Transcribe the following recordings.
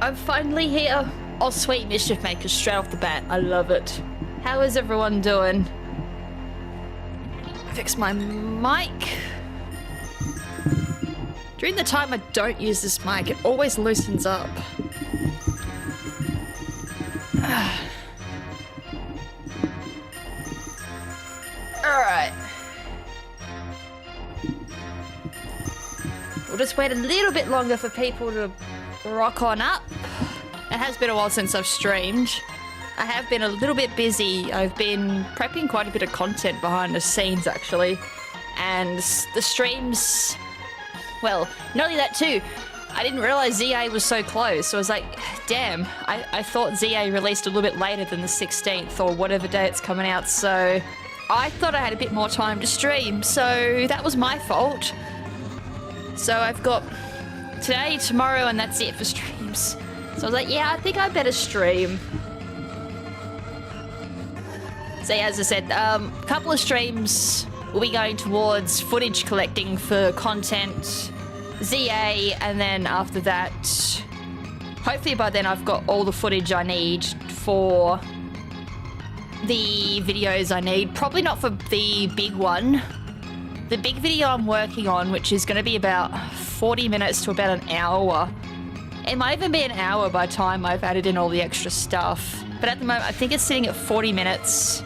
I'm finally here. Oh, sweet Mischief Maker straight off the bat. I love it. How is everyone doing? Fix my mic. During the time I don't use this mic, it always loosens up. Alright. We'll just wait a little bit longer for people to rock on up. It has been a while since I've streamed. I have been a little bit busy. I've been prepping quite a bit of content behind the scenes, actually. And the streams... Well, not only that too, I didn't realize ZA was so close. So I was like, damn, I thought ZA released a little bit later than the 16th or whatever day it's coming out. So I thought I had a bit more time to stream. So that was my fault. So I've got today, tomorrow, and that's it for streams. So I was like, yeah, I think I better stream. So yeah, as I said, a couple of streams will be going towards footage collecting for content, ZA, and then after that, hopefully by then I've got all the footage I need for the videos I need. Probably not for the big one. The big video I'm working on, which is going to be about 40 minutes to about an hour. It might even be an hour by the time I've added in all the extra stuff. But at the moment, I think it's sitting at 40 minutes.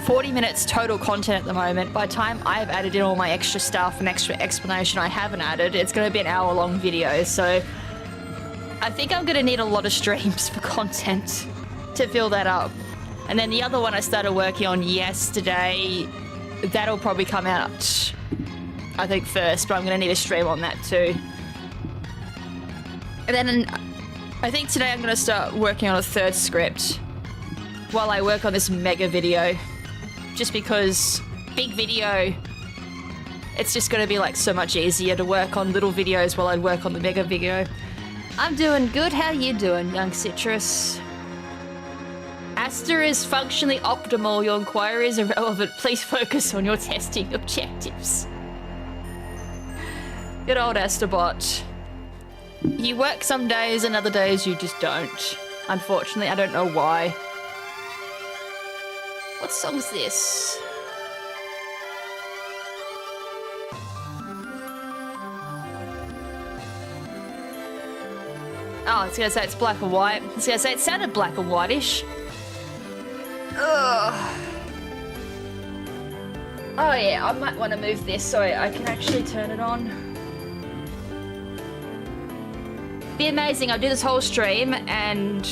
40 minutes total content at the moment. By the time I've added in all my extra stuff and extra explanation I haven't added, it's going to be an hour-long video. So I think I'm going to need a lot of streams for content to fill that up. And then the other one I started working on yesterday, that'll probably come out, I think, first, but I'm going to need a stream on that too. And then I think today I'm going to start working on a third script while I work on this mega video. Just because big video, it's just going to be like so much easier to work on little videos while I work on the mega video. I'm doing good. How you doing, young Citrus? Asta is functionally optimal. Your inquiry is irrelevant. Please focus on your testing objectives. Good old Astabot. You work some days and other days you just don't. Unfortunately, I don't know why. What song's this? Oh, I was gonna say it's black and white. I was gonna say it sounded black and whitish. Ugh. Oh yeah, I might want to move this so I can actually turn it on. Be amazing, I'll do this whole stream and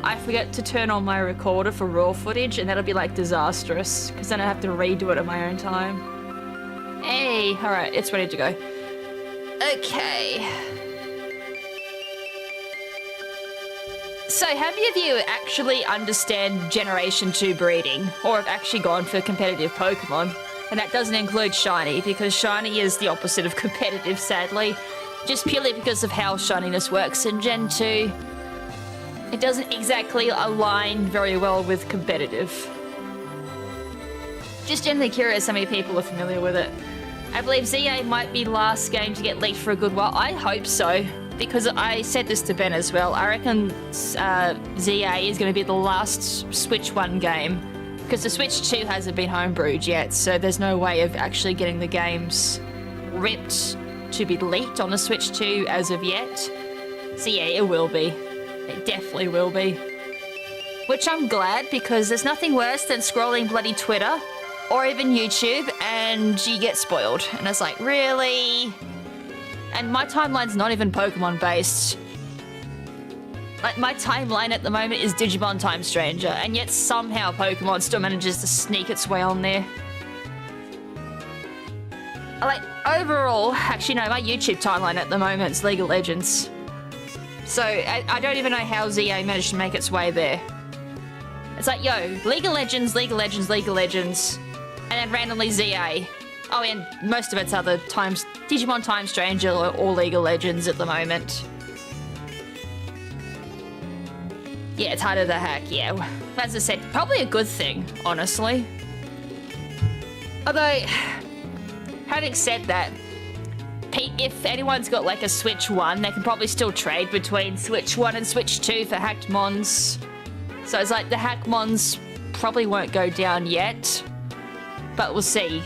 I forget to turn on my recorder for raw footage and that'll be like disastrous because then I have to redo it at my own time. Hey, alright, it's ready to go. Okay. So how many of you actually understand Generation 2 breeding or have actually gone for competitive Pokemon? And that doesn't include Shiny because Shiny is the opposite of competitive, sadly. Just purely because of how shininess works in Gen 2. It doesn't exactly align very well with competitive. Just generally curious how many people are familiar with it. I believe ZA might be last game to get leaked for a good while. I hope so, because I said this to Ben as well. I reckon ZA is going to be the last Switch 1 game, because the Switch 2 hasn't been homebrewed yet, so there's no way of actually getting the games ripped to be leaked on the Switch 2 as of yet. So yeah, it will be. It definitely will be. Which I'm glad, because there's nothing worse than scrolling bloody Twitter or even YouTube and you get spoiled. And it's like, really? And my timeline's not even Pokemon based. Like, my timeline at the moment is Digimon Time Stranger, and yet somehow Pokemon still manages to sneak its way on there. Like, overall, actually no, my YouTube timeline at the moment is League of Legends. So, I don't even know how ZA managed to make its way there. It's like, yo, League of Legends, League of Legends, League of Legends, and then randomly ZA. Oh, and most of it's other times, Digimon Time Stranger or League of Legends at the moment. Yeah, it's harder to hack, yeah. As I said, probably a good thing, honestly. Although, having said that, peak if anyone's got like a Switch 1, they can probably still trade between Switch 1 and Switch 2 for hacked mons. So it's like the hack mons probably won't go down yet, but we'll see.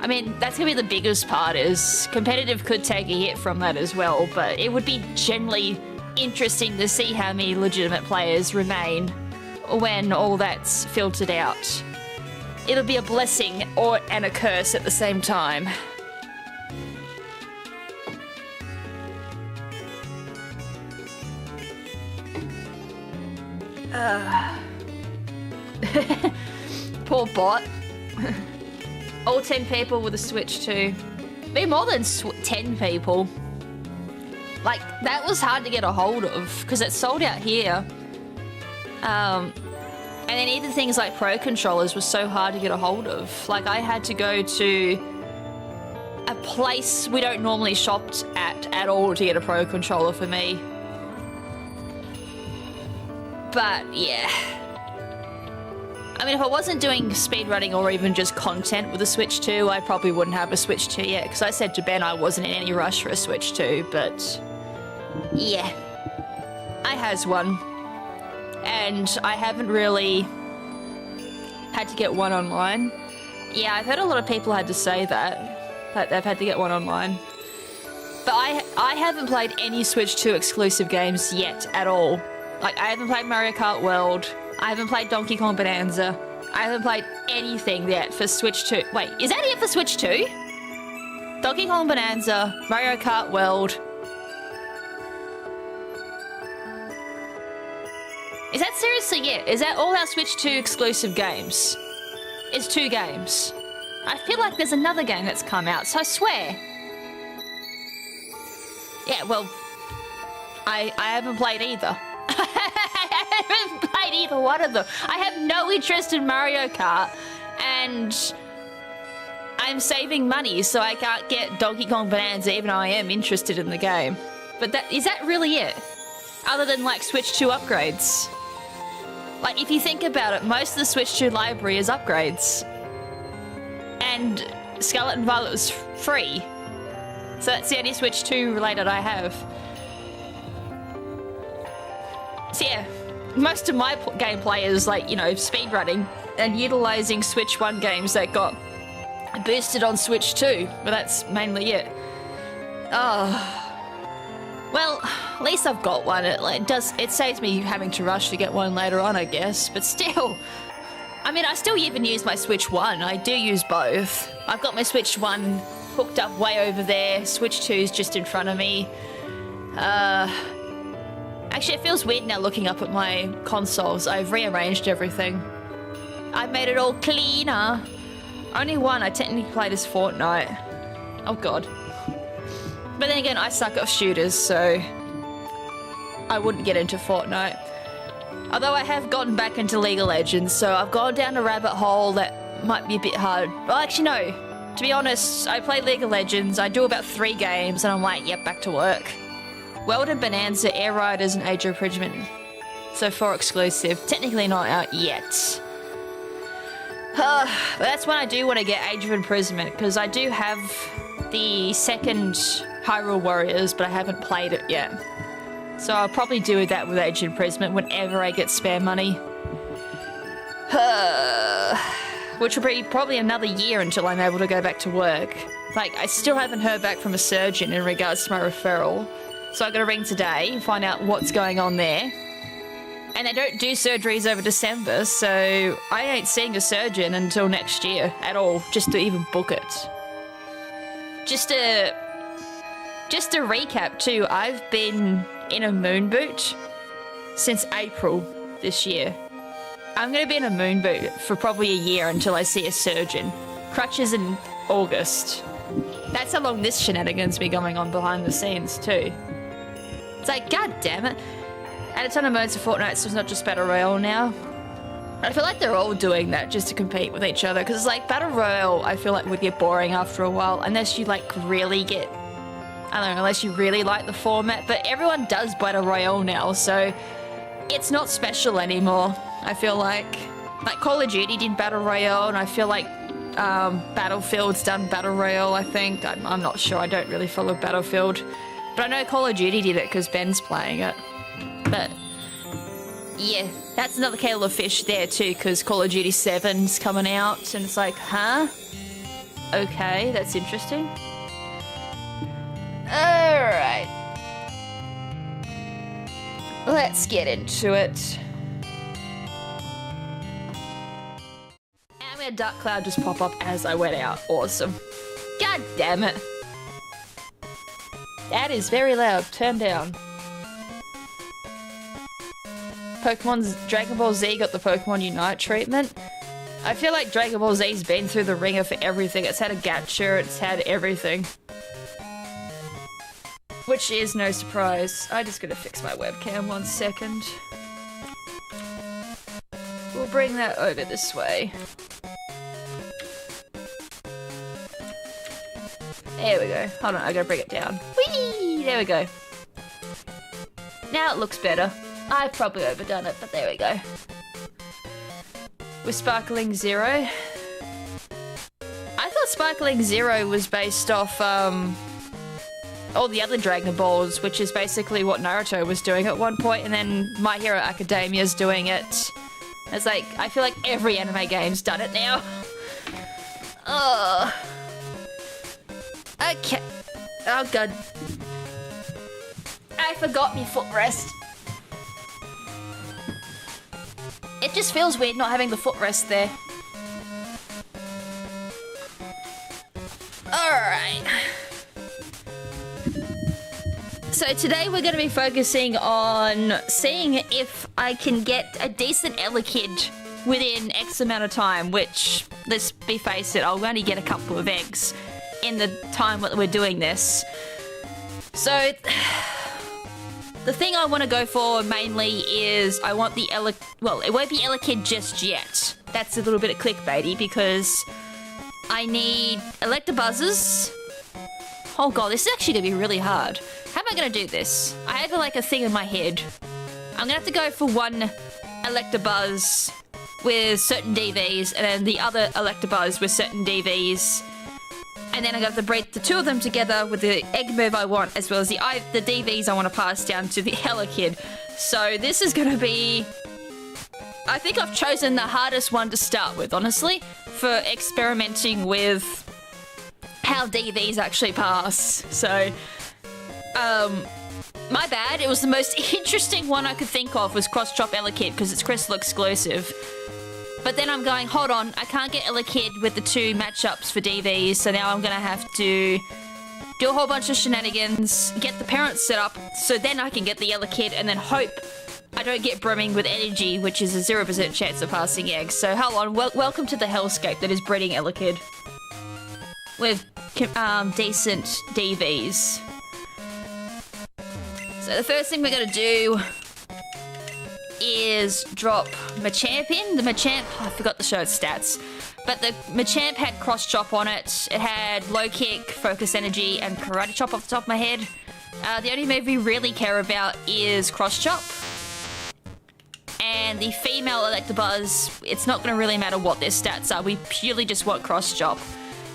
I mean, that's gonna be the biggest part, is competitive could take a hit from that as well, but it would be generally interesting to see how many legitimate players remain when all that's filtered out. It'll be a blessing and a curse at the same time. Poor bot. All 10 people with a Switch 2. Be more than 10 people. Like, that was hard to get a hold of, because it's sold out here. And then even things like Pro Controllers was so hard to get a hold of. Like, I had to go to a place we don't normally shop at all to get a Pro Controller for me. But, yeah. I mean, if I wasn't doing speedrunning or even just content with a Switch 2, I probably wouldn't have a Switch 2 yet, because I said to Ben I wasn't in any rush for a Switch 2, but yeah. I has one. And I haven't really had to get one online. Yeah, I've heard a lot of people had to say that they've had to get one online. But I haven't played any Switch 2 exclusive games yet at all. Like, I haven't played Mario Kart World. I haven't played Donkey Kong Bonanza. I haven't played anything yet for Switch 2. Wait, is that it for Switch 2? Donkey Kong Bonanza, Mario Kart World. Is that seriously it? Is that all our Switch 2 exclusive games? It's 2 games. I feel like there's another game that's come out, so I swear. Yeah, well, I haven't played either. I haven't played either one of them. I have no interest in Mario Kart, and I'm saving money so I can't get Donkey Kong Bonanza even though I am interested in the game. But is that really it? Other than like Switch 2 upgrades. Like, if you think about it, most of the Switch 2 library is upgrades. And Scarlet and Violet was free. So that's the only Switch 2 related I have. So yeah, most of my gameplay is like, you know, speedrunning and utilizing Switch 1 games that got boosted on Switch 2, but that's mainly it. Oh. Well, at least I've got one. It saves me having to rush to get one later on, I guess, but still. I mean, I still even use my Switch 1. I do use both. I've got my Switch 1 hooked up way over there. Switch 2's just in front of me. Actually, it feels weird now looking up at my consoles. I've rearranged everything. I've made it all cleaner. Only one I technically played is Fortnite. Oh god. But then again, I suck at shooters, so I wouldn't get into Fortnite. Although I have gotten back into League of Legends, so I've gone down a rabbit hole that might be a bit hard. Well, actually, no. To be honest, I play League of Legends, I do about 3 games, and I'm like, yep, back to work. World and Bonanza, Air Riders, and Age of Imprisonment. So 4 exclusive. Technically not out yet. But that's when I do want to get Age of Imprisonment, because I do have the second Hyrule Warriors, but I haven't played it yet. So I'll probably do that with Age of Imprisonment whenever I get spare money. Which will be probably another year until I'm able to go back to work. Like, I still haven't heard back from a surgeon in regards to my referral. So I've got to ring today and find out what's going on there. And they don't do surgeries over December, so I ain't seeing a surgeon until next year at all, just to even book it. Just to recap too, I've been in a moon boot since April this year. I'm going to be in a moon boot for probably a year until I see a surgeon. Crutches in August. That's how long this shenanigans be going on behind the scenes too. It's like, god damn it. And a ton of modes of Fortnite, so it's not just Battle Royale now. I feel like they're all doing that just to compete with each other, because it's like Battle Royale, I feel like would get boring after a while, unless you like really get, I don't know, unless you really like the format, but everyone does Battle Royale now, so it's not special anymore, I feel like. Like Call of Duty did Battle Royale, and I feel like Battlefield's done Battle Royale, I think. I'm not sure. I don't really follow Battlefield. But I know Call of Duty did it because Ben's playing it. But yeah, that's another kettle of fish there too, because Call of Duty 7's coming out, and it's like, huh? Okay, that's interesting. Alright. Let's get into it. And we had Dark Cloud just pop up as I went out. Awesome. God damn it. That is very loud. Turn down. Pokemon's Dragon Ball Z got the Pokemon Unite treatment. I feel like Dragon Ball Z's been through the ringer for everything. It's had a gacha, it's had everything. Which is no surprise. I just gotta fix my webcam 1 second. We'll bring that over this way. There we go. Hold on, I gotta bring it down. Whee! There we go. Now it looks better. I've probably overdone it, but there we go. With Sparkling Zero. I thought Sparkling Zero was based off, all the other Dragon Balls, which is basically what Naruto was doing at one point, and then My Hero Academia's doing it. It's like, I feel like every anime game's done it now. Ugh. Okay. Oh god. I forgot me footrest. It just feels weird not having the footrest there. Alright. So today we're going to be focusing on seeing if I can get a decent Elekid within X amount of time, which, let's be face it, I'll only get a couple of eggs in the time that we're doing this. So, the thing I want to go for mainly is I want the well, it won't be Elekid just yet. That's a little bit of clickbaity because I need Electabuzzes. Oh god, this is actually going to be really hard. How am I going to do this? I have like a thing in my head. I'm going to have to go for one Electabuzz with certain DVs and then the other Electabuzz with certain DVs. And then I got to breed the two of them together with the egg move I want, as well as the DVs I want to pass down to the Elekid. So this is going to be... I think I've chosen the hardest one to start with, honestly, for experimenting with how DVs actually pass. So, my bad. It was the most interesting one I could think of was Cross-Chop Elekid, because it's Crystal exclusive. But then I'm going, hold on, I can't get Elekid with the two matchups for DVs, so now I'm going to have to do a whole bunch of shenanigans, get the parents set up, so then I can get the Elekid, and then hope I don't get brimming with energy, which is a 0% chance of passing eggs. So hold on, welcome to the hellscape that is breeding Elekid with decent DVs. So the first thing we're going to do is drop Machamp in. The Machamp, I forgot to show its stats, but the Machamp had Cross Chop on it. It had Low Kick, Focus Energy, and Karate Chop off the top of my head. The only move we really care about is Cross Chop. And the female Electabuzz, it's not going to really matter what their stats are. We purely just want Cross Chop.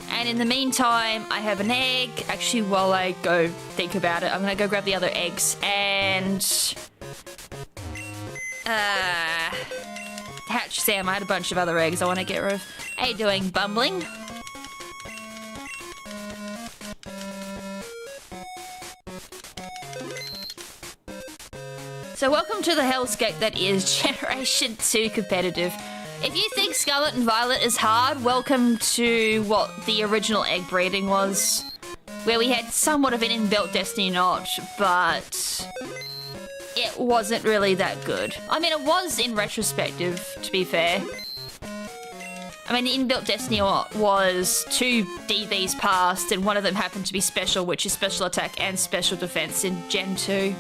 And in the meantime, I have an egg. Actually, while I go think about it, I'm going to go grab the other eggs and... hatch Sam. I had a bunch of other eggs I want to get rid of. How you doing, Bumbling? So welcome to the hellscape that is Generation 2 competitive. If you think Scarlet and Violet is hard, welcome to what the original egg breeding was, where we had somewhat of an inbuilt Destiny knot, but it wasn't really that good. I mean, it was in retrospective, to be fair. I mean, the inbuilt Destiny was 2 DVs passed, and one of them happened to be special, which is special attack and special defense in Gen 2.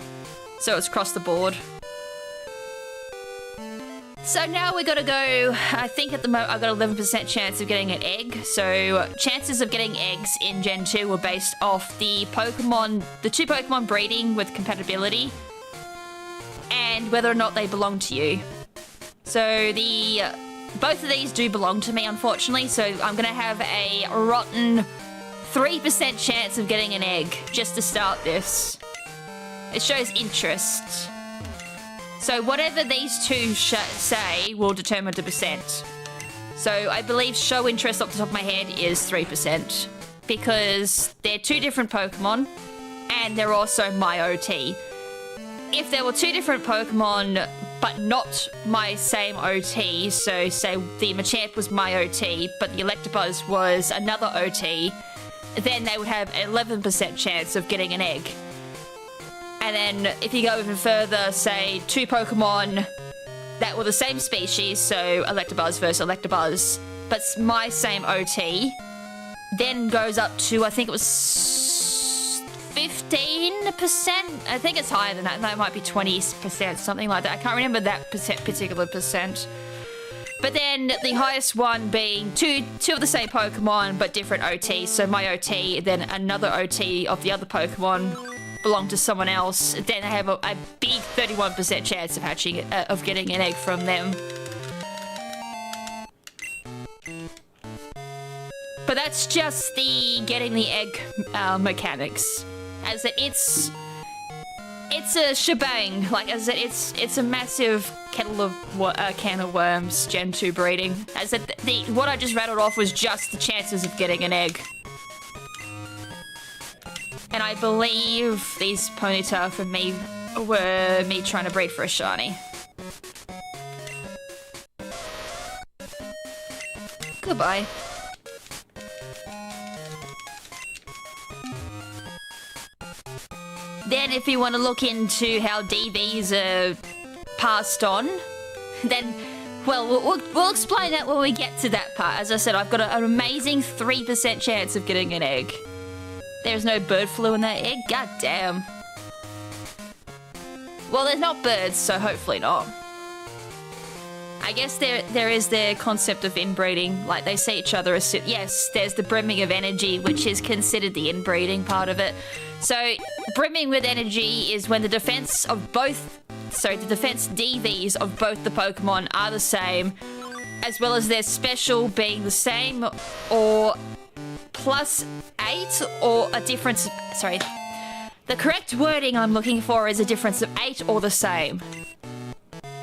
So it's across the board. So now we gotta go, I think at the moment I've got 11% chance of getting an egg. So chances of getting eggs in Gen 2 were based off the Pokemon, the 2 Pokemon breeding with compatibility, and whether or not they belong to you. So the both of these do belong to me, unfortunately, so I'm gonna have a rotten 3% chance of getting an egg just to start this. It shows interest. So whatever these two say will determine the percent. So I believe show interest off the top of my head is 3%. Because they're two different Pokemon, and they're also my OT. If there were two different Pokemon, but not my same OT, so say the Machamp was my OT, but the Electabuzz was another OT, then they would have an 11% chance of getting an egg. And then if you go even further, say two Pokemon that were the same species, so Electabuzz versus Electabuzz, but my same OT, then goes up to, I think it was 15%? I think it's higher than that. That might be 20%, something like that. I can't remember that particular percent. But then the highest one being two of the same Pokemon, but different OTs. So my OT, then another OT of the other Pokemon belong to someone else. Then they have a big 31% chance of of getting an egg from them. But that's just the getting the egg mechanics. As it's a shebang. Like as it's a massive can of worms. Gen 2 breeding. As what I just rattled off was just the chances of getting an egg. And I believe these Ponyta for me were me trying to breed for a shiny. Goodbye. Then if you want to look into how DVs are passed on, then, well, we'll explain that when we get to that part. As I said, I've got an amazing 3% chance of getting an egg. There's no bird flu in that egg? God damn. Well, there's not birds, so hopefully not. I guess there is the concept of inbreeding. Like, they see each other as... Yes, there's the brimming of energy, which is considered the inbreeding part of it. So, brimming with energy is when the defense of both... Sorry, the defense DVs of both the Pokemon are the same, as well as their special being the same, or +8, or a difference... Sorry. The correct wording I'm looking for is a difference of 8 or the same.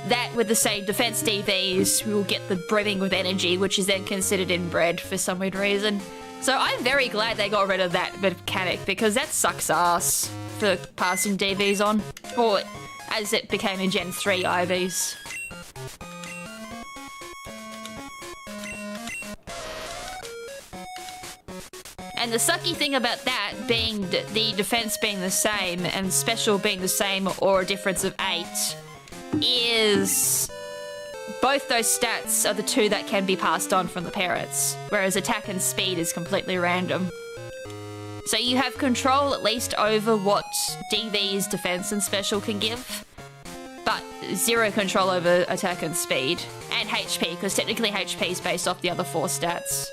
That with the same defense DVs, we will get the brimming with energy, which is then considered inbred for some weird reason. So I'm very glad they got rid of that mechanic, because that sucks ass for passing DVs on. Or as it became in Gen 3 IVs. And the sucky thing about that being the defense being the same and special being the same or a difference of 8 is both those stats are the two that can be passed on from the parents, whereas attack and speed is completely random. So you have control at least over what DV's defense and special can give, but zero control over attack and speed, and HP, because technically HP is based off the other 4 stats.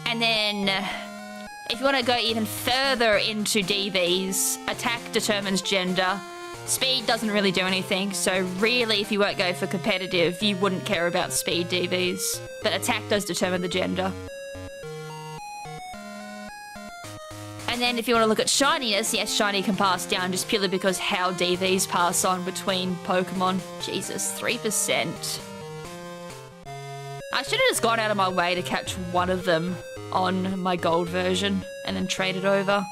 And then, if you want to go even further into DVs, attack determines gender. Speed doesn't really do anything, so really if you won't go for competitive, you wouldn't care about speed DVs. But attack does determine the gender. And then if you want to look at shininess, yes, shiny can pass down just purely because how DVs pass on between Pokemon. Jesus, 3%. I should have just gone out of my way to catch one of them on my gold version and then trade it over.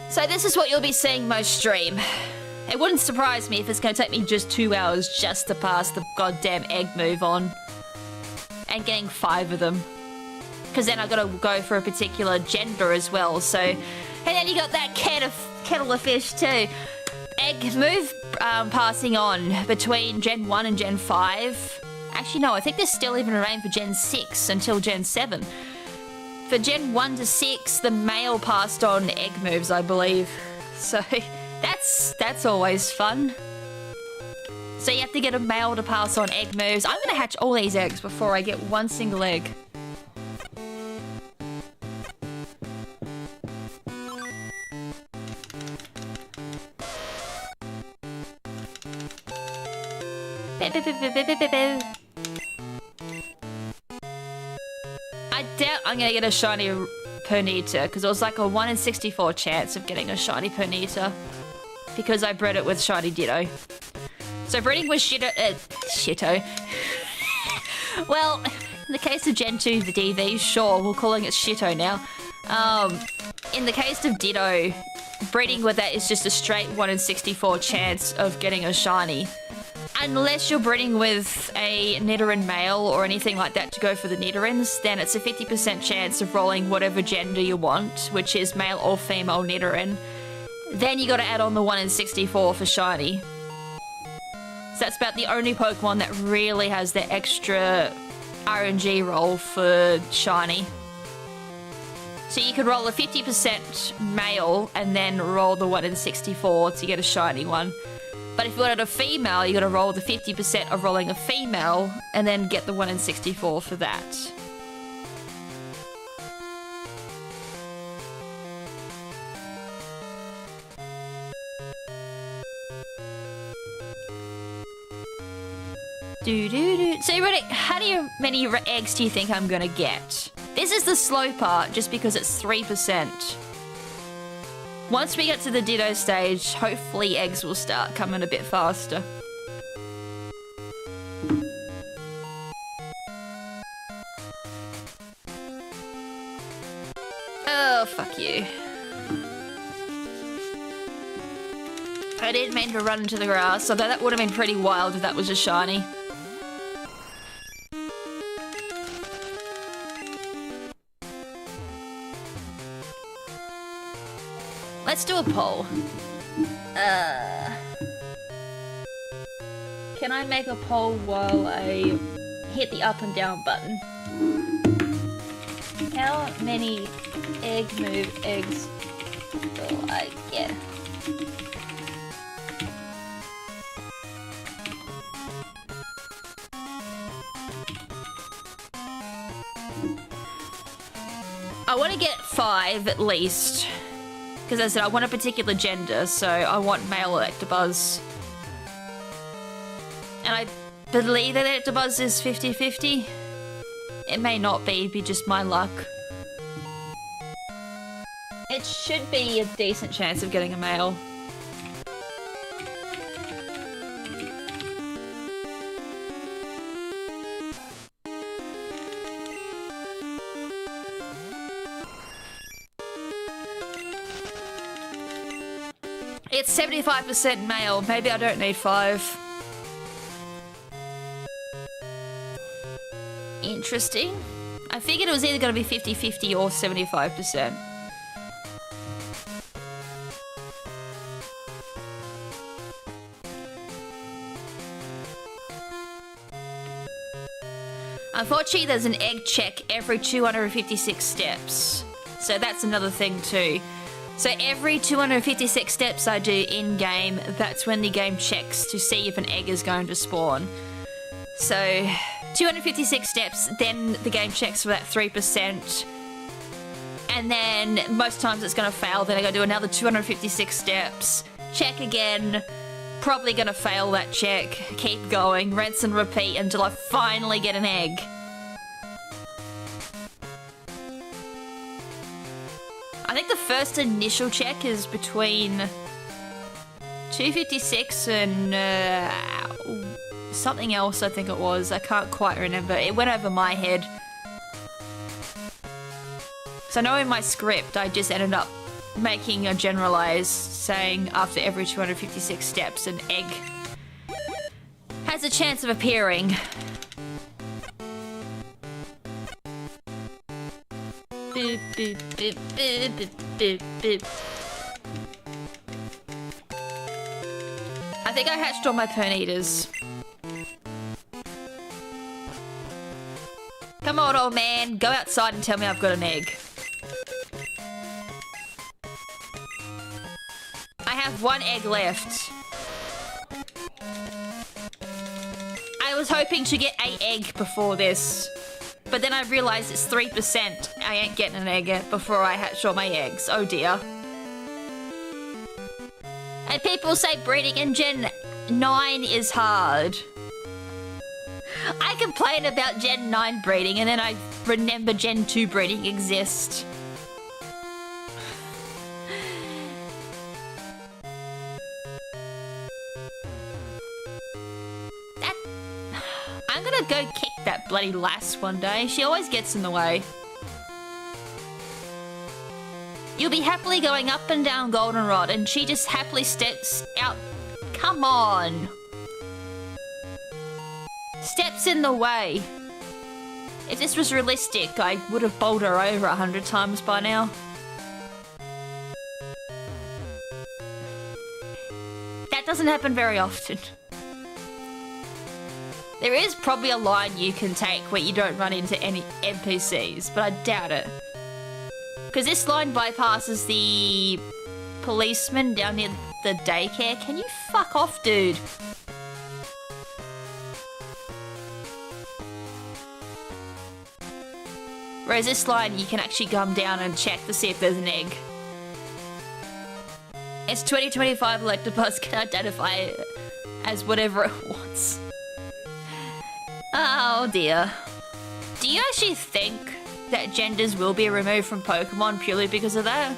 So this is what you'll be seeing most stream. It wouldn't surprise me if it's going to take me just 2 hours just to pass the goddamn egg move on. And getting 5 of them. Because then I've got to go for a particular gender as well, so... And then you got that kettle of fish too. Egg move passing on between Gen 1 and Gen 5. Actually, no, I think there's still even a reign for Gen 6 until Gen 7. For Gen 1 to 6, the male passed on egg moves, I believe. So, that's always fun. So you have to get a male to pass on egg moves. I'm going to hatch all these eggs before I get one single egg. I doubt I'm gonna get a shiny Ponyta because it was like a 1 in 64 chance of getting a shiny Ponyta because I bred it with shiny Ditto. So breeding with Shitto. Well, in the case of Gen 2 the DV, sure, we're calling it Shitto now. In the case of Ditto, breeding with that is just a straight 1 in 64 chance of getting a shiny. Unless you're breeding with a Nidoran male or anything like that to go for the Nidorans, then it's a 50% chance of rolling whatever gender you want, which is male or female Nidoran. Then you gotta add on the 1 in 64 for shiny. So that's about the only Pokemon that really has the extra RNG roll for shiny. So you could roll a 50% male and then roll the 1 in 64 to get a shiny one. But if you wanted a female, you gotta roll the 50% of rolling a female and then get the 1 in 64 for that. So you ready? How many eggs do you think I'm gonna get? This is the slow part, just because it's 3%. Once we get to the Ditto stage, hopefully eggs will start coming a bit faster. Oh, fuck you. I didn't mean to run into the grass, although that would have been pretty wild if that was a shiny. Let's do a poll. Can I make a poll while I hit the up and down button? How many egg move eggs will I get? I want to get 5 at least. Because as I said, I want a particular gender, so I want male Electabuzz. And I believe that Electabuzz is 50-50. It may not be, it'd be just my luck. It should be a decent chance of getting a male. It's 75% male. Maybe I don't need 5. Interesting. I figured it was either going to be 50-50 or 75%. Unfortunately, there's an egg check every 256 steps. So that's another thing too. So every 256 steps I do in-game, that's when the game checks to see if an egg is going to spawn. So 256 steps, then the game checks for that 3%. And then most times it's going to fail, then I gotta do another 256 steps, check again, probably going to fail that check, keep going, rinse and repeat until I finally get an egg. I think the first initial check is between 256 and something else, I think it was. I can't quite remember. It went over my head. So I know in my script I just ended up making a generalized saying after every 256 steps an egg has a chance of appearing. Boop, boop, boop, boop, boop, boop, boop. I think I hatched all my Ponytas. Come on, old man. Go outside and tell me I've got an egg. I have 1 egg left. I was hoping to get an egg before this. But then I realized it's 3%. I ain't getting an egg before I hatch all my eggs. Oh dear. And people say breeding in Gen 9 is hard. I complain about Gen 9 breeding and then I remember Gen 2 breeding exists. I'm gonna go kick that bloody lass one day. She always gets in the way. You'll be happily going up and down Goldenrod and she just happily steps out. Come on. Steps in the way. If this was realistic, I would have bowled her over 100 times by now. That doesn't happen very often. There is probably a line you can take where you don't run into any NPCs, but I doubt it. Because this line bypasses the policeman down near the daycare. Can you fuck off, dude? Whereas this line, you can actually come down and check to see if there's an egg. It's 2025 Electabuzz can identify it as whatever it wants. Oh dear. Do you actually think that genders will be removed from Pokemon purely because of that?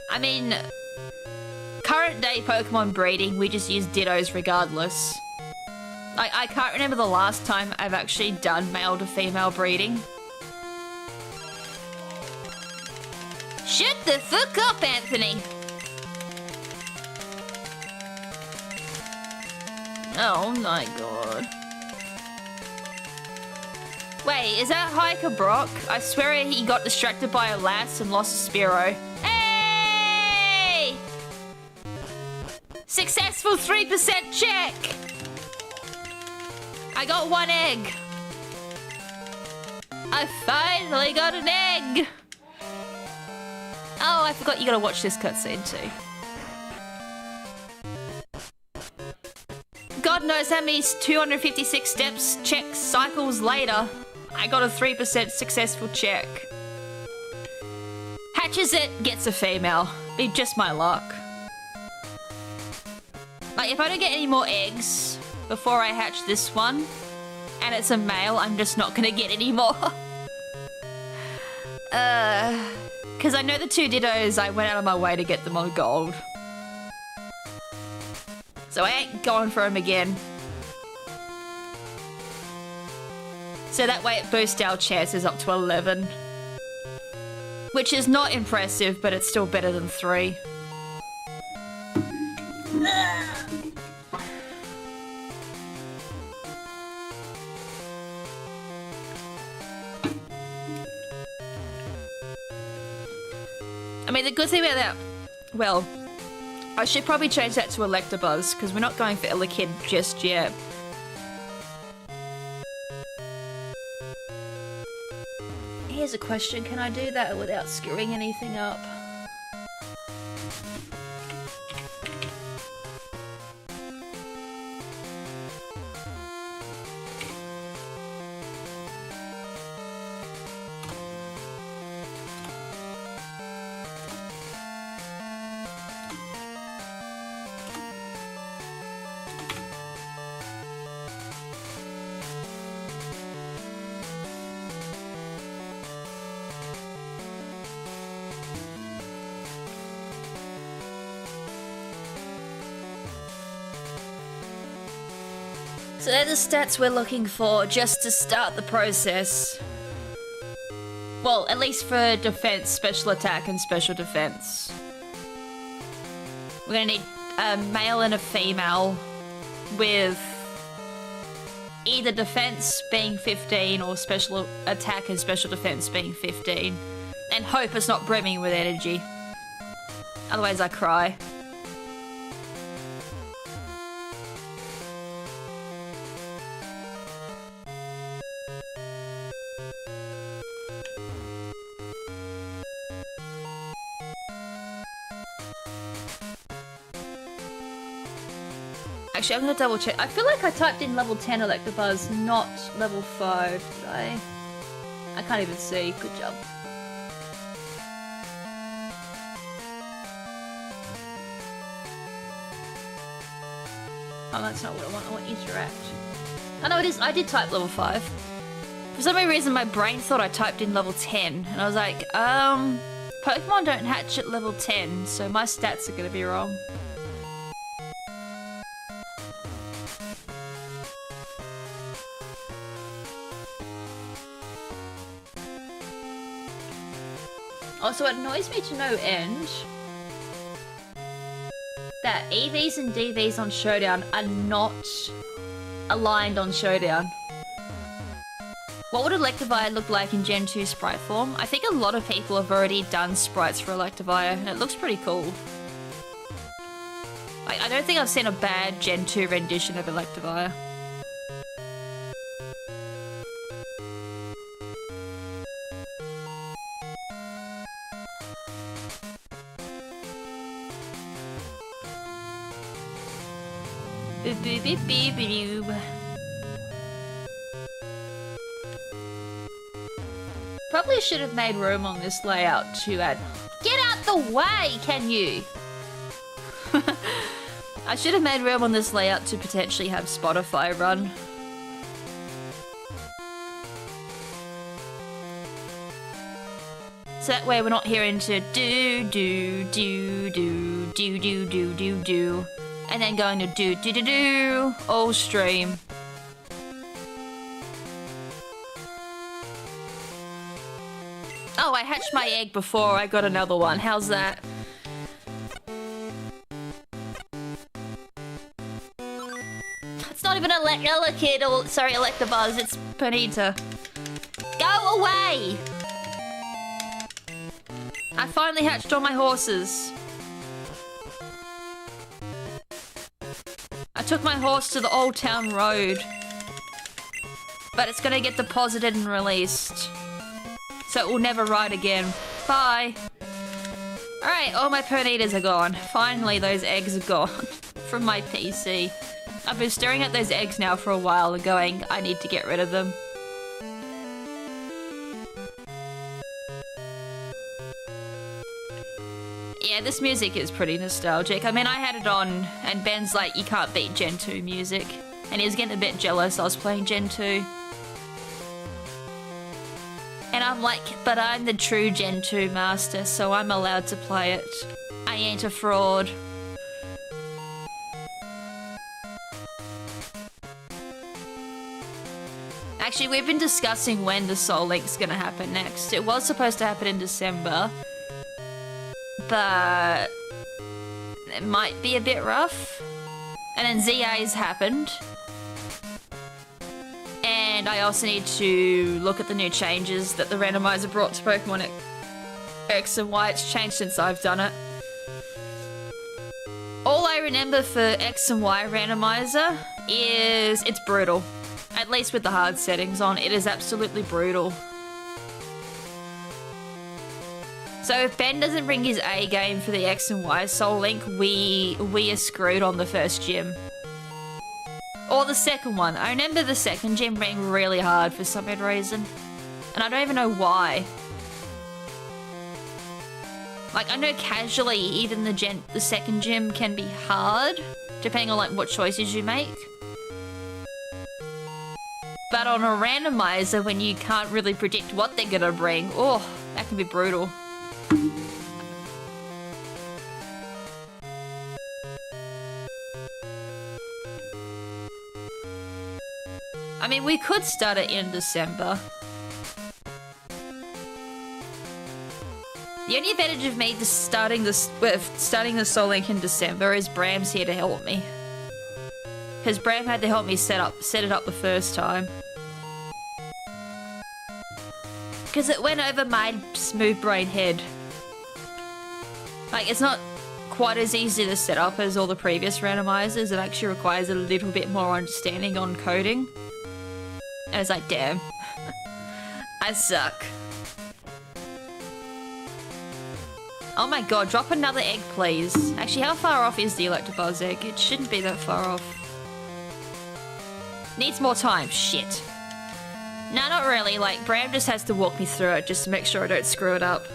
I mean, current day Pokemon breeding, we just use Dittos regardless. I can't remember the last time I've actually done male to female breeding. Shut the fuck up, Anthony! Oh my god. Wait, is that Hiker Brock? I swear he got distracted by a lass and lost a Spearow. Hey! Successful 3% check! I got one egg. I finally got an egg! Oh, I forgot you gotta watch this cutscene too. God knows how many 256 steps check cycles later, I got a 3% successful check. Hatches it, gets a female. Be just my luck. Like, if I don't get any more eggs before I hatch this one, and it's a male, I'm just not gonna get any more. Because I know the two Dittos, I went out of my way to get them on gold. So I ain't going for them again. So that way it boosts our chances up to 11. Which is not impressive, but it's still better than 3. I mean, the good thing about that, well, I should probably change that to Electabuzz, because we're not going for Elekid just yet. Here's a question, can I do that without screwing anything up? So they're the stats we're looking for just to start the process. Well, at least for defense, special attack, and special defense. We're gonna need a male and a female with either defense being 15 or special attack and special defense being 15. And hope it's not brimming with energy. Otherwise I cry. Actually, I'm gonna double check. I feel like I typed in level 10 Electabuzz, not level 5, did I? I can't even see. Good job. Oh, that's not what I want. I want interact. Oh no, it is. I did type level 5. For some reason, my brain thought I typed in level 10. And I was like, Pokemon don't hatch at level 10, so my stats are gonna be wrong. Also, it annoys me to no end that EVs and DVs on Showdown are not aligned on Showdown. What would Electivire look like in Gen 2 sprite form? I think a lot of people have already done sprites for Electivire, and it looks pretty cool. Like, I don't think I've seen a bad Gen 2 rendition of Electivire. Probably should have made room on this layout to add... Get out the way, can you? I should have made room on this layout to potentially have Spotify run. So that way we're not hearing to do do do do do do do do do and then going to do do do do all stream. Oh, I hatched my egg before I got another one. How's that? It's not even Elekid or sorry, Electabuzz. It's Ponyta. Go away! I finally hatched all my horses. I took my horse to the Old Town Road. But it's gonna get deposited and released. So it will never ride again. Bye. Alright, all my Ponytas are gone. Finally, those eggs are gone from my PC. I've been staring at those eggs now for a while and going, I need to get rid of them. Yeah, this music is pretty nostalgic. I mean, I had it on, and Ben's like, you can't beat Gen 2 music. And he was getting a bit jealous I was playing Gen 2. And I'm like, but I'm the true Gen 2 master, so I'm allowed to play it. I ain't a fraud. Actually, we've been discussing when the Soul Link's gonna happen next. It was supposed to happen in December. But it might be a bit rough. And then ZA's happened. And I also need to look at the new changes that the randomizer brought to Pokemon X and Y. It's changed since I've done it. All I remember for X and Y randomizer is it's brutal. At least with the hard settings on, it is absolutely brutal. So if Ben doesn't bring his A game for the X and Y Soul Link, we are screwed on the first gym. Or the second one. I remember the second gym being really hard for some odd reason. And I don't even know why. Like, I know casually even the second gym can be hard, depending on like what choices you make. But on a randomizer, when you can't really predict what they're gonna bring, oh, that can be brutal. I mean, we could start it in December. The only advantage of me just starting the Soul Link in December is Bram's here to help me. Because Bram had to help me set it up the first time. Because it went over my smooth brain head. Like, it's not quite as easy to set up as all the previous randomizers. It actually requires a little bit more understanding on coding. And it's like, damn. I suck. Oh my god, drop another egg, please. Actually, how far off is the Electabuzz egg? It shouldn't be that far off. Needs more time. Shit. No, not really. Like, Bram just has to walk me through it just to make sure I don't screw it up.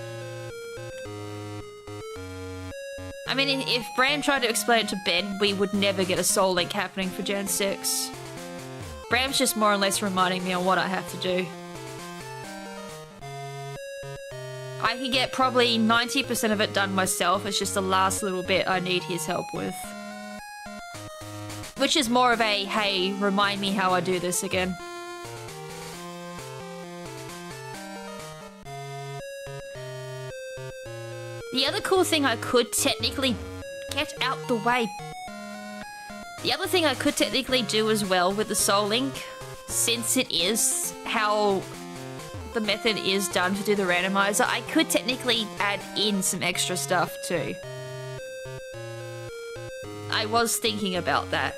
I mean, if Bram tried to explain it to Ben, we would never get a soul link happening for Gen 6. Bram's just more or less reminding me on what I have to do. I can get probably 90% of it done myself. It's just the last little bit I need his help with. Which is more of a, hey, remind me how I do this again. The other cool thing I could technically get out the way. The other thing I could technically do as well with the Soul Link, since it is how the method is done to do the randomizer, I could technically add in some extra stuff too. I was thinking about that,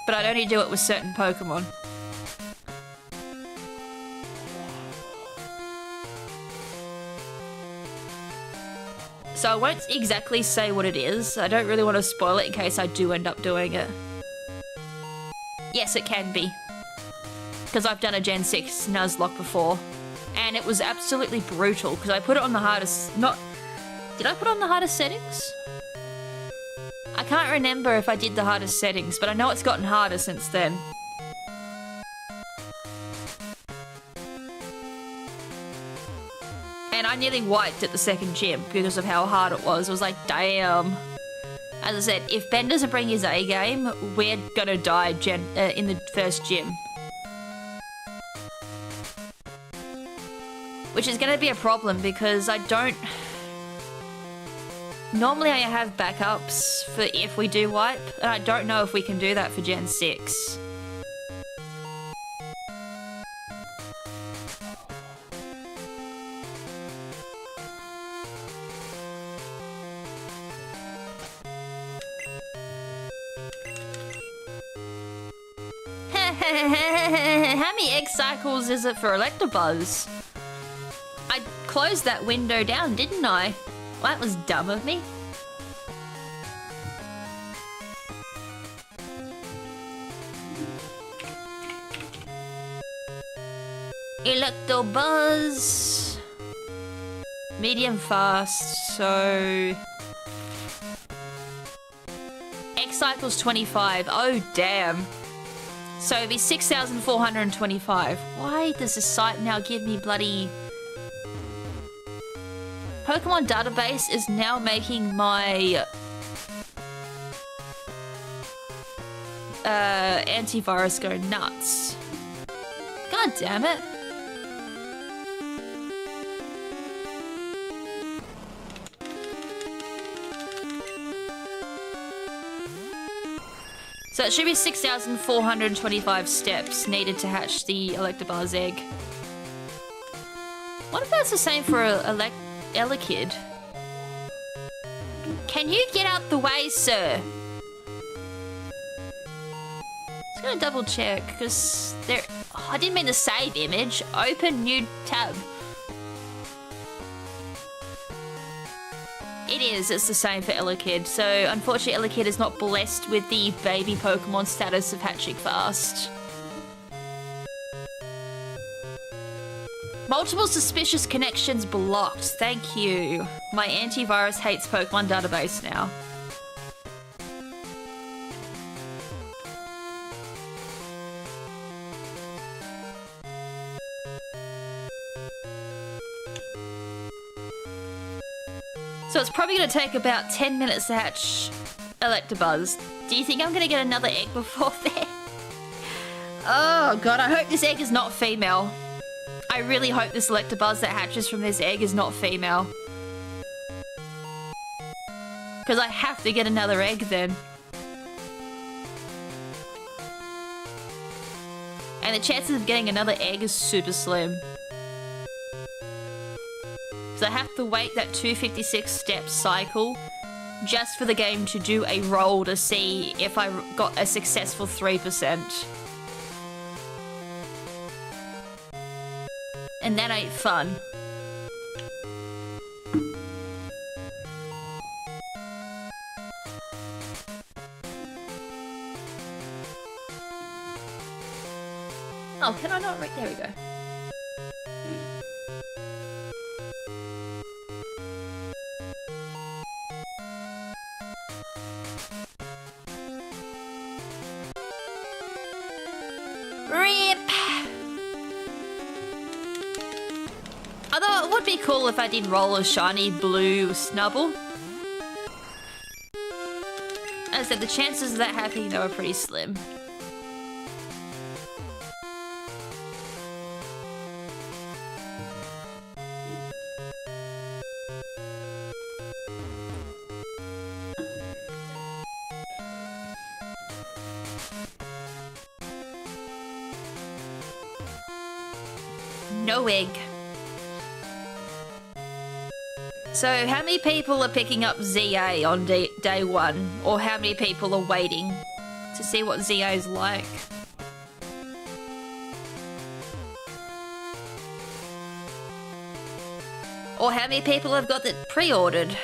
but I'd only do it with certain Pokemon. So I won't exactly say what it is. I don't really want to spoil it in case I do end up doing it. Yes, it can be. Because I've done a Gen 6 Nuzlocke before. And it was absolutely brutal because I put it on the hardest... Did I put it on the hardest settings? I can't remember if I did the hardest settings, but I know it's gotten harder since then. And I nearly wiped at the second gym because of how hard it was. It was like, damn. As I said, if Ben doesn't bring his A game, we're gonna die in the first gym. Which is gonna be a problem because I don't... Normally I have backups for if we do wipe, and I don't know if we can do that for Gen 6. How many egg cycles is it for Electabuzz? I closed that window down, didn't I? Well, that was dumb of me. Electabuzz. Medium fast, so... Egg cycles 25. Oh, damn. So it'd be 6,425. Why does the site now give me bloody... Pokemon database is now making my... antivirus go nuts. God damn it. So it should be 6,425 steps needed to hatch the Electabuzz egg. What if that's the same for Elekid? Can you get out the way, sir? Just gonna double check, because there... Oh, I didn't mean to save image. Open new tab. It is, it's the same for Elekid. So, unfortunately, Elekid is not blessed with the baby Pokemon status of hatching fast. Multiple suspicious connections blocked. Thank you. My antivirus hates Pokemon database now. So it's probably going to take about 10 minutes to hatch Electabuzz. Do you think I'm going to get another egg before then? Oh god, I hope this egg is not female. I really hope this Electabuzz that hatches from this egg is not female. Because I have to get another egg then. And the chances of getting another egg is super slim. So I have to wait that 256 step cycle just for the game to do a roll to see if I got a successful 3%. And that ain't fun. Oh, can I not read? There we go. Although it would be cool if I did roll a shiny blue Snubble. As I said, the chances of that happening though are pretty slim. No egg. So how many people are picking up ZA on day one? Or how many people are waiting to see what ZA's like? Or how many people have got it pre-ordered?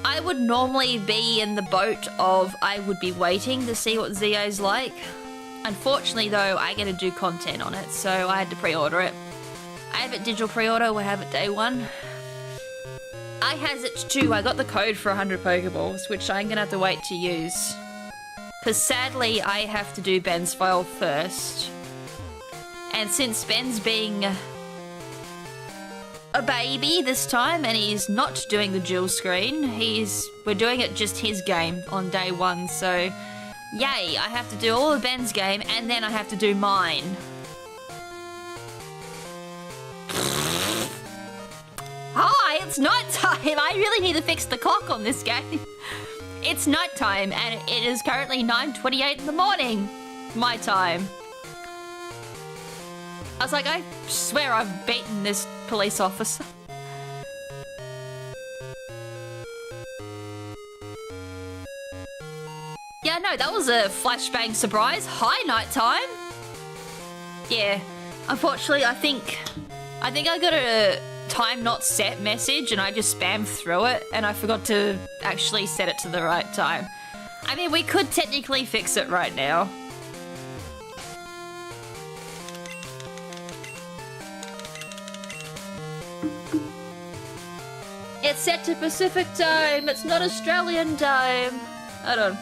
I would normally be in the boat of I would be waiting to see what ZA's like. Unfortunately though, I get to do content on it, so I had to pre-order it. I have it digital pre-order, we'll have it day one. I has it too, I got the code for 100 Pokeballs, which I'm gonna have to wait to use. Because sadly, I have to do Ben's file first. And since Ben's being a baby this time, and he's not doing the dual screen, we're doing it just his game on day one, so yay, I have to do all of Ben's game, and then I have to do mine. Hi, it's night time. I really need to fix the clock on this game. It's night time, and it is currently 9:28 in the morning. My time. I was like, I swear I've beaten this police officer. Yeah, no, that was a flashbang surprise. Hi, nighttime. Yeah, unfortunately, I think I got a time not set message and I just spammed through it and I forgot to actually set it to the right time. I mean, we could technically fix it right now. It's set to Pacific time. It's not Australian time. Hold on.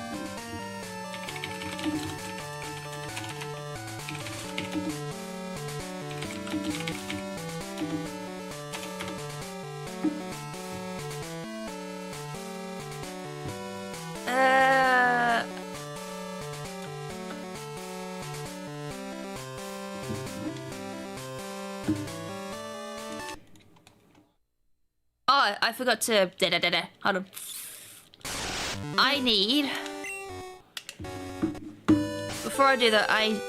Oh, I forgot to... Hold on. I need... Before I do that, I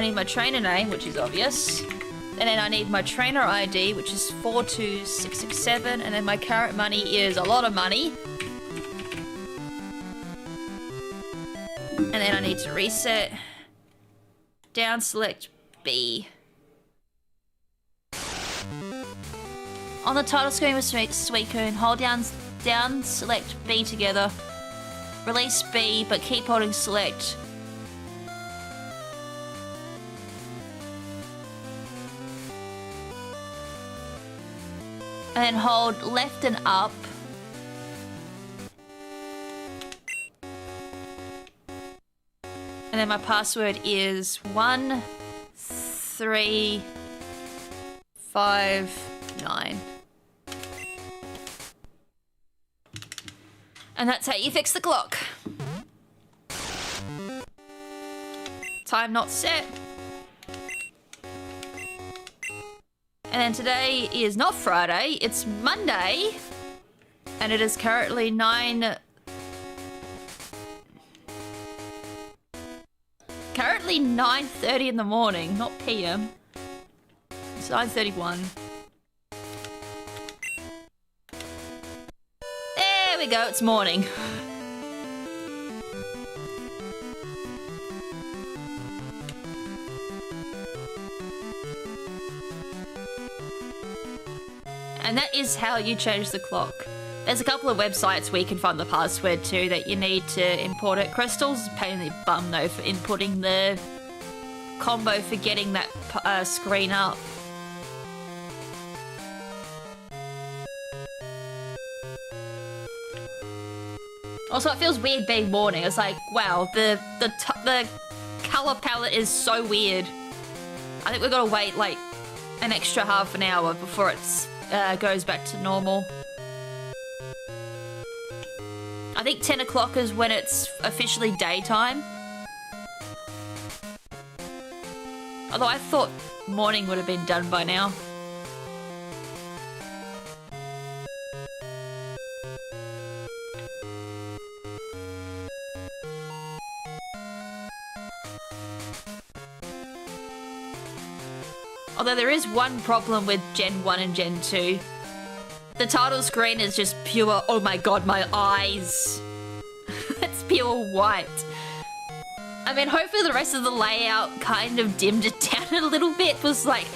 need my trainer name, which is obvious. And then I need my trainer ID, which is 42667. And then my current money is a lot of money. And then I need to reset. Down select B. On the title screen with Suicune, hold down select B together. Release B, but keep holding select. And then hold left and up. And then my password is 1359. And that's how you fix the clock. Time not set. And then today is not Friday, it's Monday. And it is currently 9:30 in the morning, not PM. It's 9:31. There we go, it's morning. And that is how you change the clock. There's a couple of websites where you can find the password too that you need to import it. Crystal's a pain in the bum though for inputting the combo for getting that screen up. Also, it feels weird being morning. It's like, wow, the color palette is so weird. I think we've got to wait like an extra half an hour before it goes back to normal. I think 10 o'clock is when it's officially daytime. Although I thought morning would have been done by now. Although there is one problem with Gen 1 and Gen 2. The title screen is just pure, oh my god, my eyes. It's pure white. I mean, hopefully the rest of the layout kind of dimmed it down a little bit. It was like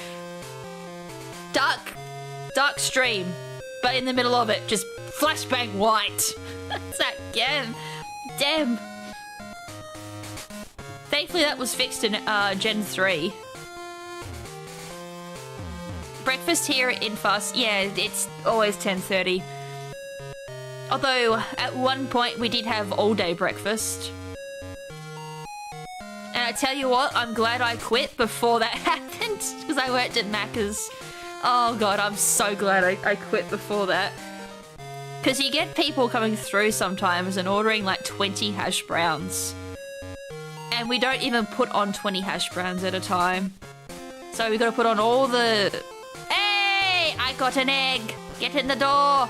dark stream, but in the middle of it, just flashbang white. It's like, again, damn. Thankfully that was fixed in Gen 3. Breakfast here in Fuss, yeah, it's always 10:30. Although, at one point we did have all-day breakfast. And I tell you what, I'm glad I quit before that happened, because I worked at Macca's. Oh god, I'm so glad I quit before that. Because you get people coming through sometimes and ordering like 20 hash browns. And we don't even put on 20 hash browns at a time. So we got to put on all the... Hey! I got an egg! Get in the door!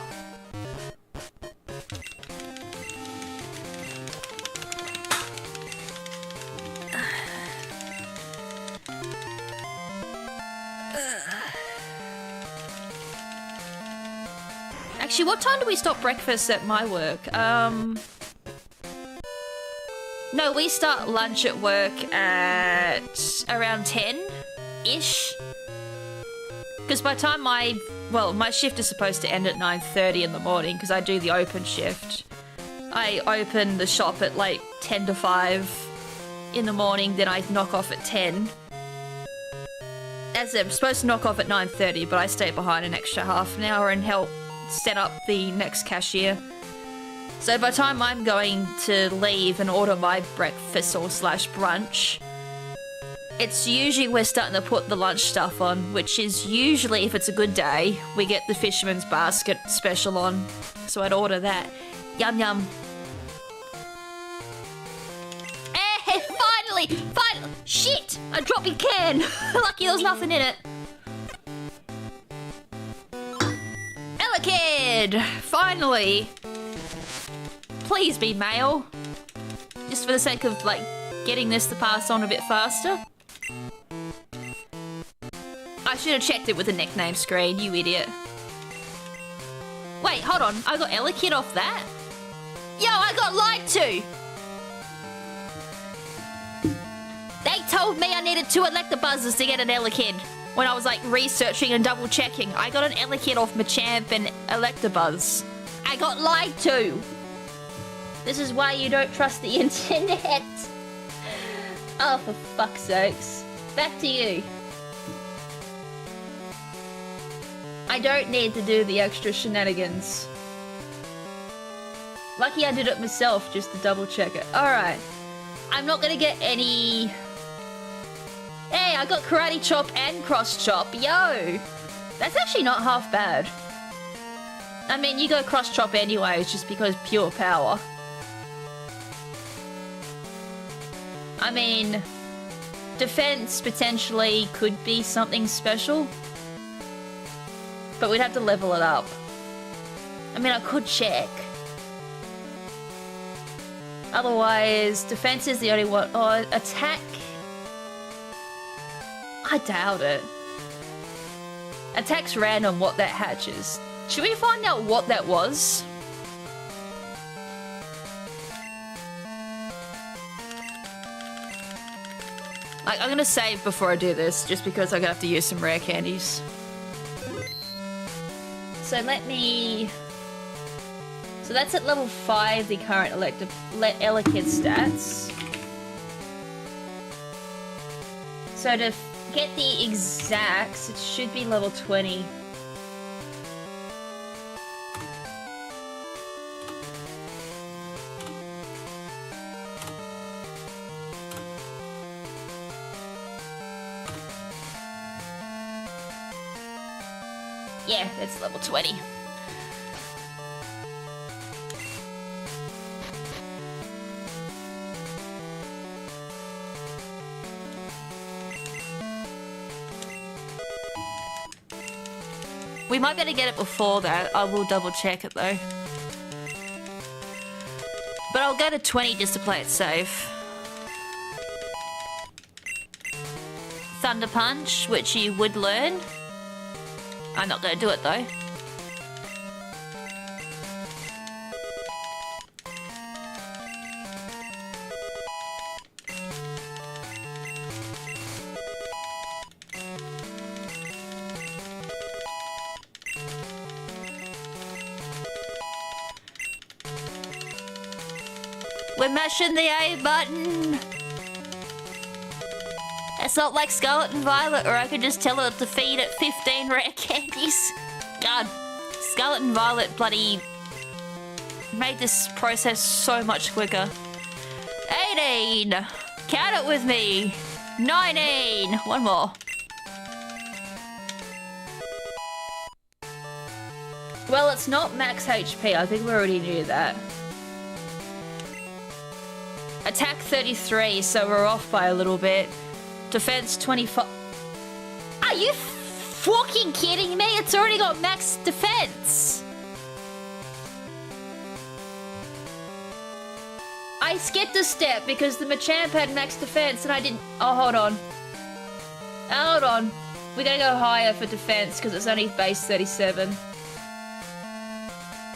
Actually, what time do we stop breakfast at my work? No, we start lunch at work at around 10-ish. Because by the time my shift is supposed to end at 9:30 in the morning because I do the open shift. I open the shop at like 10 to 5 in the morning, then I knock off at 10. As I'm supposed to knock off at 9:30, but I stay behind an extra half an hour and help set up the next cashier. So by the time I'm going to leave and order my breakfast or slash brunch, it's usually we're starting to put the lunch stuff on, which is usually, if it's a good day, we get the fisherman's basket special on. So I'd order that. Yum yum. Hey, finally! Shit! I dropped my can! Lucky there was nothing in it. Elekid! Finally! Please be male. Just for the sake of, like, getting this to pass on a bit faster. I should have checked it with the nickname screen, you idiot. Wait, hold on. I got Elekid off that? Yo, I got lied to! They told me I needed 2 Electabuzzers to get an Elekid. When I was, like, researching and double-checking. I got an Elekid off Machamp and Electabuzz. I got lied to! This is why you don't trust the internet. Oh, for fuck's sakes. Back to you. I don't need to do the extra shenanigans. Lucky I did it myself just to double check it. Alright. I'm not gonna get any... Hey, I got Karate Chop and Cross Chop. Yo! That's actually not half bad. I mean, you go Cross Chop anyways just because pure power. I mean, defense potentially could be something special, but we'd have to level it up. I mean, I could check. Otherwise, defense is the only one. Oh, attack. I doubt it. Attack's random what that hatches. Should we find out what that was? Like, I'm gonna save before I do this, just because I'm gonna have to use some rare candies. So let me... So that's at level 5, the current Elekid stats. So to get the exacts, it should be level 20. Yeah, it's level 20. We might better get it before that. I will double check it though. But I'll go to 20 just to play it safe. Thunder Punch, which you would learn. I'm not going to do it though. We're mashing the A button. It's not like Scarlet and Violet, or I could just tell her to feed it 15 rare candies. God, Scarlet and Violet bloody made this process so much quicker. 18! Count it with me! 19! One more. Well, it's not max HP. I think we already knew that. Attack 33, so we're off by a little bit. Defense 25. Are you fucking kidding me? It's already got max defense. I skipped a step because the Machamp had max defense and I didn't. Oh, hold on. Hold on. We gotta go higher for defense because it's only base 37.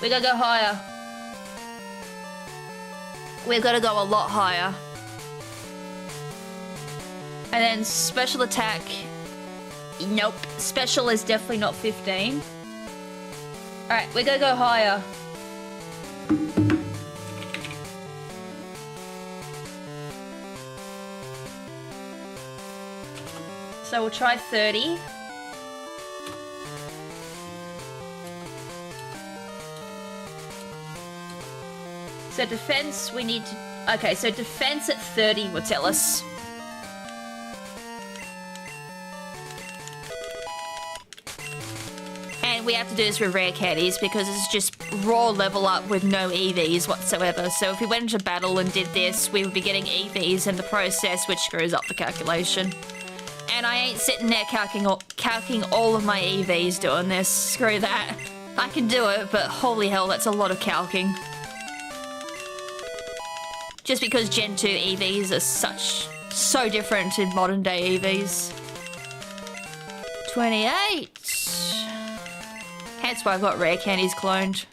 We gotta go higher. We've got to go a lot higher. And then special attack. Nope. Special is definitely not 15. Alright, we're gonna go higher. So we'll try 30. So defense, we need to... Okay, so defense at 30 will tell us. And we have to do this with rare candies because it's just raw level up with no EVs whatsoever. So if we went into battle and did this, we would be getting EVs in the process, which screws up the calculation. And I ain't sitting there calcing all of my EVs doing this. Screw that. I can do it, but holy hell, that's a lot of calcing. Just because Gen 2 EVs are so different to modern day EVs. 28. Hence why I've got rare candies cloned.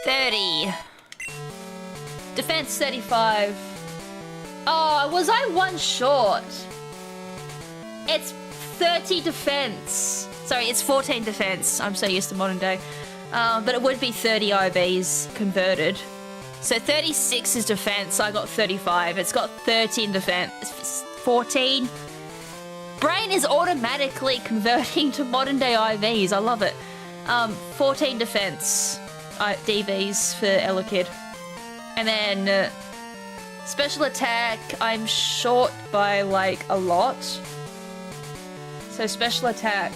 30. Defense 35. Oh, was I one short? It's 30 defense. Sorry, it's 14 defense. I'm so used to modern day. But it would be 30 IVs converted. So 36 is defense, I got 35. It's got 13 defense, 14. Brain is automatically converting to modern day IVs, I love it. 14 defense DVs for Elekid. And then special attack, I'm short by like a lot. So special attack,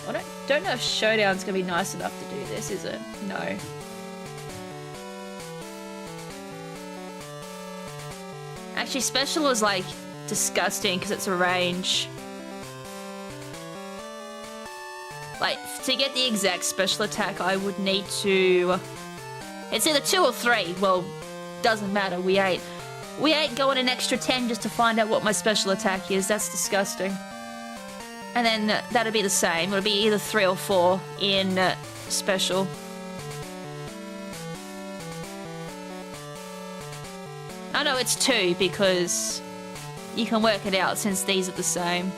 I don't know if Showdown's gonna be nice enough to do this, is it? No. Actually, special is like disgusting because it's a range. Like, to get the exact special attack, I would need to... It's either 2 or 3. Well, doesn't matter. We ain't going an extra 10 just to find out what my special attack is. That's disgusting. And then that'll be the same. It'll be either 3 or 4 in special. Oh no, it's 2 because you can work it out since these are the same.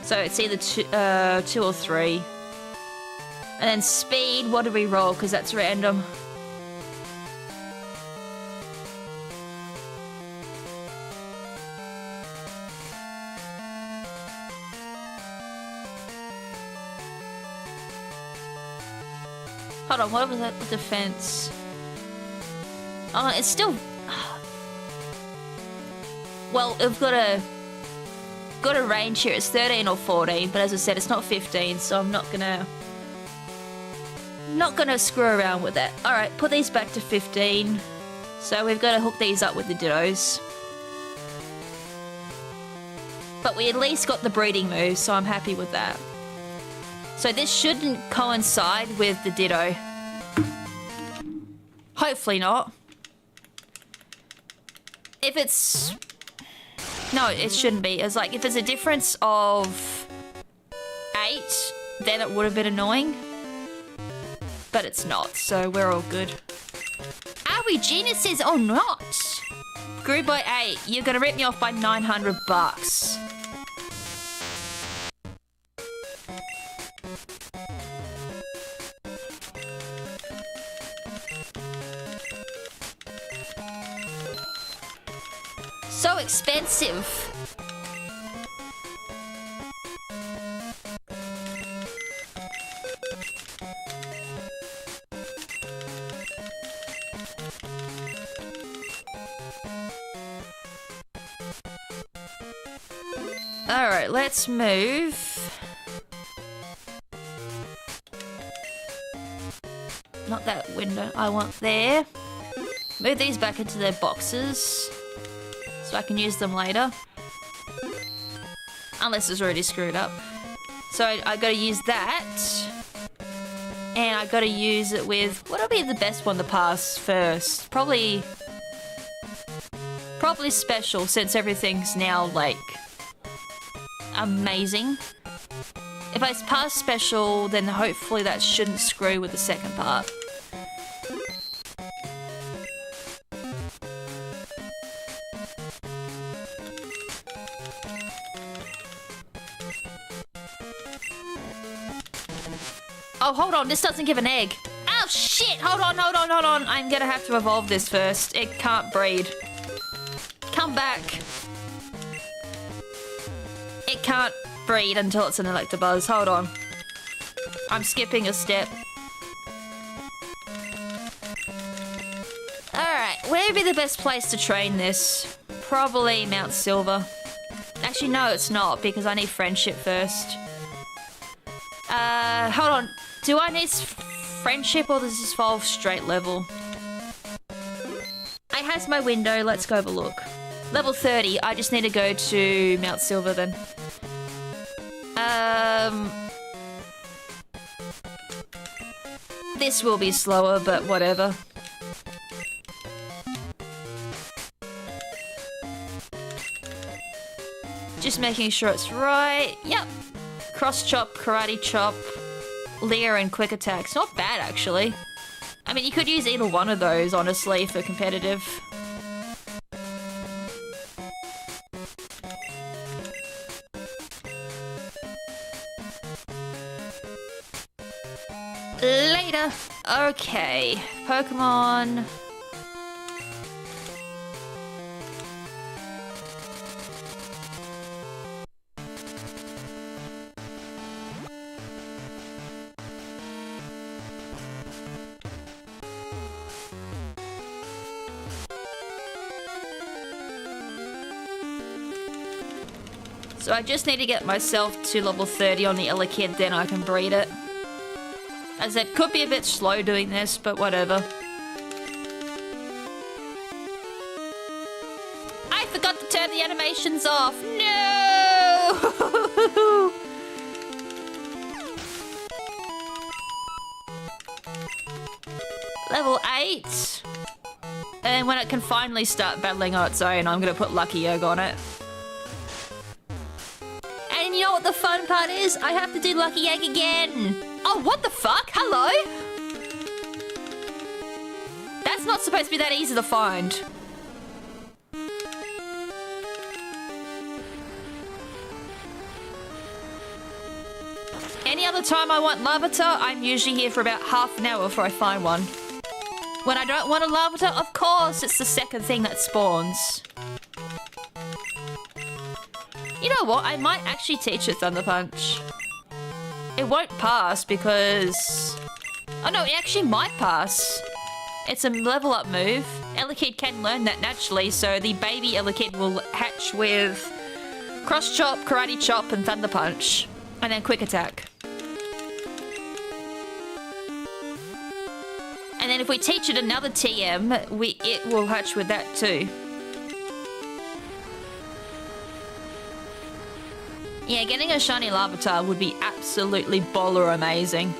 So it's either 2 or 3. And then speed, what do we roll? Because that's random. Hold on, what was that? Defense. Oh, it's still... well, we've got a range here. It's 13 or 14, but as I said, it's not 15, so I'm not gonna screw around with that. All right, put these back to 15. So we've got to hook these up with the dittos. But we at least got the breeding move, so I'm happy with that. So this shouldn't coincide with the ditto. Hopefully not. If it's... No, it shouldn't be. It's like, if it's a difference of 8, then it would have been annoying. But it's not, so we're all good. Are we geniuses or not? Grew by 8. You're gonna rip me off by 900 bucks. So expensive. Alright, let's move. Not that window I want there. Move these back into their boxes so I can use them later. Unless it's already screwed up. So I gotta use that. And I gotta use it with... What'll be the best one to pass first? Probably special, since everything's now, like, amazing. If I pass special, then hopefully that shouldn't screw with the second part. Oh, hold on, this doesn't give an egg. Oh, shit! Hold on. I'm gonna have to evolve this first. It can't breed. Come back. It can't breed until it's an Electabuzz. Hold on. I'm skipping a step. Alright, where would be the best place to train this? Probably Mount Silver. Actually, no, it's not, because I need friendship first. Hold on. Do I need friendship or does this evolve straight level? I has my window, let's go have a look. Level 30, I just need to go to Mount Silver then. This will be slower, but whatever. Just making sure it's right. Yep. Cross chop, karate chop, Leer and quick attacks. Not bad, actually. I mean, you could use either one of those, honestly, for competitive. Later. Okay. Pokemon. So I just need to get myself to level 30 on the Elekid, then I can breed it. As I said, could be a bit slow doing this, but whatever. I forgot to turn the animations off! No! Level 8. And when it can finally start battling on its own, I'm gonna put Lucky Egg on it. And you know what the fun part is? I have to do Lucky Egg again! Oh, what the fuck? Hello? That's not supposed to be that easy to find. Any other time I want Larvitar, I'm usually here for about half an hour before I find one. When I don't want a Larvitar, of course, it's the second thing that spawns. You know what? I might actually teach it Thunder Punch. It won't pass because... Oh no, it actually might pass. It's a level up move. Elekid can learn that naturally, so the baby Elekid will hatch with cross chop, karate chop, and thunder punch. And then quick attack. And then if we teach it another TM, it will hatch with that too. Yeah, getting a shiny Larvitar would be absolutely baller amazing.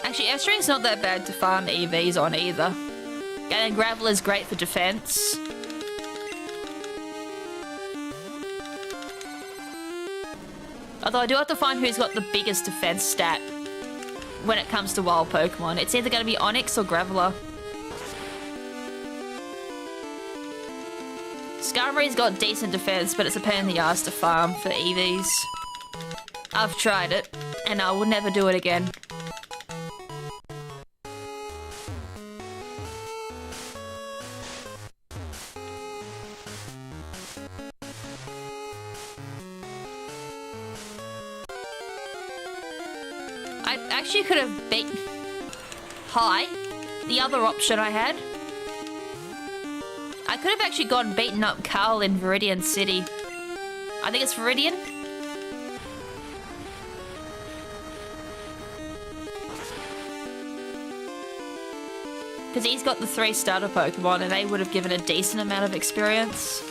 Actually, F-String's not that bad to farm EVs on either. And Gravel is great for defense. Although I do have to find who's got the biggest defense stat when it comes to wild Pokemon. It's either going to be Onix or Graveler. Skarmory's got decent defense, but it's a pain in the ass to farm for EVs. I've tried it, and I will never do it again. I actually could have beat High, the other option I had. I could have actually gone beaten up Carl in Viridian City. I think it's Viridian. Because he's got the 3 starter Pokemon and they would have given a decent amount of experience.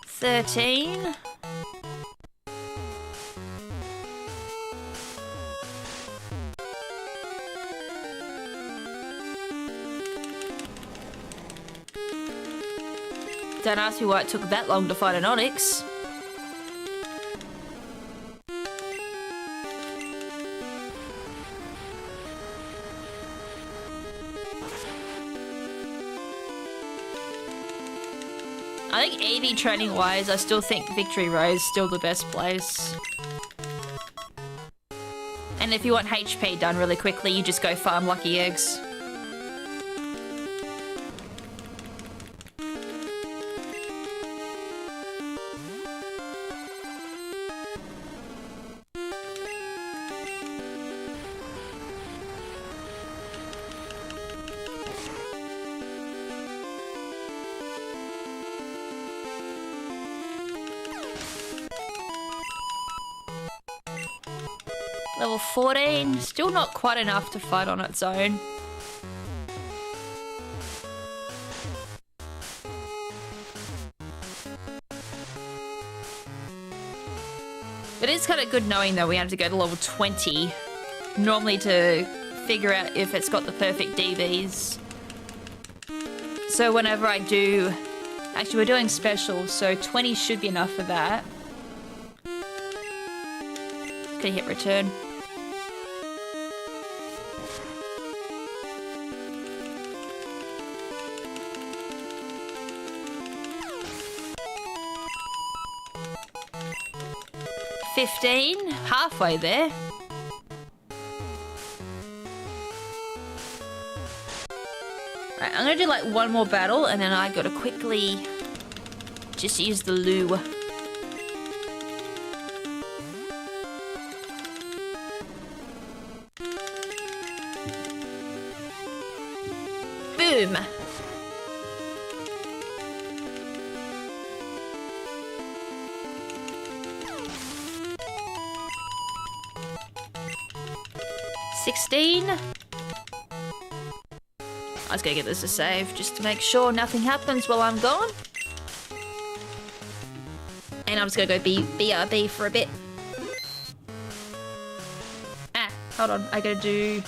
13. Don't ask me why it took that long to find an Onix. I think EV training wise, I still think Victory Row is still the best place. And if you want HP done really quickly, you just go farm Lucky Eggs. Level 14, still not quite enough to fight on its own. It is kind of good knowing though we have to go to level 20 normally to figure out if it's got the perfect DVs. So whenever I do... Actually, we're doing special, so 20 should be enough for that. Gonna hit return. Halfway there. Right, I'm gonna do like one more battle and then I gotta quickly just use the loo. Boom. I was gonna get this a save just to make sure nothing happens while I'm gone. And I'm just gonna go BRB for a bit. Ah, hold on, I gotta do...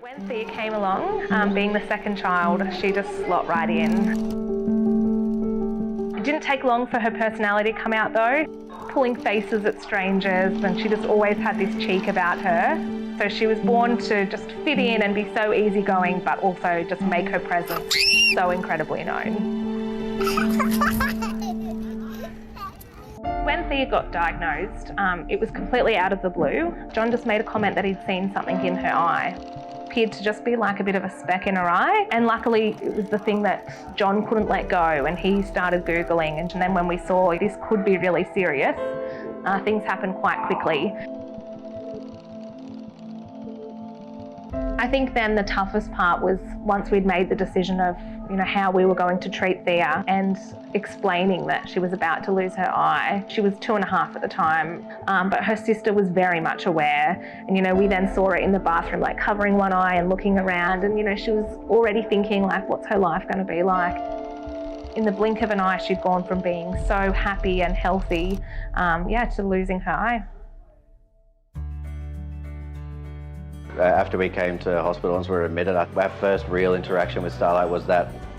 When Thea came along, being the second child, she just slot right in. It didn't take long for her personality to come out though, pulling faces at strangers, and she just always had this cheek about her. So she was born to just fit in and be so easygoing, but also just make her presence so incredibly known. Thea got diagnosed, it was completely out of the blue. John just made a comment that he'd seen something in her eye. Appeared to just be like a bit of a speck in her eye, and luckily it was the thing that John couldn't let go, and he started Googling, and then when we saw this could be really serious, things happened quite quickly. I think then the toughest part was once we'd made the decision of, how we were going to treat Thea and explaining that she was about to lose her eye. She was 2.5 at the time, but her sister was very much aware. And, we then saw her in the bathroom, like covering one eye and looking around. And, she was already thinking, like, what's her life going to be like? In the blink of an eye, she'd gone from being so happy and healthy, to losing her eye. After we came to hospital and we were admitted, our first real interaction with Starlight was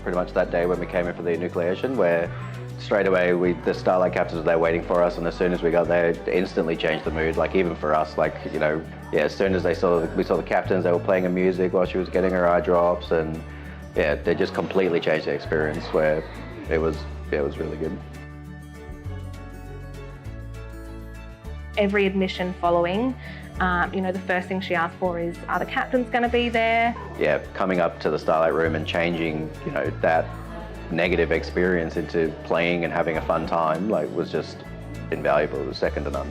pretty much that day when we came in for the enucleation, where straight away the Starlight captains were there waiting for us, and as soon as we got there, it instantly changed the mood. Like even for us, as soon as we saw the captains, they were playing a music while she was getting her eye drops, and they just completely changed the experience. Where it was really good. Every admission following, the first thing she asked for is, are the captains going to be there? Yeah, coming up to the Starlight room and changing, that negative experience into playing and having a fun time, was just invaluable. It was second to none.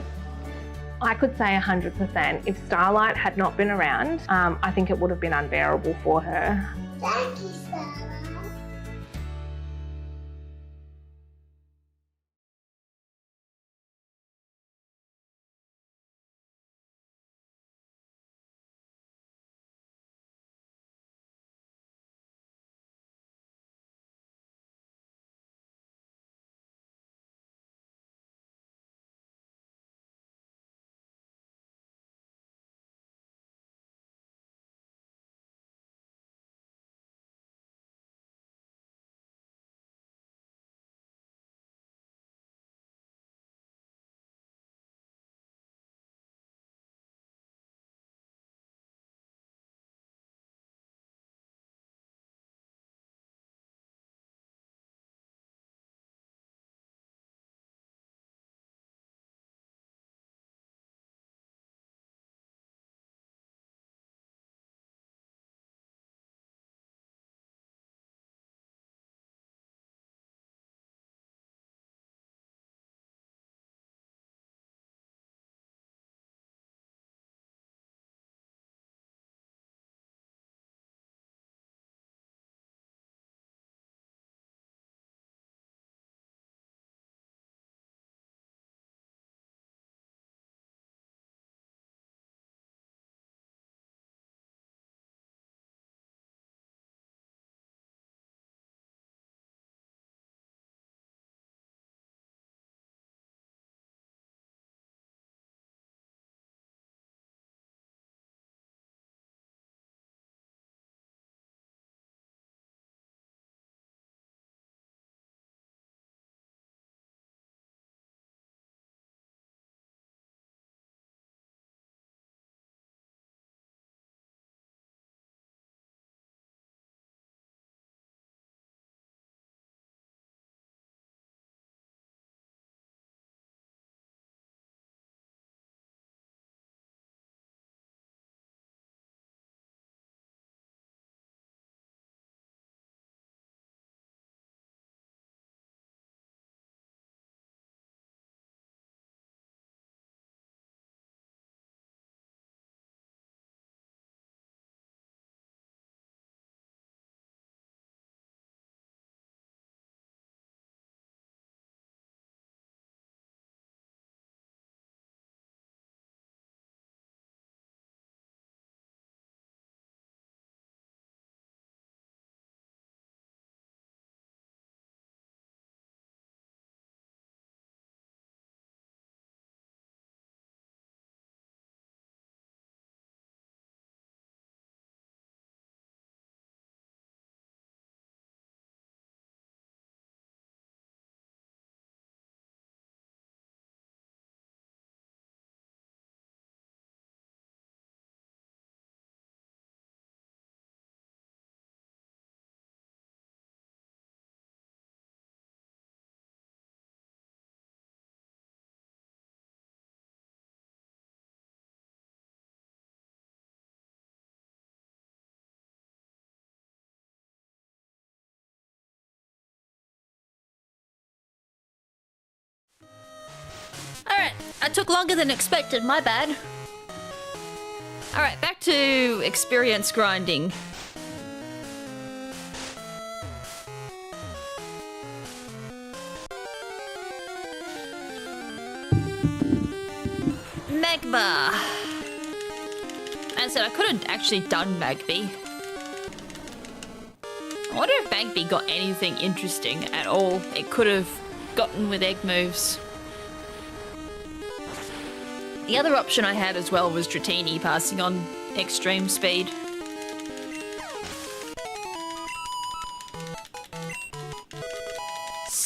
I could say 100%. If Starlight had not been around, I think it would have been unbearable for her. Thank you, Starlight. Alright, I took longer than expected, my bad. Alright, back to experience grinding. Magma. As I said, I could have actually done Magby. I wonder if Magby got anything interesting at all it could have gotten with egg moves. The other option I had as well was Dratini passing on extreme speed.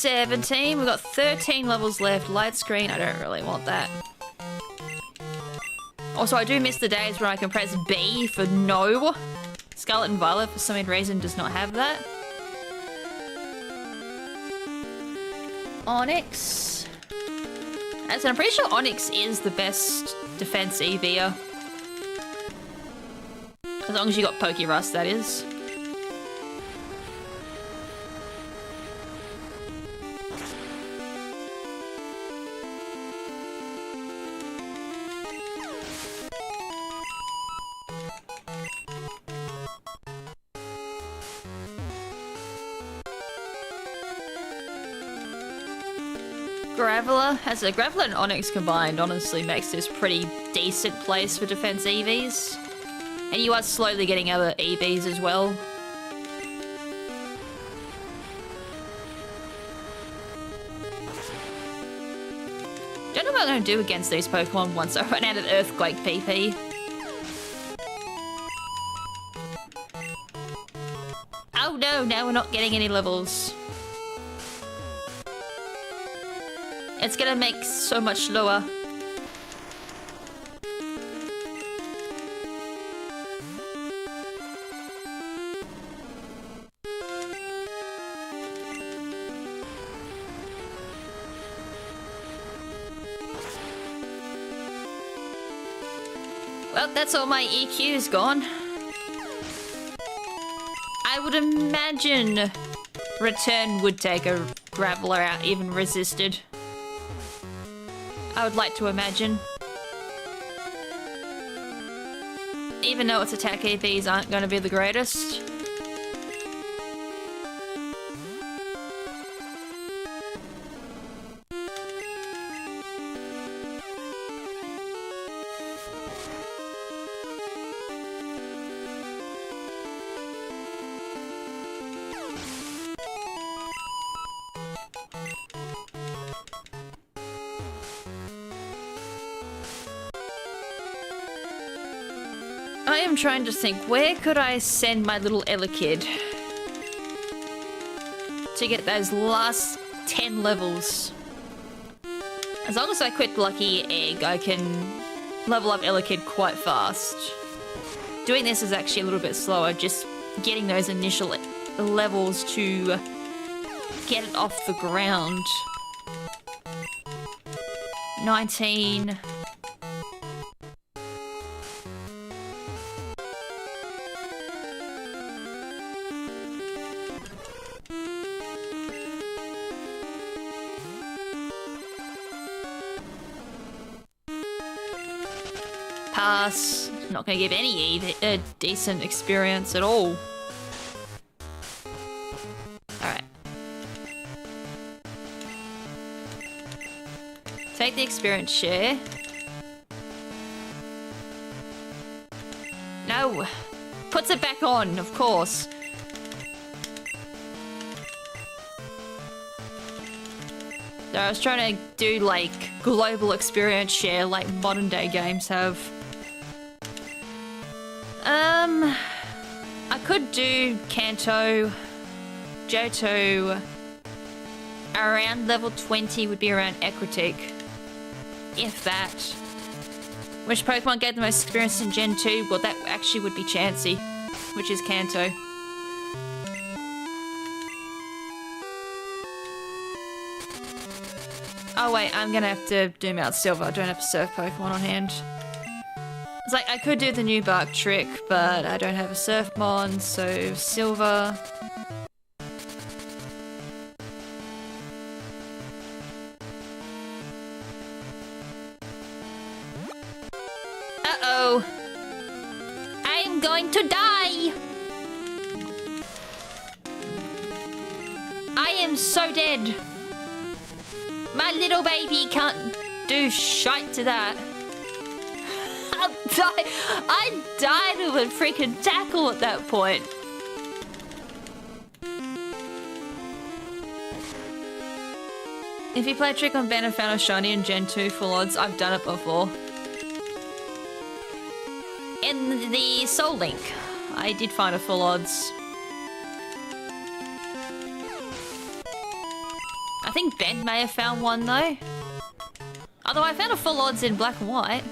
We've got 13 levels left. Light screen, I don't really want that. Also, I do miss the days where I can press B for no. Scarlet and Violet, for some reason, does not have that. Onyx. As I'm pretty sure Onyx is the best defense EVer. As long as you got Pokerust, that is. Graveler. As a Graveler and Onyx combined honestly makes this pretty decent place for defense EVs. And you are slowly getting other EVs as well. Don't know what I'm going to do against these Pokemon once I run out of Earthquake PP. Oh no, now we're not getting any levels. It's gonna make so much slower. Well, that's all my EQ's gone. I would imagine Return would take a Graveler out, even resisted. I would like to imagine. Even though its attack EVs aren't going to be the greatest. I am trying to think, where could I send my little Elekid to get those last 10 levels? As long as I quit Lucky Egg, I can level up Elekid quite fast. Doing this is actually a little bit slower, just getting those initial levels to get it off the ground. 19... Pass. Not going to give any decent experience at all. Alright. Take the experience share. No. Puts it back on, of course. So I was trying to do like global experience share like modern day games have. I could do Kanto, Johto. Around level 20 would be around Equitic. If that. Which Pokemon gave the most experience in Gen 2? Well, that actually would be Chansey, which is Kanto. Oh wait, I'm gonna have to do Mount Silver. I don't have a Surf Pokemon on hand. It's like, I could do the new Bark trick, but I don't have a Surfmon, so Silver. Uh-oh. I'm going to die. I am so dead. My little baby can't do shite to that. I died with a freaking tackle at that point. If you play Trick on Ben and found a shiny in Gen 2 full odds, I've done it before. In the Soul Link, I did find a full odds. I think Ben may have found one though. Although I found a full odds in black and white.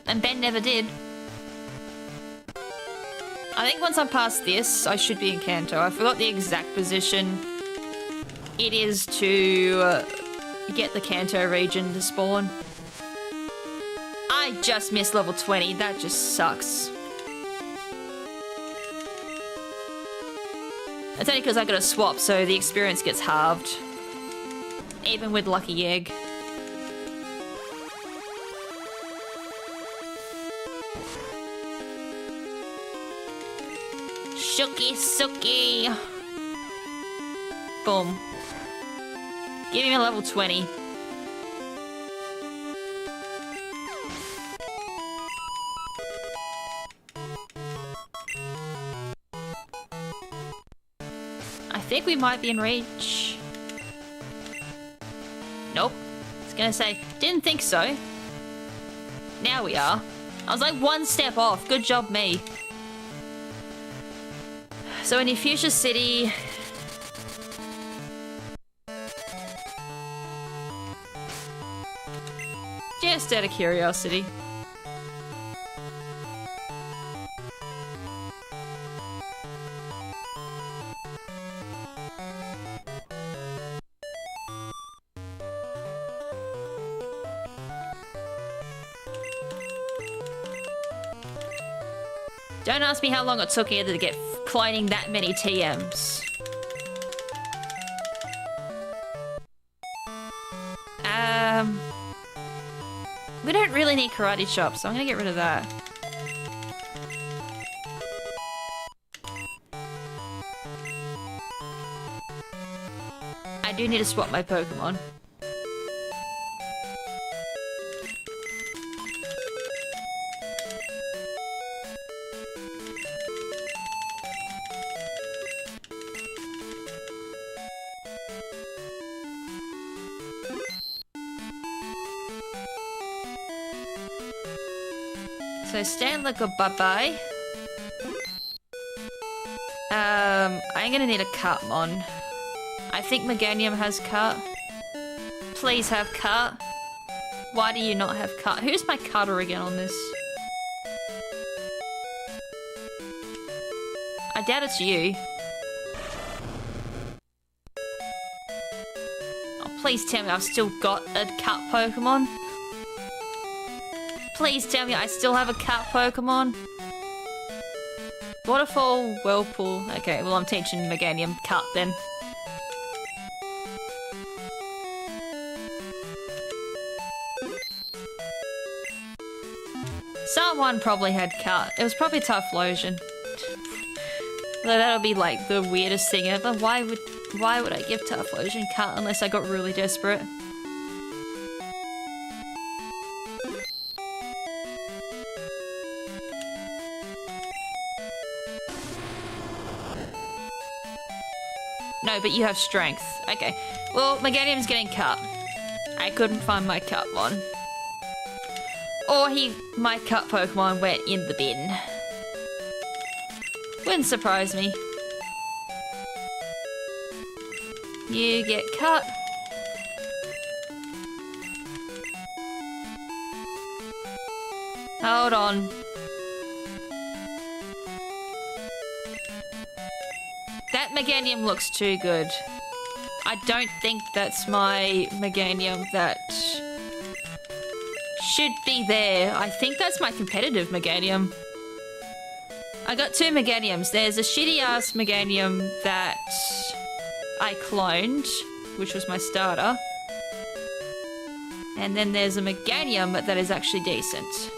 And Ben never did. I think once I'm past this, I should be in Kanto. I forgot the exact position. It is to get the Kanto region to spawn. I just missed level 20. That just sucks. It's only because I got a swap, so the experience gets halved. Even with Lucky Egg. Shooky sooky. Boom. Give him a level 20. I think we might be in reach. Nope. I was gonna say, didn't think so. Now we are. I was like one step off. Good job, me. So in your future city... Just out of curiosity. Don't ask me how long it took either to get cloning that many TMs. We don't really need karate chop, so I'm gonna get rid of that. I do need to swap my Pokemon. So stand like a bye-bye. I'm gonna need a Cutmon. I think Meganium has cut. Please have cut. Why do you not have cut? Who's my cutter again on this? I doubt it's you. Oh, please tell me I've still got a cut Pokemon. Please tell me I still have a cut Pokemon. Waterfall, Whirlpool. Okay, well I'm teaching Meganium cut then. Someone probably had cut. It was probably Typhlosion. That'll be like the weirdest thing ever. Why would I give Typhlosion cut unless I got really desperate? No, but you have strength. Okay. Well, Meganium's getting cut. I couldn't find my cut one. Or my cut Pokemon went in the bin. Wouldn't surprise me. You get cut. Hold on. That Meganium looks too good. I don't think that's my Meganium that should be there. I think that's my competitive Meganium. I got two Meganiums. There's a shitty-ass Meganium that I cloned, which was my starter. And then there's a Meganium that is actually decent.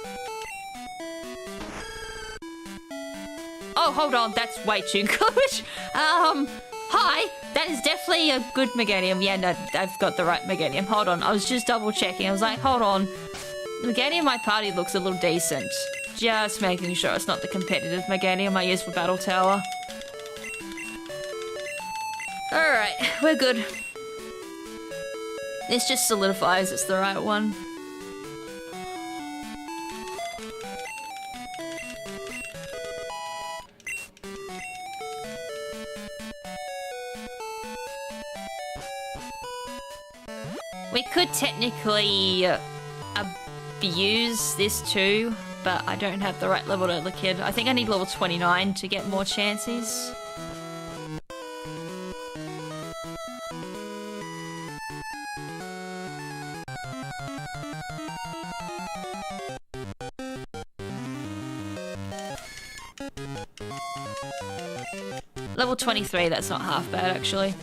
Oh, hold on, that's way too good. Hi, that is definitely a good Meganium. Yeah, no, I've got the right Meganium. Hold on, I was just double checking. I was like, hold on. The Meganium in my party looks a little decent. Just making sure it's not the competitive Meganium I use for Battle Tower. Alright, we're good. This just solidifies it's the right one. We could technically abuse this too, but I don't have the right level to Elekid. I think I need level 29 to get more chances. Level 23, that's not half bad actually.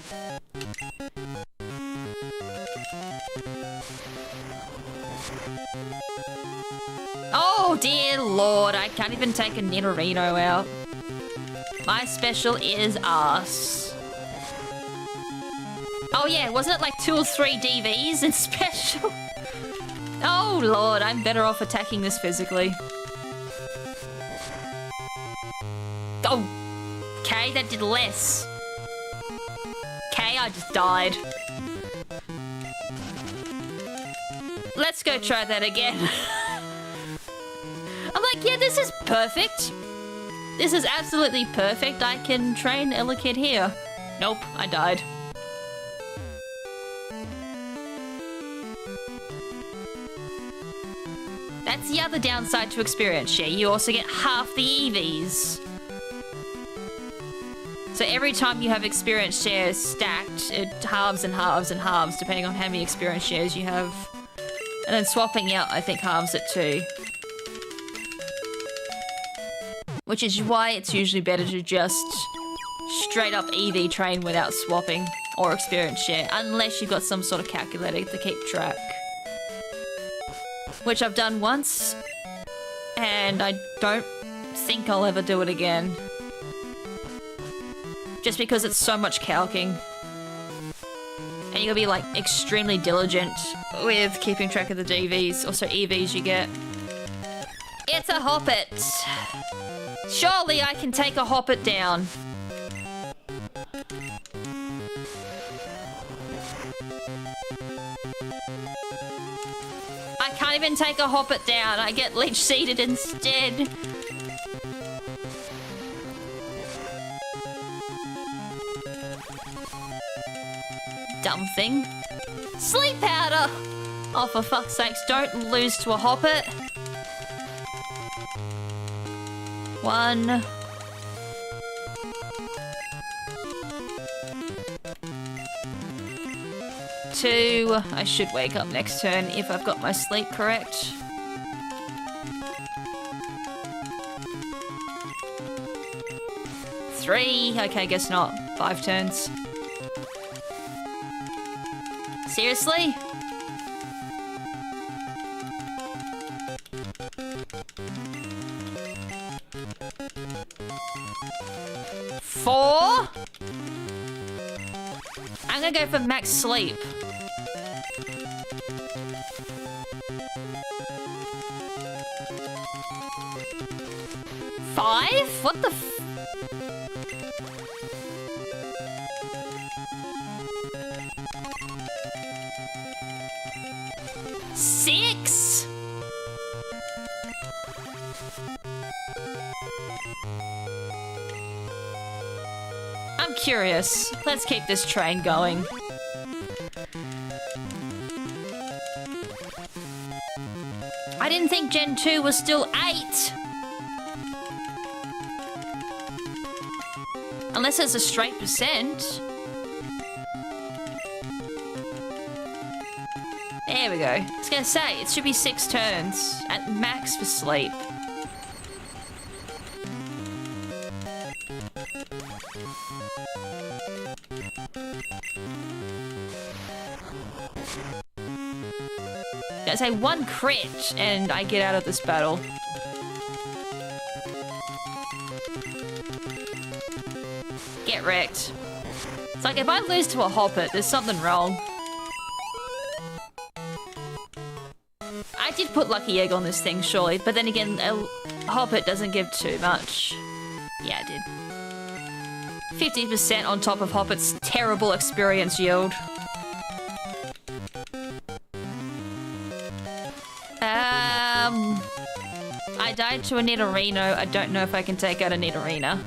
Oh dear lord, I can't even take a Nidorino out. My special is arse. Oh yeah, wasn't it like 2 or 3 DVs in special? Oh lord, I'm better off attacking this physically. Oh, okay, that did less. Okay, I just died. Let's go try that again. I'm like, yeah, this is perfect. This is absolutely perfect. I can train Elekid here. Nope, I died. That's the other downside to experience share. You also get half the EVs. So every time you have experience shares stacked, it halves and halves and halves depending on how many experience shares you have. And then swapping out, I think, halves it too. Which is why it's usually better to just straight up EV train without swapping or experience share, unless you've got some sort of calculator to keep track. Which I've done once, and I don't think I'll ever do it again. Just because it's so much calking. And you gotta be like extremely diligent with keeping track of the DVs, also EVs you get. It's a Hoppet! Surely I can take a Hoppet down. I can't even take a Hoppet down. I get leech seeded instead. Dumb thing. Sleep powder! Oh, for fuck's sakes, don't lose to a Hoppet. 1. 2. I should wake up next turn if I've got my sleep correct. 3. Okay, guess not. 5 turns. Seriously? Four? I'm gonna go for max sleep. 5? What the f- 6? I'm curious. Let's keep this train going. I didn't think Gen 2 was still 8. Unless it's a straight percent. There we go. I was gonna say, it should be 6 turns at max for sleep. gonna say one crit and I get out of this battle. Get wrecked. It's like if I lose to a Hoppet, there's something wrong. I did put Lucky Egg on this thing, surely, but then again, a Hoppet doesn't give too much. Yeah, I did. 50% on top of Hoppet's terrible experience yield. I died to a Nidorino. I don't know if I can take out a Nidorina.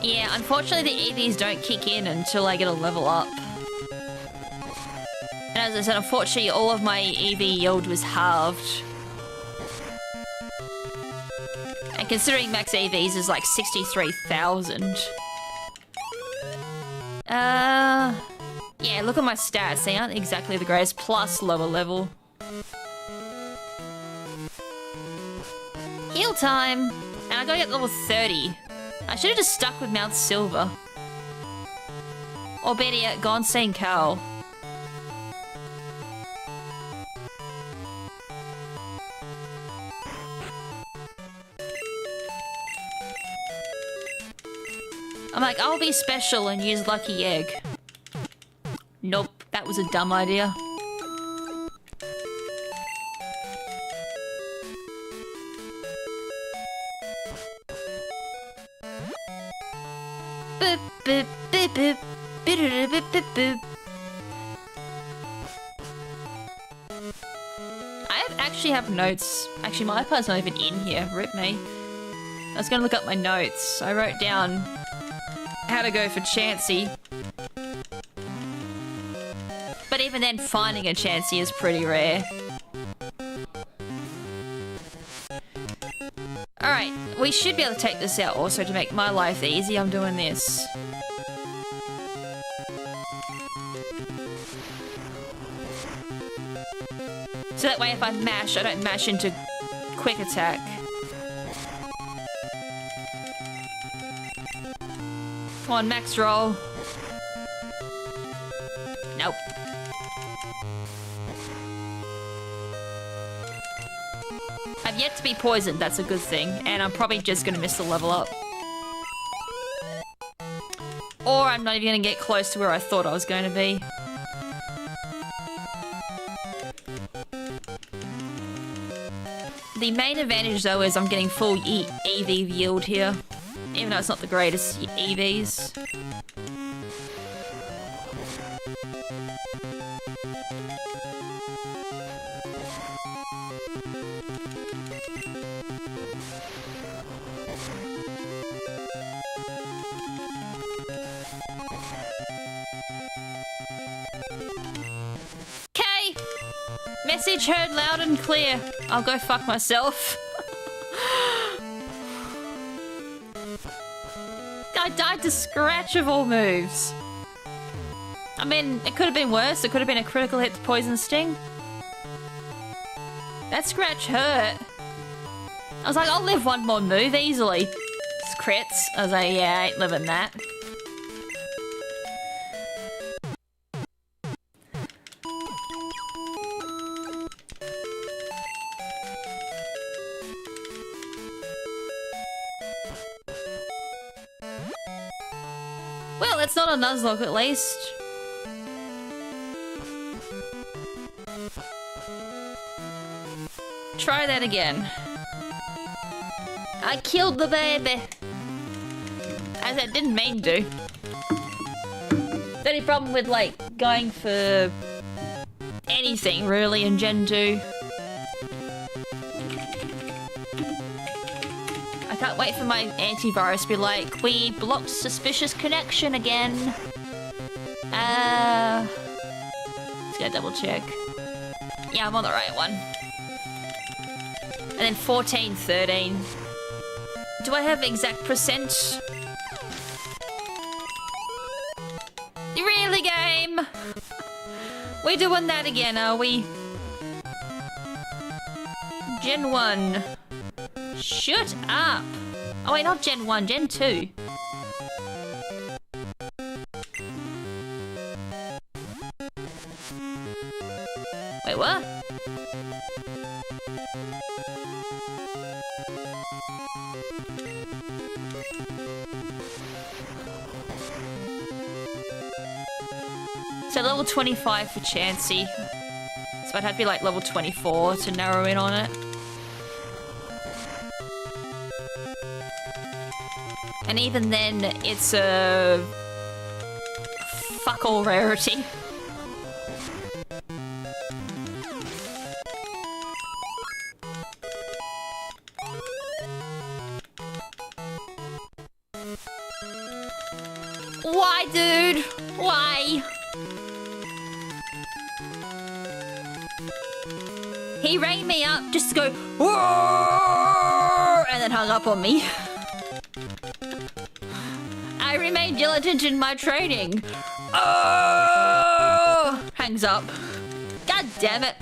Yeah, unfortunately the EVs don't kick in until I get a level up. And as I said, unfortunately all of my EV yield was halved. And considering max EVs is like 63,000. Yeah, look at my stats. They aren't exactly the greatest, plus lower level. Heal time! And I gotta get level 30. I should have just stuck with Mount Silver. Or better yet, gone St. Cal. I'm like, I'll be special and use Lucky Egg. Nope, that was a dumb idea. I actually have notes. Actually, my iPad's not even in here. Rip me. I was gonna look up my notes. I wrote down how to go for Chansey. But even then, finding a Chansey is pretty rare. Alright, we should be able to take this out also to make my life easy. I'm doing this. So that way if I mash, I don't mash into quick attack. Come on, max roll. Nope. I've yet to be poisoned, that's a good thing. And I'm probably just gonna miss the level up. Or I'm not even gonna get close to where I thought I was going to be. The main advantage though is I'm getting full EV yield here. Even though it's not the greatest EVs. Okay! Message heard loud and clear. I'll go fuck myself. I died to Scratch of all moves. I mean, it could have been worse. It could have been a critical hit to Poison Sting. That Scratch hurt. I was like, I'll live one more move easily. It's crits. I was like, yeah, I ain't living that. Well, it's not a Nuzlocke at least. Try that again. I killed the baby. As I didn't mean to. The only problem with like going for anything really in Gen 2. I can't wait for my antivirus to be like, we blocked suspicious connection again. Let's go double check. Yeah, I'm on the right one. And then 14, 13. Do I have exact percent? Really, game? We doing that again, are we? Gen 1. Shut up! Oh wait, not Gen 1, Gen 2. Wait, what? So level 25 for Chansey. So I'd have to be like level 24 to narrow in on it. And even then, it's a fuck all rarity. Why, dude? Why? He rang me up just to go, "Whoa!" and then hung up on me. I remain diligent in my training. Oh! Hangs up. God damn it.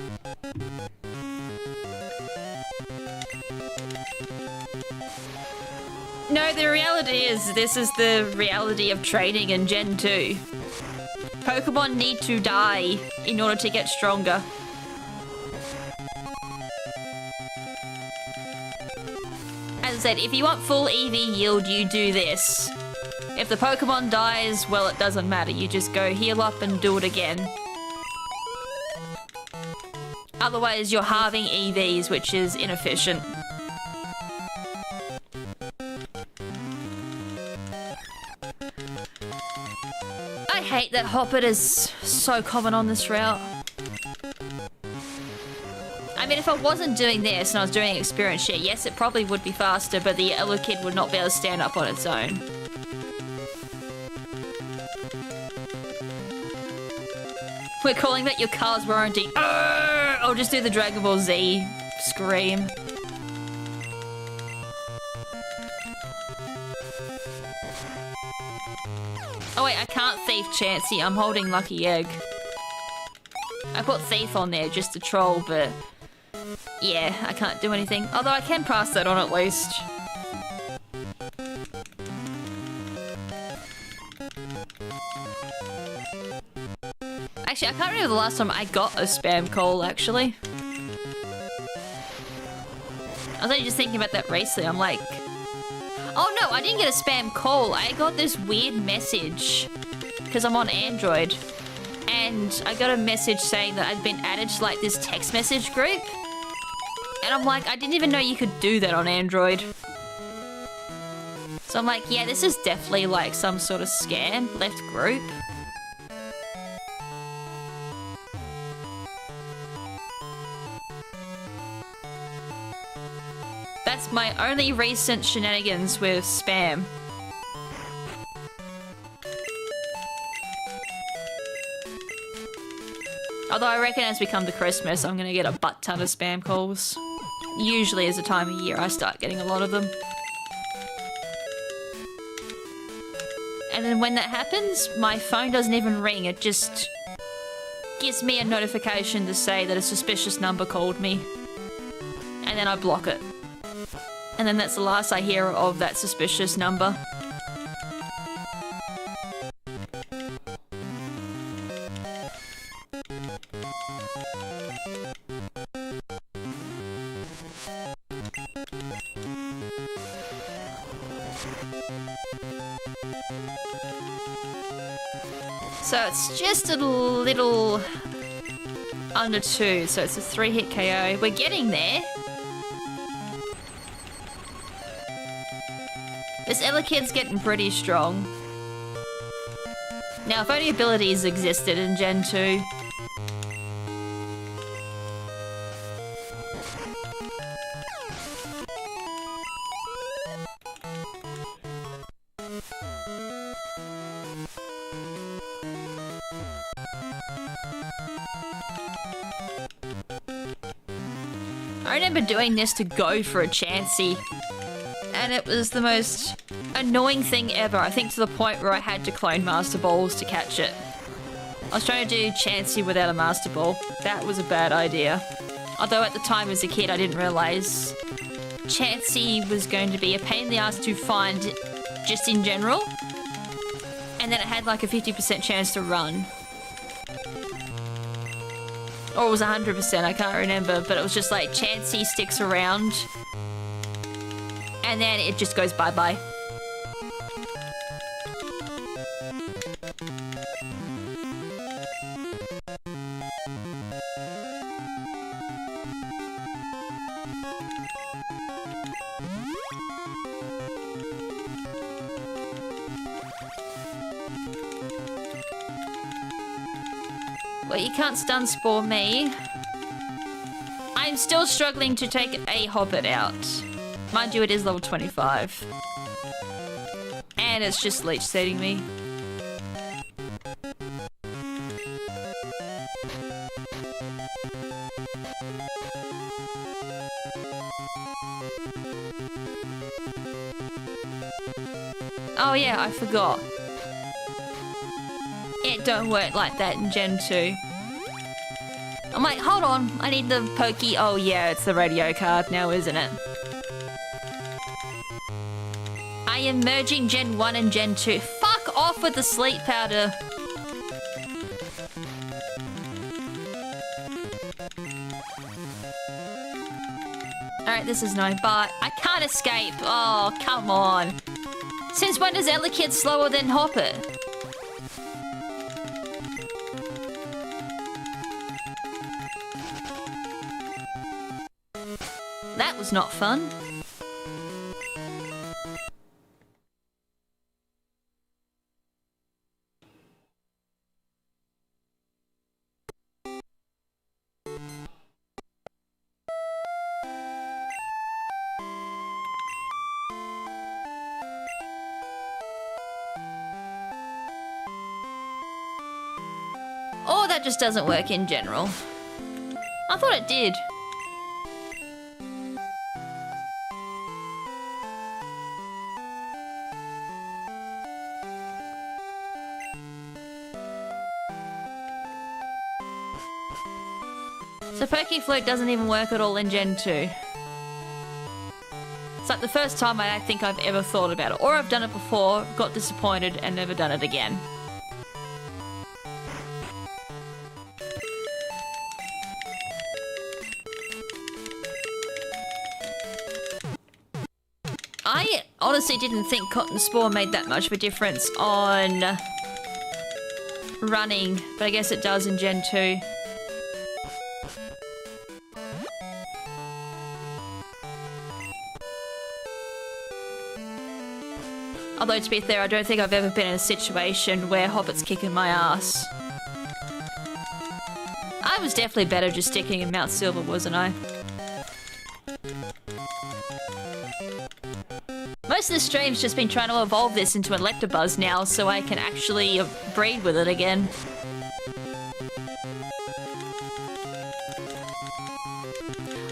No, the reality is, this is the reality of training in Gen 2. Pokemon need to die in order to get stronger. As I said, if you want full EV yield, you do this. If the Pokemon dies, well, it doesn't matter. You just go heal up and do it again. Otherwise, you're halving EVs, which is inefficient. I hate that Hoppet is so common on this route. I mean, if I wasn't doing this and I was doing experience share, yes, it probably would be faster, but the Elekid would not be able to stand up on its own. We're calling that your car's warranty. I'll just do the Dragon Ball Z scream. Oh wait, I can't Thief Chansey. I'm holding Lucky Egg. I put Thief on there just to troll, but yeah, I can't do anything. Although I can pass that on at least. Actually, I can't remember the last time I got a spam call, actually. I was only just thinking about that recently. I'm like, oh no, I didn't get a spam call. I got this weird message because I'm on Android. And I got a message saying that I'd been added to like this text message group. And I'm like, I didn't even know you could do that on Android. So I'm like, yeah, this is definitely like some sort of scam, left group. That's my only recent shenanigans with spam. Although I reckon as we come to Christmas, I'm gonna get a butt ton of spam calls. Usually is the time of year I start getting a lot of them. And then when that happens, my phone doesn't even ring. It just gives me a notification to say that a suspicious number called me. And then I block it. And then that's the last I hear of that suspicious number. So it's just a little under 2, so it's a 3-hit KO. We're getting there. This Elekid's getting pretty strong. Now, if only abilities existed in Gen 2. I remember doing this to go for a Chansey, and it was the most annoying thing ever. I think to the point where I had to clone Master Balls to catch it. I was trying to do Chansey without a Master Ball. That was a bad idea. Although at the time as a kid I didn't realise Chansey was going to be a pain in the ass to find just in general. And then it had like a 50% chance to run. Or it was 100%, I can't remember. But it was just like Chansey sticks around. And then it just goes bye-bye. Well, you can't stun spore me. I'm still struggling to take a Hobbit out. Mind you, it is level 25. And it's just leech setting me. Oh yeah, I forgot. It don't work like that in Gen 2. I'm like, hold on, I need the pokey. Oh yeah, it's the radio card now, isn't it? I am merging Gen 1 and Gen 2. Fuck off with the sleep powder. Alright, this is no but. I can't escape. Oh, come on. Since when is Elekid slower than Hoppet? That was not fun. Oh, that just doesn't work in general. I thought it did. So Pokey Float doesn't even work at all in Gen 2. It's like the first time I think I've ever thought about it. Or I've done it before, got disappointed, and never done it again. I honestly didn't think Cotton Spore made that much of a difference on running, but I guess it does in Gen 2. Although, to be fair, I don't think I've ever been in a situation where Hobbit's kicking my ass. I was definitely better just sticking in Mount Silver, wasn't I? Most of the stream's just been trying to evolve this into Electabuzz now, so I can actually breed with it again.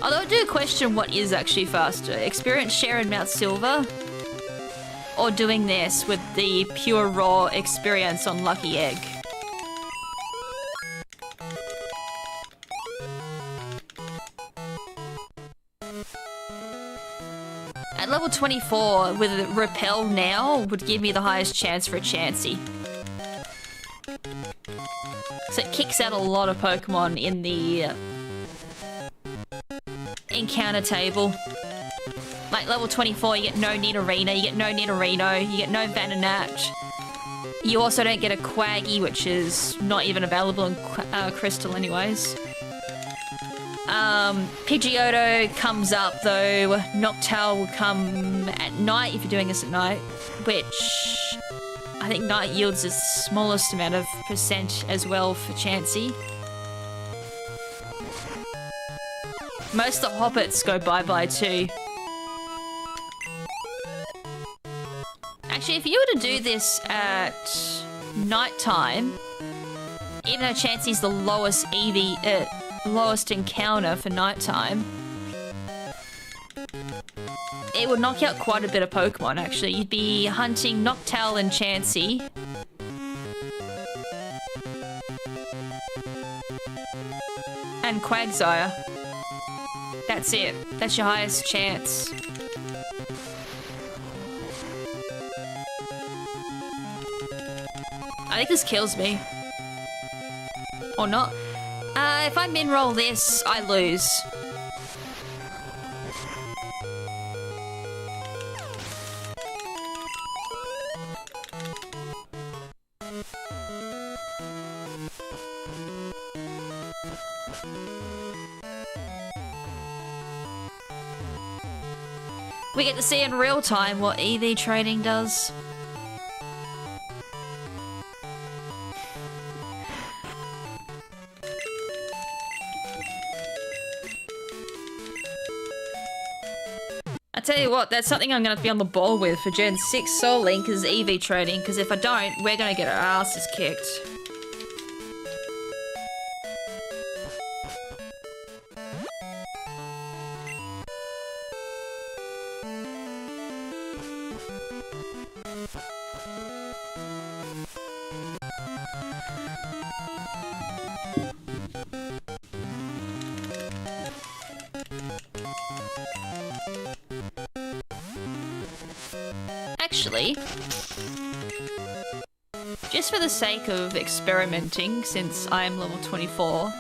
Although I do question what is actually faster, experience share in Mount Silver, or doing this with the pure raw experience on Lucky Egg. At level 24, with Repel now, would give me the highest chance for a Chansey. So it kicks out a lot of Pokemon in the encounter table. Like level 24, you get no Nidorina, you get no Nidorino, you get no Venonat. You also don't get a Quaggy, which is not even available in Crystal anyways. Pidgeotto comes up though. Noctowl will come at night if you're doing this at night, which I think night yields the smallest amount of percent as well for Chansey. Most of the Hoppets go bye-bye too. Actually, if you were to do this at nighttime, even though Chansey's the lowest lowest encounter for nighttime, it would knock out quite a bit of Pokemon, actually. You'd be hunting Noctowl and Chansey. And Quagsire. That's it. That's your highest chance. I think this kills me. Or not. If I min-roll this, I lose. We get to see in real time what EV trading does. I tell you what, that's something I'm going to be on the ball with for Gen 6 Soul Link is EV trading, because if I don't, we're going to get our asses kicked. Actually, just for the sake of experimenting, since I'm level 24,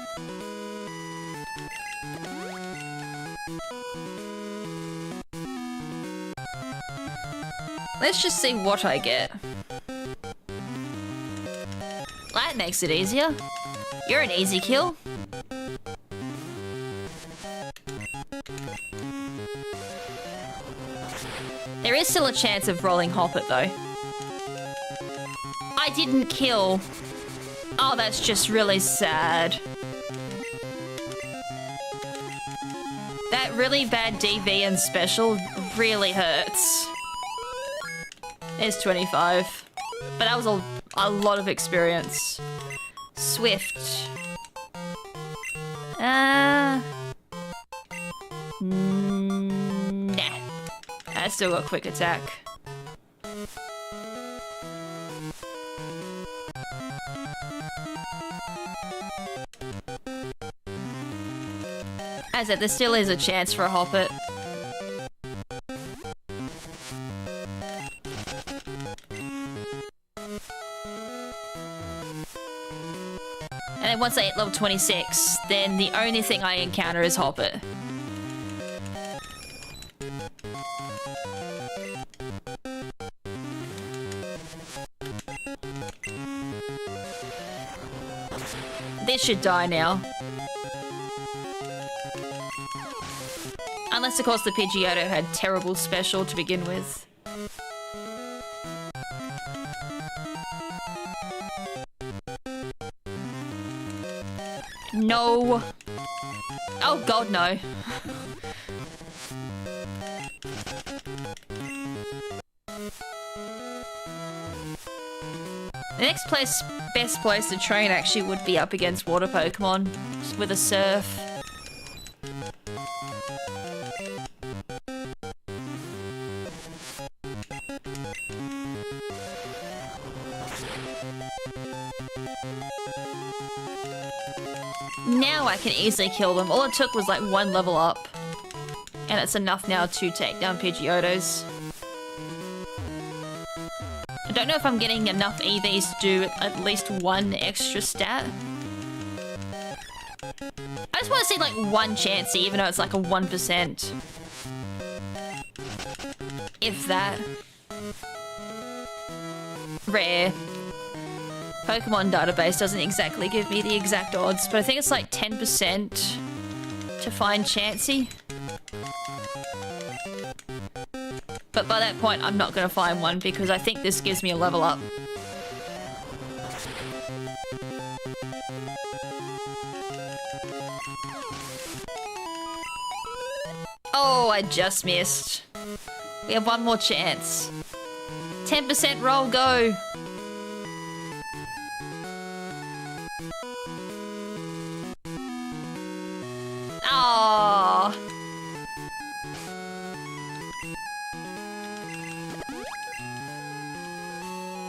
let's just see what I get. That makes it easier. You're an easy kill. There is still a chance of rolling Hoppet, though. I didn't kill. Oh, that's just really sad. That really bad DV and special really hurts. There's 25. But that was a lot of experience. Swift. Nah. I still got quick attack. As I said, there still is a chance for a Hoppet. And then once I hit level 26, then the only thing I encounter is Hoppet. This should die now. Unless, of course, the Pidgeotto had terrible special to begin with. No. Oh, God, no. The next place, best place to train actually would be up against water Pokemon with a Surf. Now I can easily kill them. All it took was like one level up. And it's enough now to take down Pidgeottos. I don't know if I'm getting enough EVs to do at least one extra stat. I just want to see like one Chansey, even though it's like a 1%. If that. Rare. Pokemon database doesn't exactly give me the exact odds, but I think it's like 10% to find Chansey. But by that point, I'm not going to find one because I think this gives me a level up. Oh, I just missed. We have one more chance. 10% roll, go! Aww.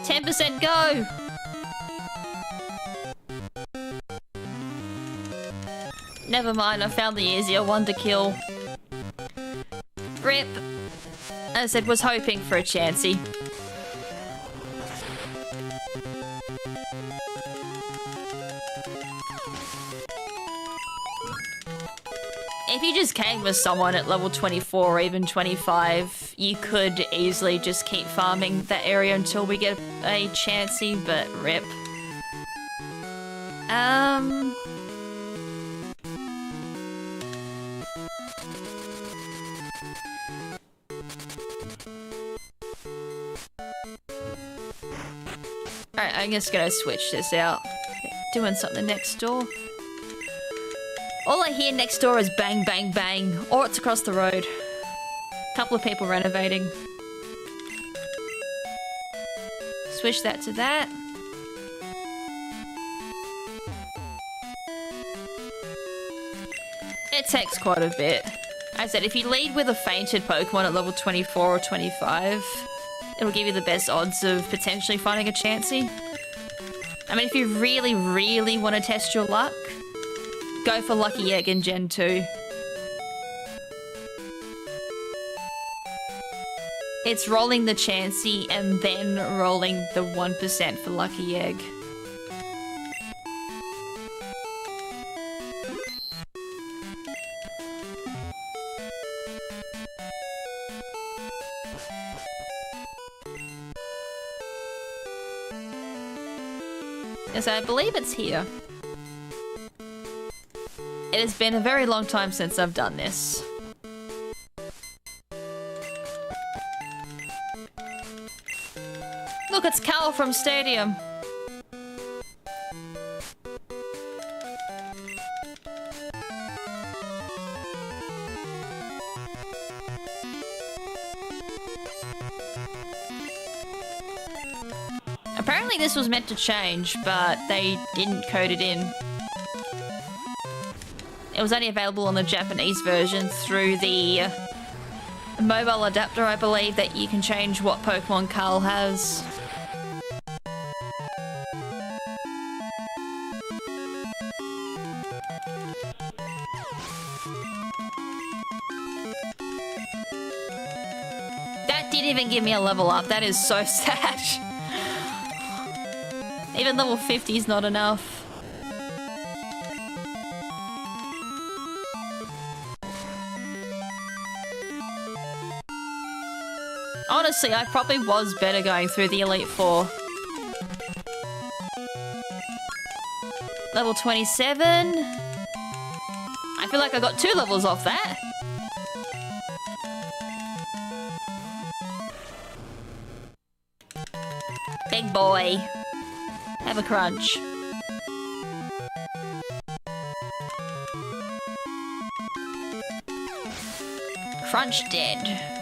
10% go! Never mind, I found the easier one to kill. Rip. As I said, was hoping for a Chansey. you just came with someone at level 24 or even 25, you could easily just keep farming that area until we get a Chansey, but rip. Alright, I'm just gonna switch this out. Doing something next door. All I hear next door is bang, bang, bang. Or it's across the road. Couple of people renovating. Switch that to that. It takes quite a bit. As I said, if you lead with a fainted Pokemon at level 24 or 25, it'll give you the best odds of potentially finding a Chansey. I mean, if you really, really want to test your luck, go for Lucky Egg in Gen 2. It's rolling the Chansey and then rolling the 1% for Lucky Egg. Yes, I believe it's here. It has been a very long time since I've done this. Look, it's Cal from Stadium. Apparently this was meant to change, but they didn't code it in. It was only available on the Japanese version through the mobile adapter, I believe, that you can change what Pokemon Carl has. That didn't even give me a level up. That is so sad. Even level 50 is not enough. Honestly, I probably was better going through the Elite Four. Level 27. I feel like I got 2 levels off that. Big boy. Have a crunch. Crunch dead.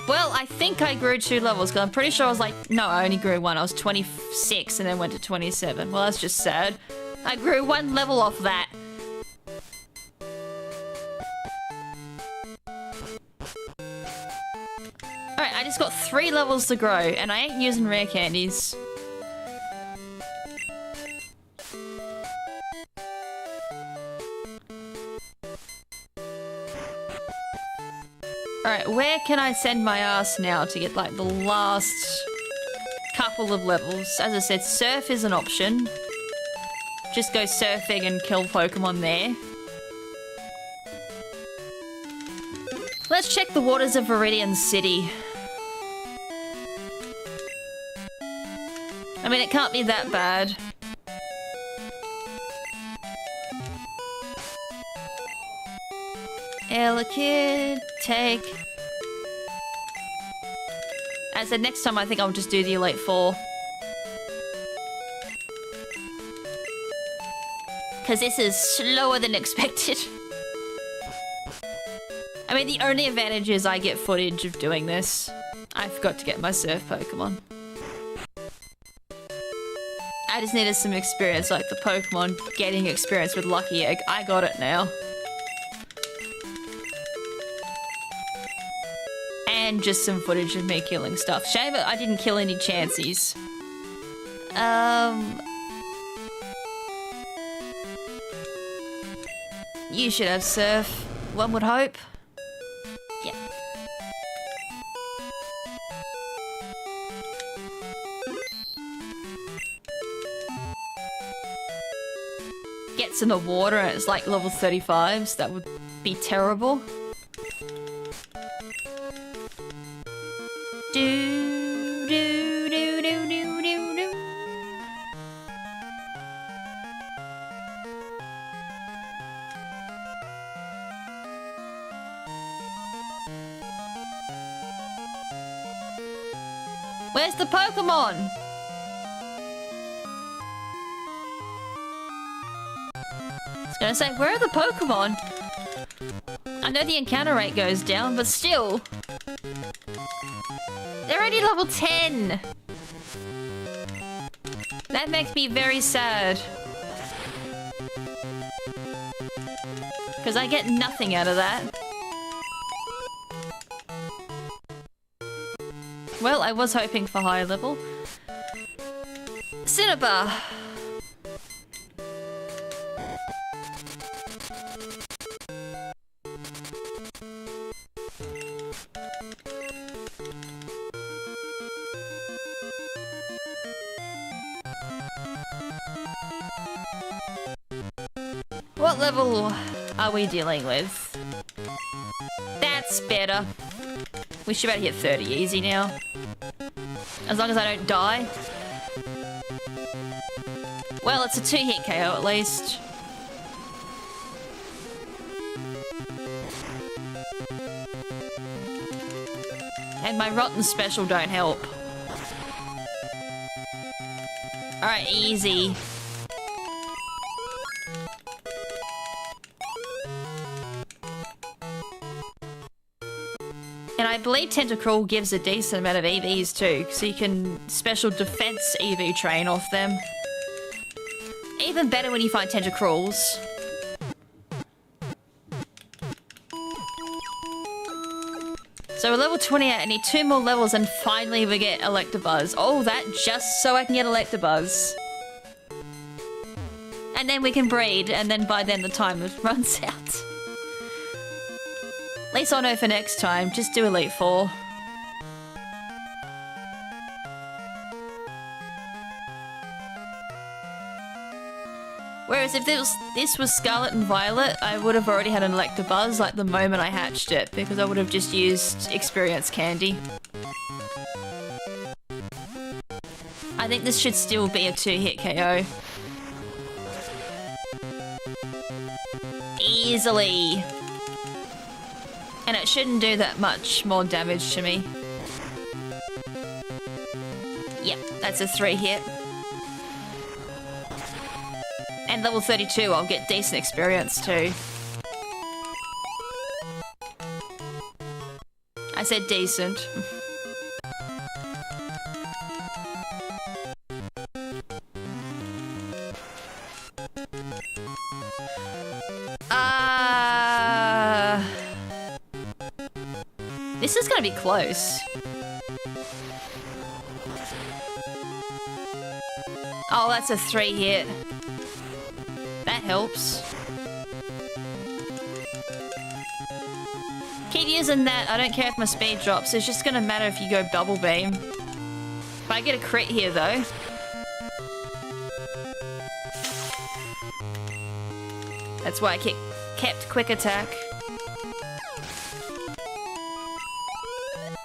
Well, I think I grew 2 levels, because I'm pretty sure I was like, no, I only grew 1. I was 26 and then went to 27. Well, that's just sad. I grew 1 level off that. Alright, I just got 3 levels to grow, and I ain't using rare candies. Alright, where can I send my ass now to get, like, the last couple of levels? As I said, surf is an option. Just go surfing and kill Pokemon there. Let's check the waters of Viridian City. I mean, it can't be that bad. Elekid, take. As I said, next time I think I'll just do the Elite Four. Because this is slower than expected. I mean, the only advantage is I get footage of doing this. I forgot to get my surf Pokemon. I just needed some experience, like the Pokemon getting experience with Lucky Egg. I got it now. And just some footage of me killing stuff. Shame I didn't kill any Chanseys. You should have surf, one would hope. Yeah. Get gets in the water and it's like level 35s, that would be terrible. Do, do, do, do, do, do, do. Where's the Pokemon? I was gonna say, where are the Pokemon? I know the encounter rate goes down, but still. They're already level 10. That makes me very sad. Because I get nothing out of that. Well, I was hoping for higher level. Cinnabar. What level are we dealing with? That's better. We should be able to hit 30 easy now. As long as I don't die. Well, it's a 2-hit KO at least. And my rotten special don't help. Alright, easy. And I believe Tentacruel gives a decent amount of EVs too, so you can special defense EV train off them. Even better when you find Tentacruels. So we're level 28, I need 2 more levels and finally we get Electabuzz. Oh, that just so I can get Electabuzz. And then we can breed, and then by then the time runs out. At least I'll know for next time, just do Elite Four. Whereas if this was Scarlet and Violet, I would have already had an Electabuzz like the moment I hatched it, because I would have just used Experience Candy. I think this should still be a 2-hit KO. Easily. And it shouldn't do that much more damage to me. Yep, that's a 3-hit. And level 32, I'll get decent experience too. I said decent. This is gonna be close. Oh, that's a 3-hit. That helps. Keep using that. I don't care if my speed drops. It's just gonna matter if you go Double Beam. If I get a crit here, though. That's why I kept Quick Attack.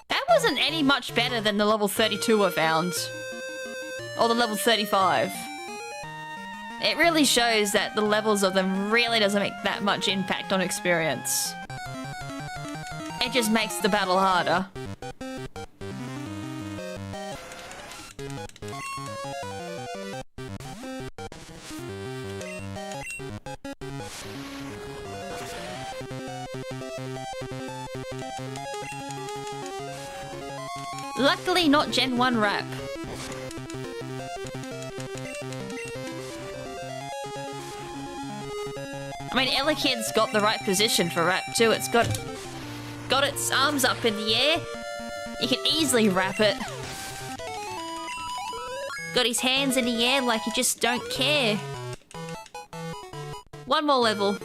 That wasn't any much better than the level 32 I found. Or the level 35. It really shows that the levels of them really doesn't make that much impact on experience. It just makes the battle harder. Luckily not Gen 1 Wrap. I mean, Elekid's got the right position for Wrap too. It's got its arms up in the air. You can easily wrap it. Got his hands in the air like he just don't care. One more level.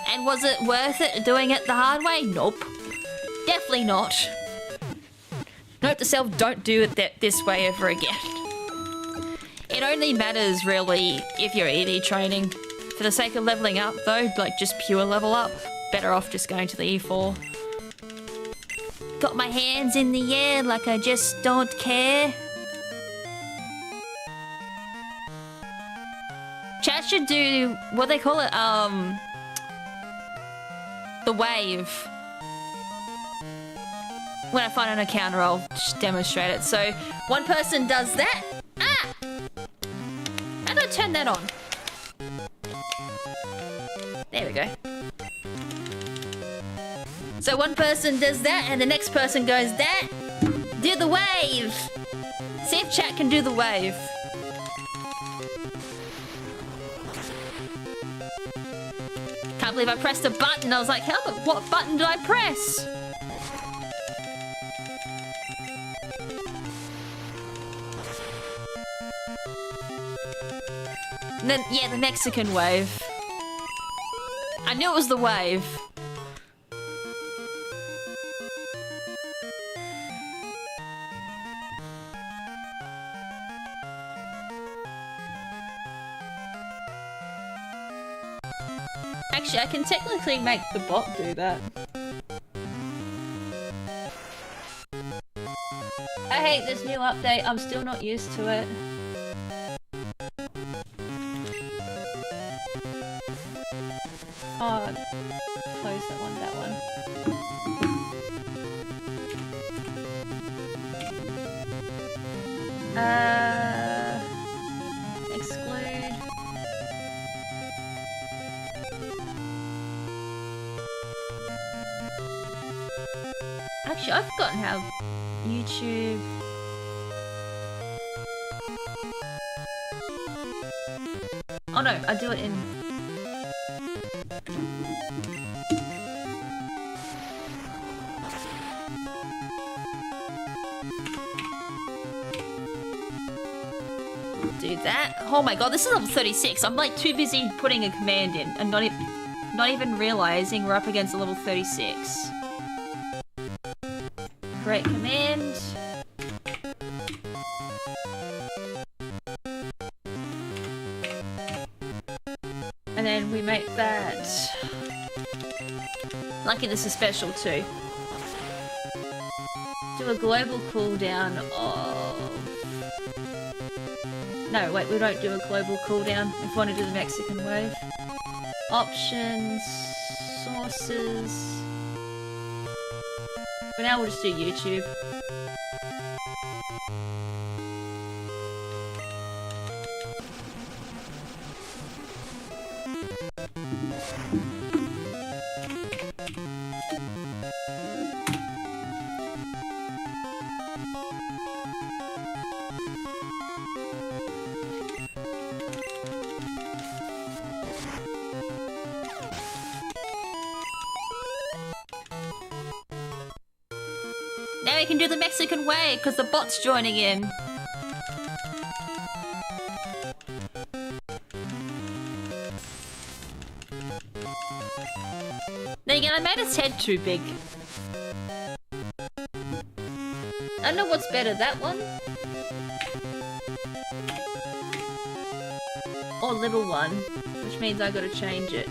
And was it worth it doing it the hard way? Nope. Definitely not. Note to self, don't do it this way ever again. It only matters really if you're ED training. For the sake of leveling up though, like just pure level up, better off just going to the E4. Got my hands in the air like I just don't care. Chat should do, what they call it, the wave. When I find an encounter, I'll just demonstrate it. So, one person does that. Ah! How do I turn that on? There we go. So one person does that, and the next person goes that. Do the wave! See if chat can do the wave. Can't believe I pressed a button. I was like, hell, what button did I press? And then, yeah, the Mexican wave. I knew it was the wave. Actually, I can technically make the bot do that. I hate this new update. I'm still not used to it. Oh, close that one, exclude. Actually, I've forgotten how YouTube... Oh no, I do it in... Do that. Oh my god, this is level 36. I'm like too busy putting a command in and not even realizing we're up against a level 36. Create command. And then we make that. Lucky this is special too. Do a global cooldown of... No, wait, we don't do a global cooldown if we want to do the Mexican wave. Options, sources. For now, we'll just do YouTube. Now we can do the Mexican way because the bot's joining in. Then again, I made his head too big. I don't know what's better, that one? Or little one, which means I gotta change it.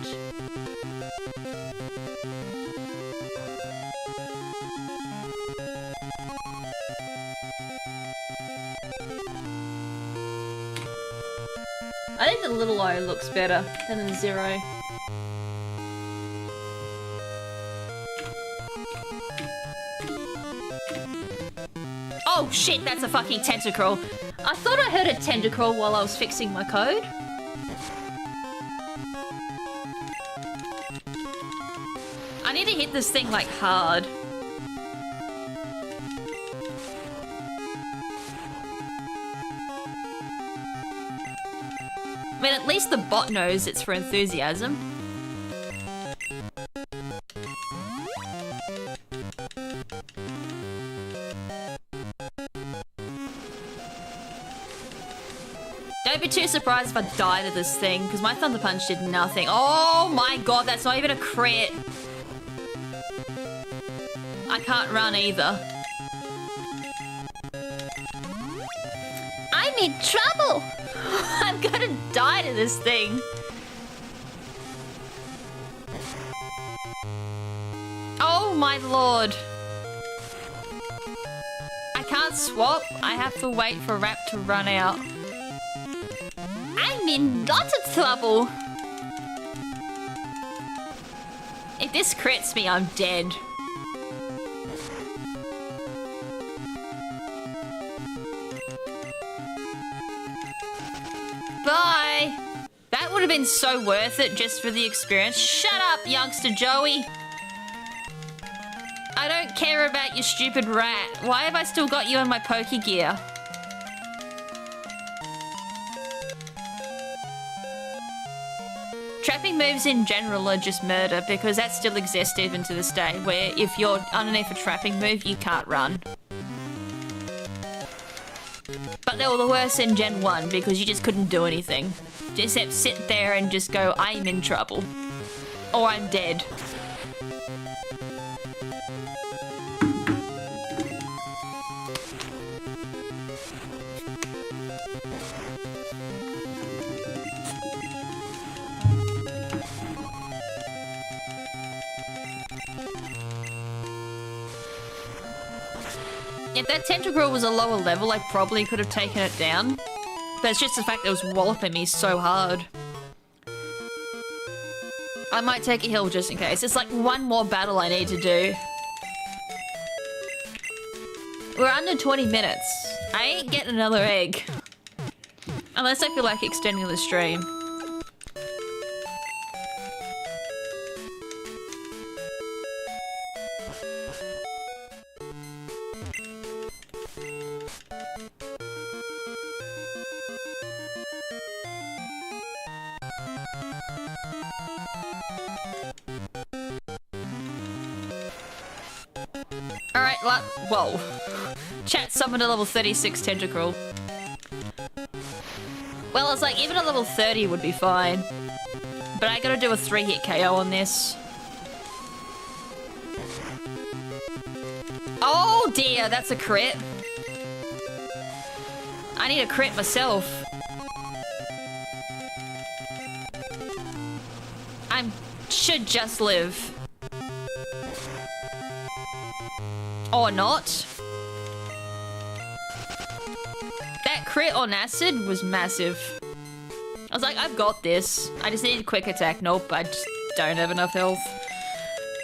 I think the little O looks better than the 0. Oh shit, that's a fucking tentacle. I thought I heard a tentacle while I was fixing my code. I need to hit this thing like hard. I mean, at least the bot knows it's for enthusiasm. Don't be too surprised if I die to this thing, because my Thunder Punch did nothing. Oh my god, that's not even a crit. I can't run either. I I'm in trouble! I'm gonna die to this thing. Oh my lord. I can't swap. I have to wait for Rap to run out. I'm in lots of trouble. If this crits me, I'm dead. Bye. That would have been so worth it just for the experience. Shut up, youngster Joey. I don't care about your stupid rat. Why have I still got you in my pokey gear? Trapping moves in general are just murder because that still exists even to this day, where if you're underneath a trapping move, you can't run. But they were the worst in Gen 1 because you just couldn't do anything. Except sit there and just go, I'm in trouble. Or I'm dead. If that tentacle was a lower level, I probably could have taken it down. But it's just the fact that it was walloping me so hard. I might take a heal just in case. It's like one more battle I need to do. We're under 20 minutes. I ain't getting another egg. Unless I feel like extending the stream. Alright, whoa. Chat summoned a level 36 tentacle. Well, it's like even a level 30 would be fine. But I gotta do a 3-hit KO on this. Oh dear, that's a crit. I need a crit myself. I should just live. Or not. That crit on acid was massive. I was like, I've got this. I just need a quick attack. Nope, I just don't have enough health.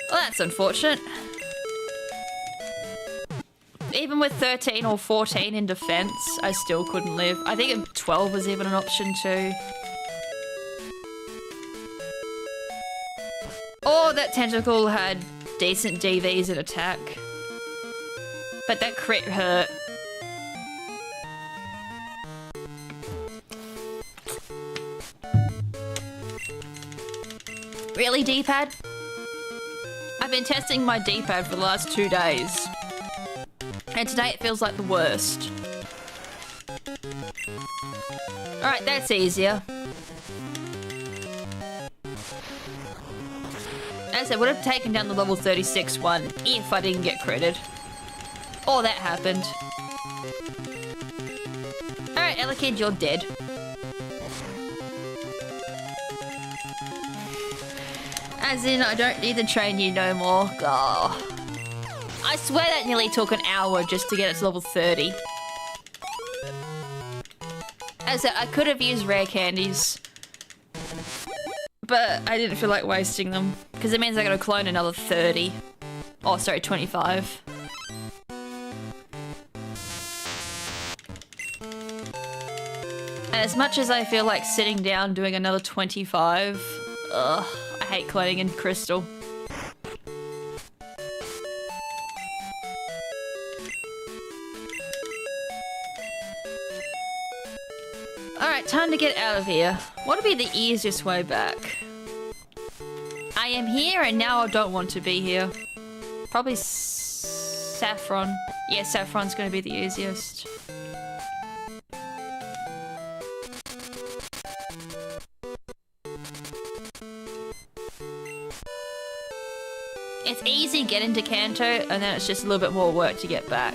Well, that's unfortunate. Even with 13 or 14 in defense, I still couldn't live. I think 12 was even an option too. Or that tentacle had decent DVs in attack. But that crit hurt. Really, D-pad? I've been testing my D-pad for the last 2 days. And today it feels like the worst. Alright, that's easier. As I said, would have taken down the level 36 one if I didn't get critted. Or that happened. Alright, Elekid, you're dead. As in, I don't need to train you no more. Oh. I swear that nearly took an hour just to get it to level 30. As I said, I could have used rare candies. But I didn't feel like wasting them. Because it means I gotta clone another 30. Oh, sorry, 25. And as much as I feel like sitting down doing another 25, ugh, I hate cloning in crystal. Alright, time to get out of here. What would be the easiest way back? I am here and now I don't want to be here. Probably Saffron. Yeah, Saffron's gonna be the easiest. It's easy getting to Kanto, and then it's just a little bit more work to get back.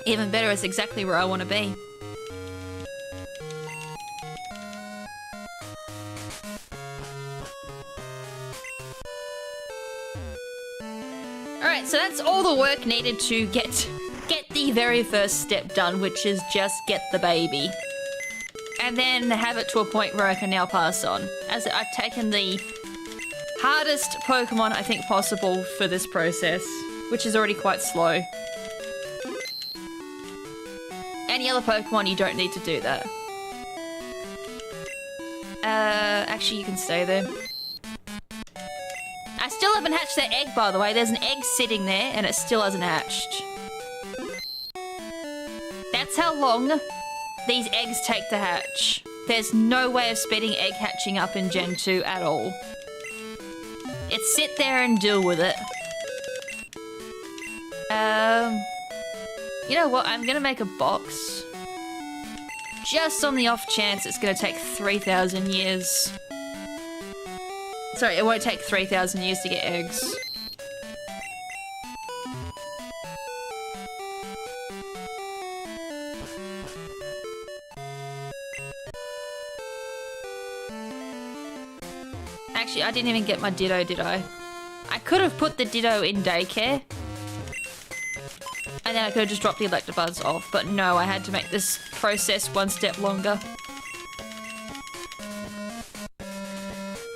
Even better, it's exactly where I want to be. Alright, so that's all the work needed to get the very first step done, which is just get the baby. And then have it to a point where I can now pass on. As I've taken the hardest Pokemon I think possible for this process, which is already quite slow. Any other Pokemon, you don't need to do that. Actually, you can stay there. I still haven't hatched that egg, by the way. There's an egg sitting there, and it still hasn't hatched. That's how long these eggs take to hatch. There's no way of speeding egg hatching up in Gen 2 at all. It's sit there and deal with it. You know what? I'm gonna make a box. Just on the off chance it's gonna take 3,000 years. Sorry, it won't take 3,000 years to get eggs. Actually, I didn't even get my Ditto, did I? I could have put the Ditto in daycare. And then I could have just dropped the Electabuzz off. But no, I had to make this process one step longer.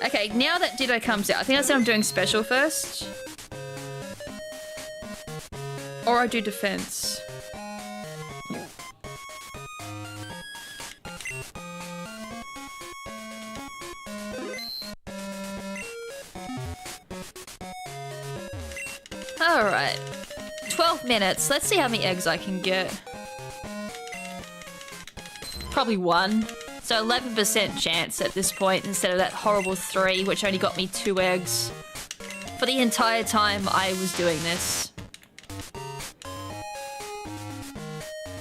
Okay, now that Ditto comes out, I think I said I'm doing special first. Or I do defense. Alright. 12 minutes. Let's see how many eggs I can get. Probably 1. So 11% chance at this point instead of that horrible 3, which only got me 2 eggs for the entire time I was doing this.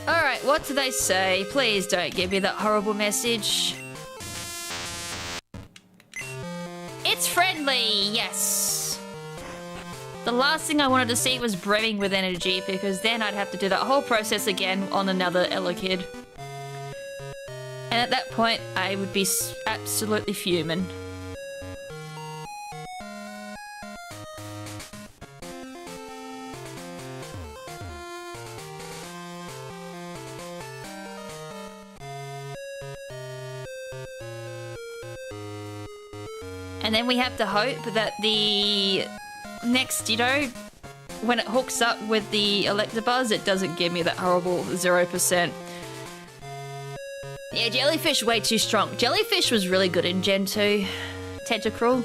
Alright, what do they say? Please don't give me that horrible message. It's friendly, yes. The last thing I wanted to see was brimming with energy, because then I'd have to do that whole process again on another Elekid. And at that point, I would be absolutely fuming. And then we have to hope that the next Ditto, when it hooks up with the Electabuzz, it doesn't give me that horrible 0%. Yeah, Jellyfish way too strong. Jellyfish was really good in Gen 2. Tentacruel.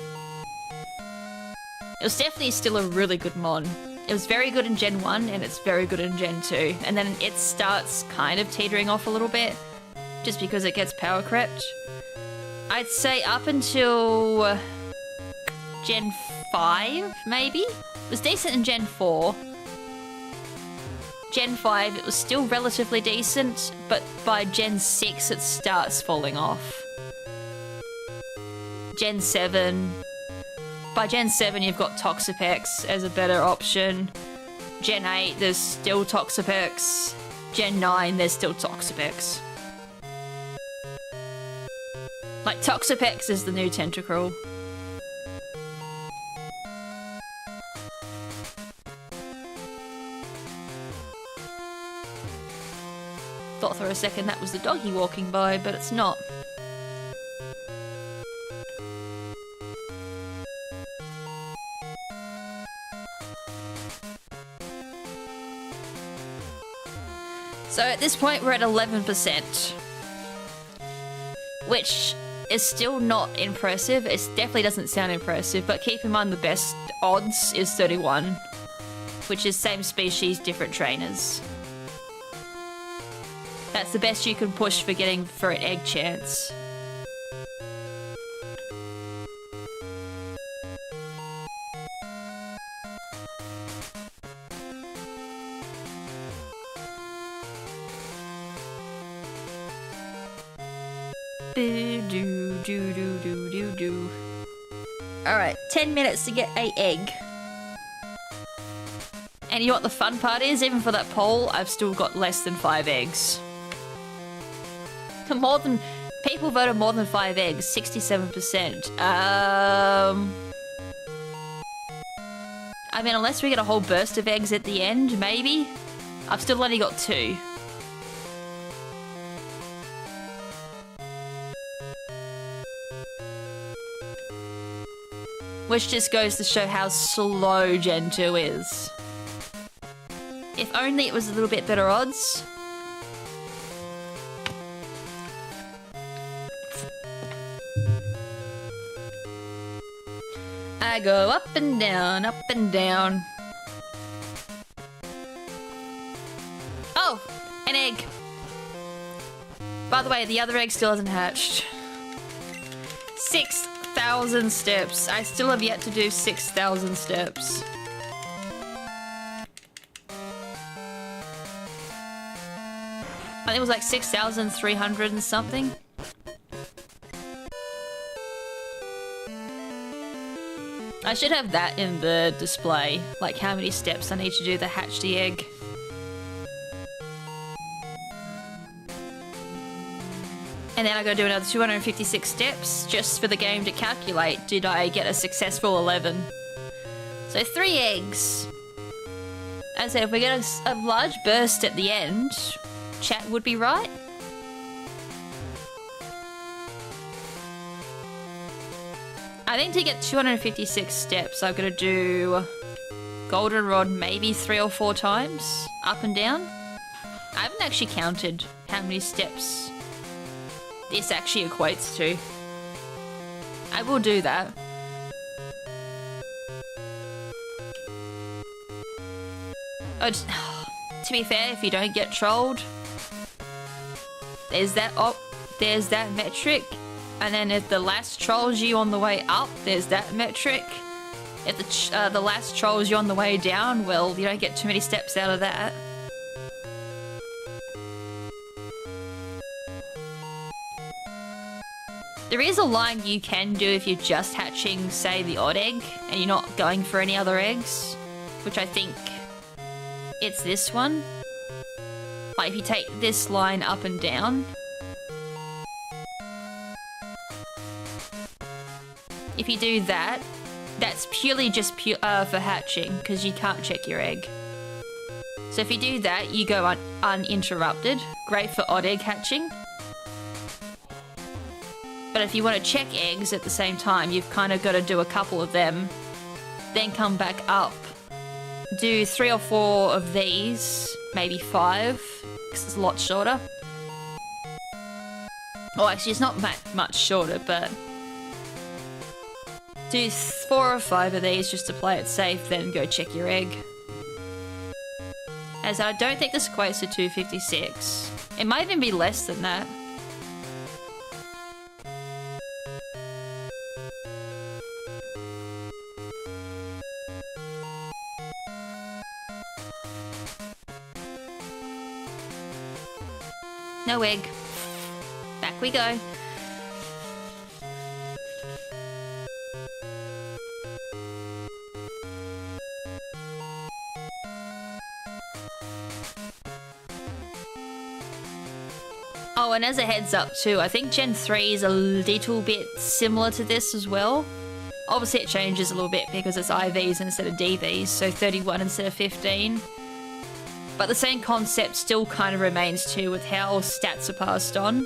It was definitely still a really good mon. It was very good in Gen 1 and it's very good in Gen 2. And then it starts kind of teetering off a little bit just because it gets power crept. I'd say up until Gen 5, maybe? It was decent in Gen 4. Gen 5, it was still relatively decent, but by Gen 6, it starts falling off. Gen 7. By Gen 7, you've got Toxapex as a better option. Gen 8, there's still Toxapex. Gen 9, there's still Toxapex. Like, Toxapex is the new Tentacruel. Thought for a second that was the doggy walking by, but it's not. So at this point we're at 11%. Which is still not impressive. It definitely doesn't sound impressive, but keep in mind the best odds is 31. Which is same species, different trainers. That's the best you can push for getting for an egg chance. Alright, 10 minutes to get an egg. And you know what the fun part is? Even for that poll, I've still got less than 5 eggs. People voted more than 5 eggs, 67%. I mean, unless we get a whole burst of eggs at the end, maybe. I've still only got 2. Which just goes to show how slow Gen 2 is. If only it was a little bit better odds. I go up and down, up and down. Oh, an egg. By the way, the other egg still hasn't hatched. 6,000 steps. I still have yet to do 6,000 steps. I think it was like 6,300 and something. I should have that in the display, like how many steps I need to do to hatch the egg. And then I gotta do another 256 steps just for the game to calculate, did I get a successful 11? So 3 eggs. As I said, if we get a large burst at the end, chat would be right. I think to get 256 steps, I've got to do goldenrod maybe 3 or 4 times, up and down. I haven't actually counted how many steps this actually equates to. I will do that. Oh, to be fair, if you don't get trolled, there's that metric. And then if the last trolls you on the way up, there's that metric. If the last trolls you on the way down, well, you don't get too many steps out of that. There is a line you can do if you're just hatching, say, the odd egg, and you're not going for any other eggs, which I think it's this one. Like, if you take this line up and down, if you do that, that's purely just for hatching, because you can't check your egg. So if you do that, you go uninterrupted. Great for odd egg hatching. But if you want to check eggs at the same time, you've kind of got to do a couple of them, then come back up. Do 3 or 4 of these, maybe 5, because it's a lot shorter. Oh, actually, it's not much shorter, but do 4 or 5 of these just to play it safe, then go check your egg. As I don't think this equates to 256. It might even be less than that. No egg. Back we go. Oh, and as a heads up too, I think Gen 3 is a little bit similar to this as well. Obviously it changes a little bit because it's IVs instead of DVs, so 31 instead of 15. But the same concept still kind of remains too with how stats are passed on.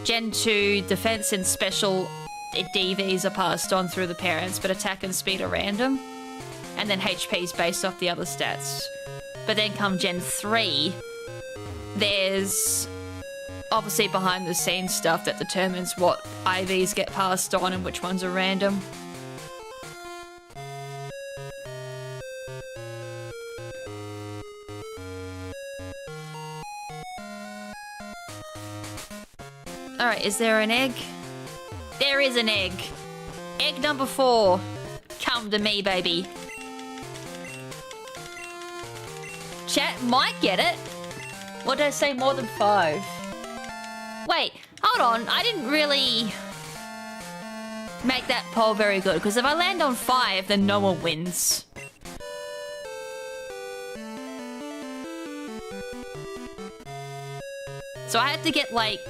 Gen 2, defense and special DVs are passed on through the parents, but attack and speed are random. And then HP is based off the other stats. But then come Gen 3, there's obviously behind the scenes stuff that determines what IVs get passed on and which ones are random. Alright, is there an egg? There is an egg! Egg number 4. Come to me, baby. Chat might get it. What did I say? More than 5. Wait, hold on. I didn't really make that poll very good, because if I land on 5, then no one wins. So I had to get like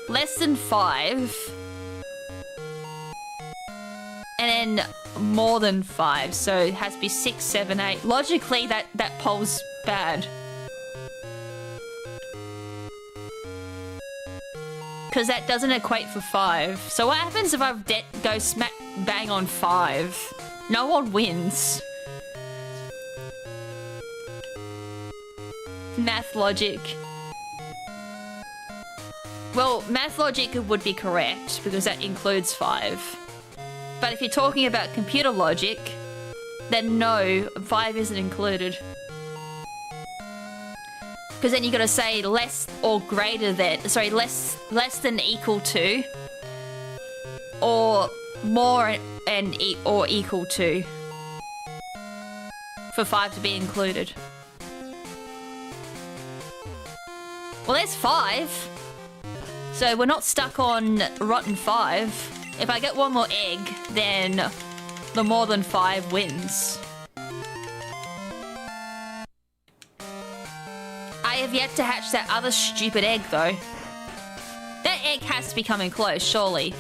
less than 5. And then more than 5. So it has to be 6, 7, 8. Logically, that poll's bad. Because that doesn't equate for 5. So what happens if I go smack bang on 5? No one wins. Math logic. Well, math logic would be correct because that includes 5. But if you're talking about computer logic, then no, 5 isn't included. Because then you gotta say less or greater than, sorry, less than equal to, or more or equal to, for 5 to be included. Well, there's 5. So we're not stuck on rotten 5. If I get one more egg, then the more than 5 wins. I have yet to hatch that other stupid egg, though. That egg has to be coming close, surely.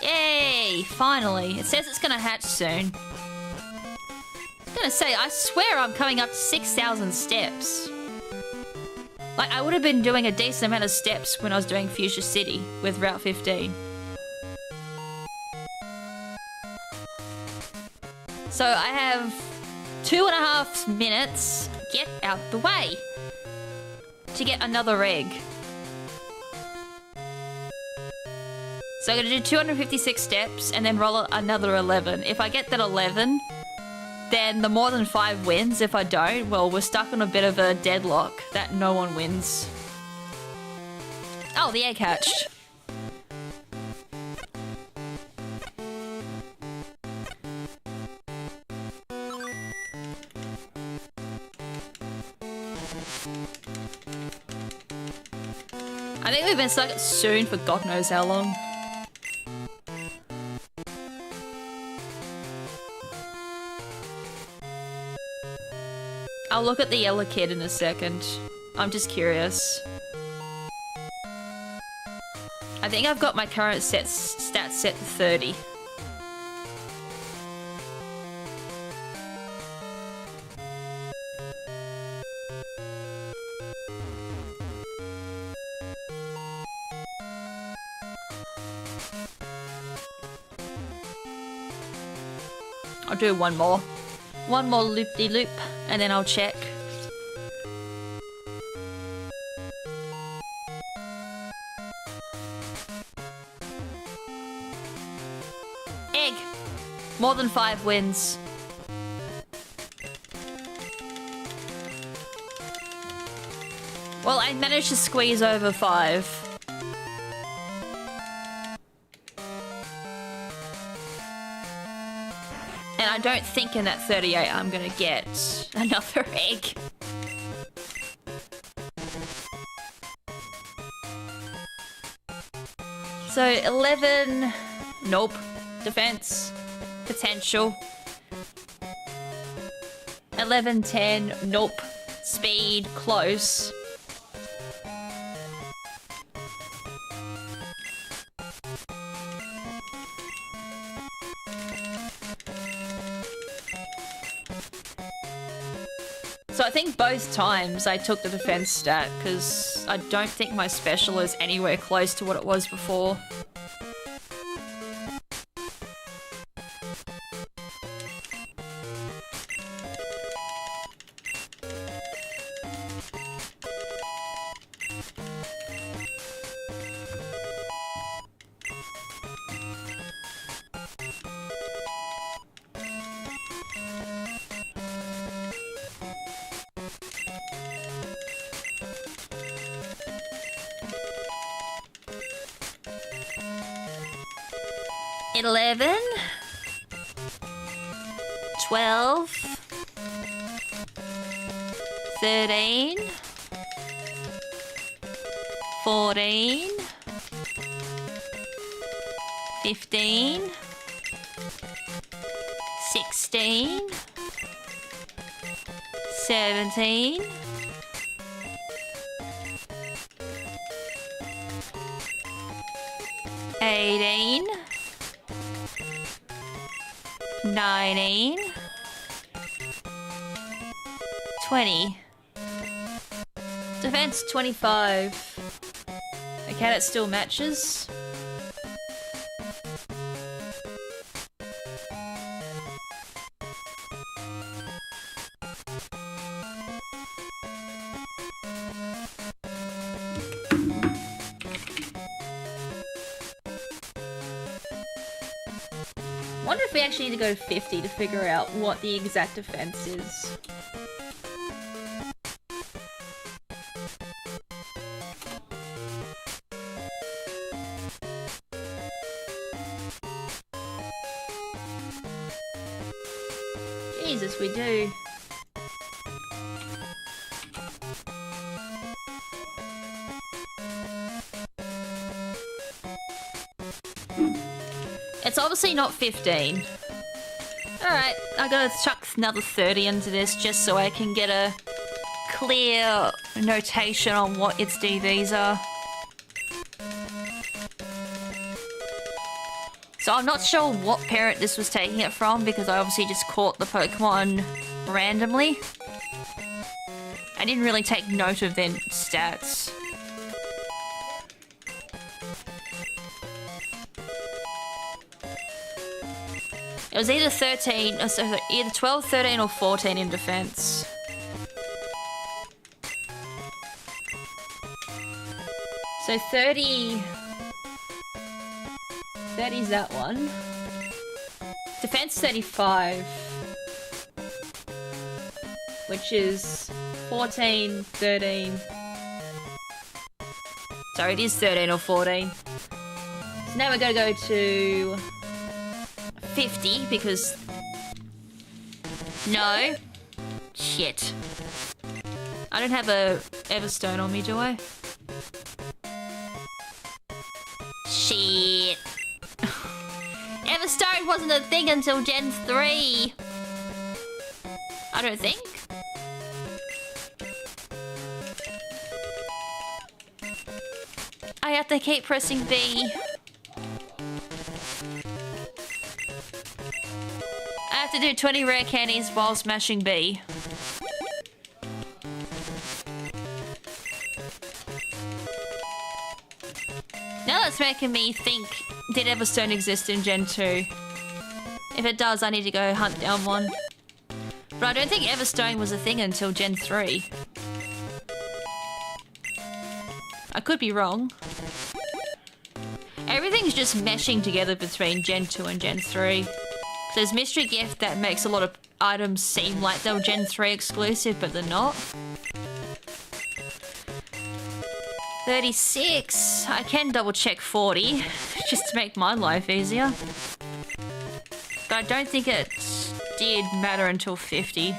Yay! Finally. It says it's gonna hatch soon. I'm gonna say, I swear I'm coming up to 6,000 steps. Like, I would have been doing a decent amount of steps when I was doing Fuchsia City with Route 15. So I have 2.5 minutes, get out the way, to get another egg. So I'm gonna do 256 steps and then roll another 11. If I get that 11, then the more than 5 wins. If I don't, well, we're stuck on a bit of a deadlock that no one wins. Oh, the egg hatched. I think we've been stuck at soon for God knows how long. I'll look at the Elekid in a second. I'm just curious. I think I've got my current stats set to 30. I'll do one more. One more loop-de-loop, and then I'll check. Egg! More than 5 wins. Well, I managed to squeeze over 5. And I don't think in that 38 I'm gonna get another egg. So 11, nope. Defense, potential. 11, 10, nope. Speed, close. So I think both times I took the defense stat because I don't think my special is anywhere close to what it was before. $11, 12, 13, 14, 15, 16, 17, 18. 19. 20. Defense 25. Okay, that still matches. Wonder if we actually need to go 50 to figure out what the exact defense is. Jesus, we do. It's obviously not 15. Alright, I gotta chuck another 30 into this just so I can get a clear notation on what its DVs are. So I'm not sure what parent this was taking it from because I obviously just caught the Pokemon randomly. I didn't really take note of their stats. It was either 13, either 12, 13 or 14 in defense. So 30... 30's that one. Defense 35. Which is 14, 13. Sorry, it is 13 or 14. So now we're gonna go to 50 because... No. Shit. I don't have a Everstone on me, do I? Shit. Everstone wasn't a thing until Gen 3. I don't think. I have to keep pressing B. I have to do 20 rare candies while smashing B. Now that's making me think, did Everstone exist in Gen 2? If it does, I need to go hunt down one. But I don't think Everstone was a thing until Gen 3. I could be wrong. Everything's just meshing together between Gen 2 and Gen 3. There's Mystery Gift that makes a lot of items seem like they were Gen 3 exclusive, but they're not. 36. I can double check 40, just to make my life easier. But I don't think it did matter until 50.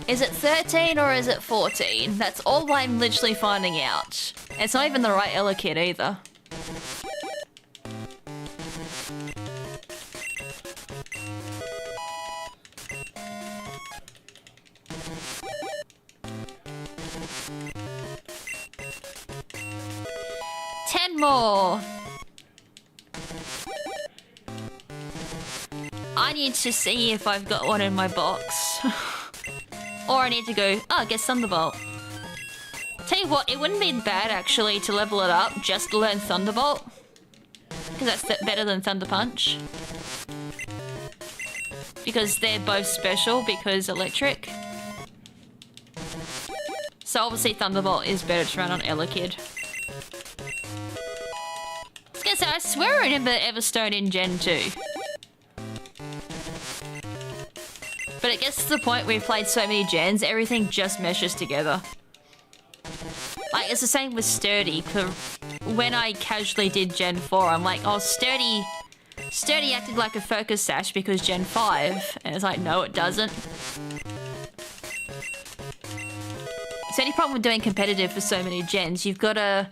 Is it 13 or is it 14? That's all I'm literally finding out. It's not even the right Elekid either. More. I need to see if I've got one in my box. Or I need to go, oh, get Thunderbolt. Tell you what, it wouldn't be bad actually to level it up just to learn Thunderbolt. Because that's better than Thunder Punch. Because they're both special because electric. So obviously Thunderbolt is better to run on Elekid. I swear I remember Everstone in Gen 2. But it gets to the point where we've played so many gens, everything just meshes together. Like, it's the same with Sturdy, because when I casually did Gen 4, I'm like, oh, Sturdy acted like a focus sash because Gen 5. And it's like, no, it doesn't. It's the only problem with doing competitive for so many gens. You've got to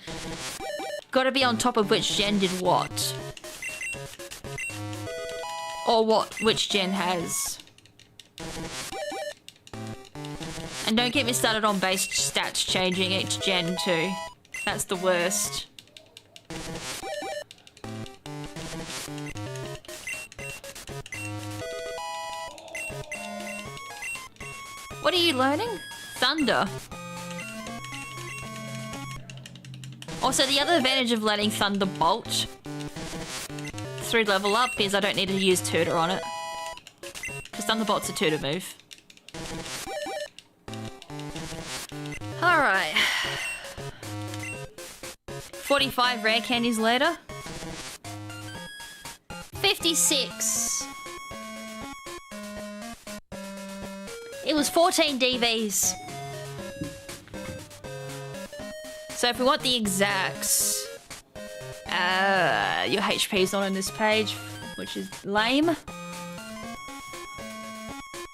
be on top of which gen did what. Or which gen has. And don't get me started on base stats changing each gen too. That's the worst. What are you learning? Thunder. Also, the other advantage of letting Thunder bolt through level up is I don't need to use Tutor on it. Because Thunderbolt's a Tutor move. Alright. 45 rare candies later. 56. It was 14 DVs. So if we want the exacts, your HP's not on this page, which is lame.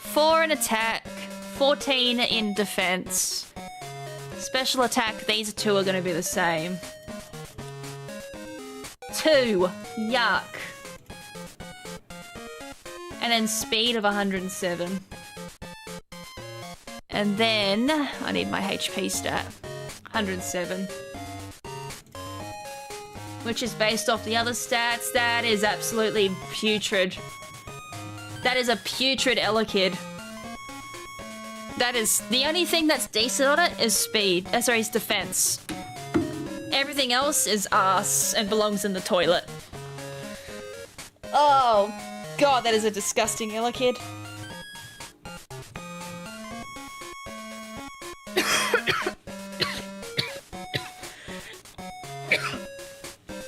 4 in attack, 14 in defense. Special attack, these two are going to be the same. 2, yuck. And then speed of 107. And then I need my HP stat. 107. Which is based off the other stats. That is absolutely putrid. That is a putrid Elekid. That is... The only thing that's decent on it is speed. Sorry, is defense. Everything else is ass and belongs in the toilet. Oh, God, that is a disgusting Elekid.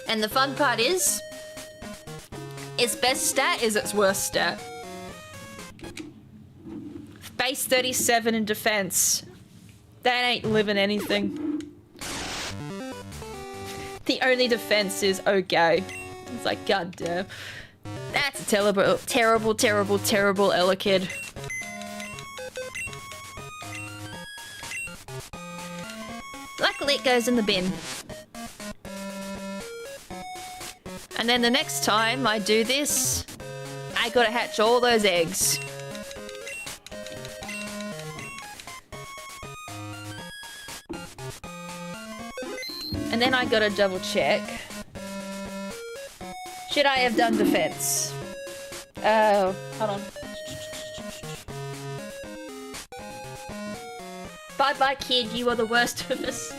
And the fun part is, its best stat is its worst stat. Base 37 in defense. That ain't living anything. The only defense is okay. It's like, goddamn. That's a terrible, terrible, terrible, terrible Elekid. Luckily it goes in the bin. And then the next time I do this, I gotta hatch all those eggs. And then I gotta double check. Should I have done defense? Oh, hold on. Bye bye kid, you are the worst of us.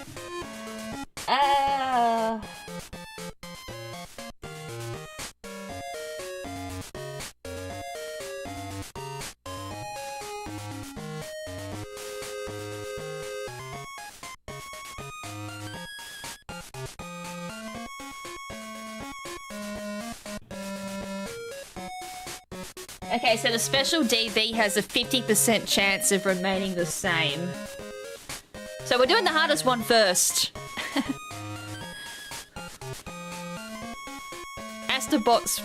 Okay, so the special DV has a 50% chance of remaining the same. So we're doing the hardest one first. Astrobot's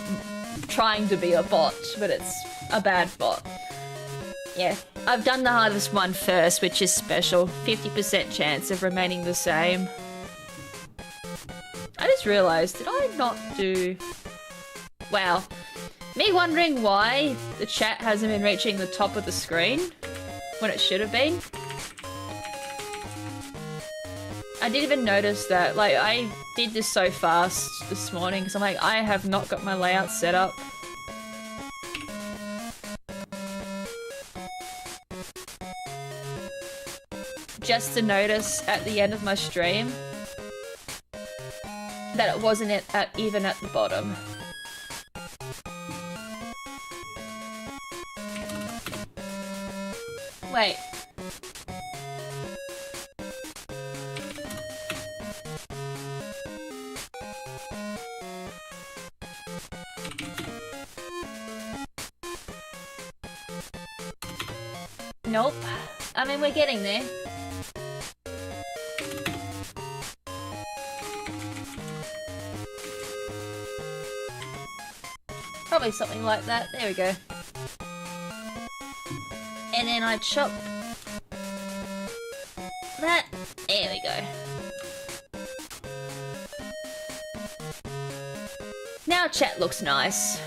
trying to be a bot, but it's a bad bot. Yeah, I've done the hardest one first, which is special. 50% chance of remaining the same. I just realised, did I not do... Wow. Me wondering why the chat hasn't been reaching the top of the screen when it should have been. I didn't even notice that. Like, I did this so fast this morning because I'm like, I have not got my layout set up. Just to notice at the end of my stream that it wasn't even at the bottom. Wait. Nope. I mean, we're getting there. Probably something like that. There we go. And then I chop that. There we go. Now chat looks nice.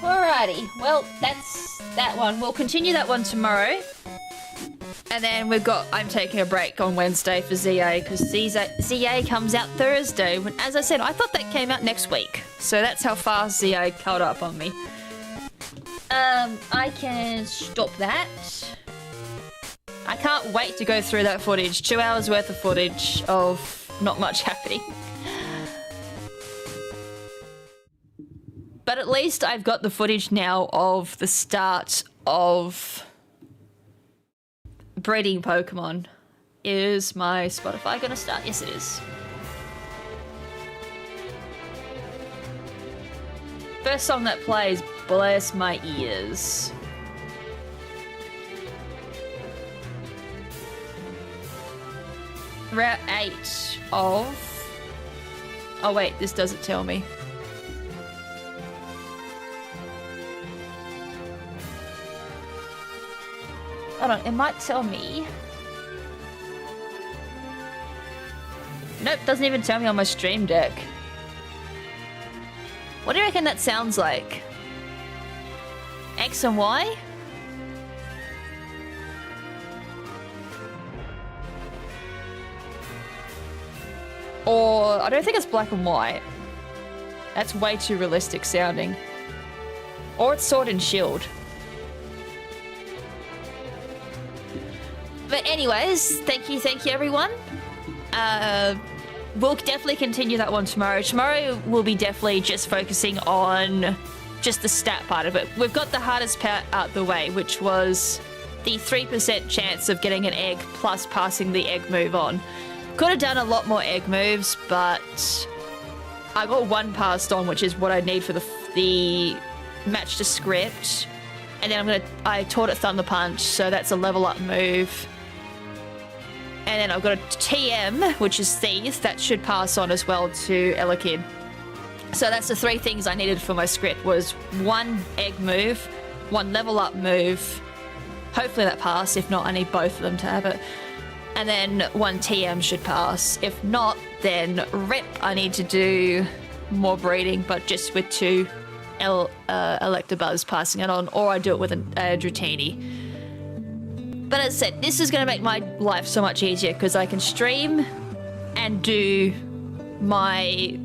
Alrighty, well, that's that one. We'll continue that one tomorrow. And then I'm taking a break on Wednesday for ZA because ZA comes out Thursday. When, as I said, I thought that came out next week. So that's how fast ZA caught up on me. I can stop that. I can't wait to go through that footage. 2 hours worth of footage of not much happening. But at least I've got the footage now of the start of breeding Pokemon. Is my Spotify gonna start? Yes, it is. First song that plays, bless my ears. Route 8 of... Oh wait, this doesn't tell me. Hold on, it might tell me. Nope, doesn't even tell me on my stream deck. What do you reckon that sounds like? X and Y? Or, I don't think it's black and white. That's way too realistic sounding. Or it's Sword and Shield. But anyways, thank you everyone. We'll definitely continue that one tomorrow. Tomorrow we'll be definitely just focusing on just the stat part of it. We've got the hardest part out the way, which was the 3% chance of getting an egg plus passing the egg move on. Could have done a lot more egg moves, but I got one passed on, which is what I need for the match to script. And then I taught it Thunder Punch, so that's a level up move. And then I've got a TM, which is Thief, that should pass on as well to Elekid. So that's the 3 things I needed for my script, was 1 egg move, 1 level up move. Hopefully that passed, if not I need both of them to have it. And then 1 TM should pass. If not, then RIP, I need to do more breeding, but just with 2 Electabuzz passing it on, or I do it with a Dratini. But as I said, this is going to make my life so much easier because I can stream and do my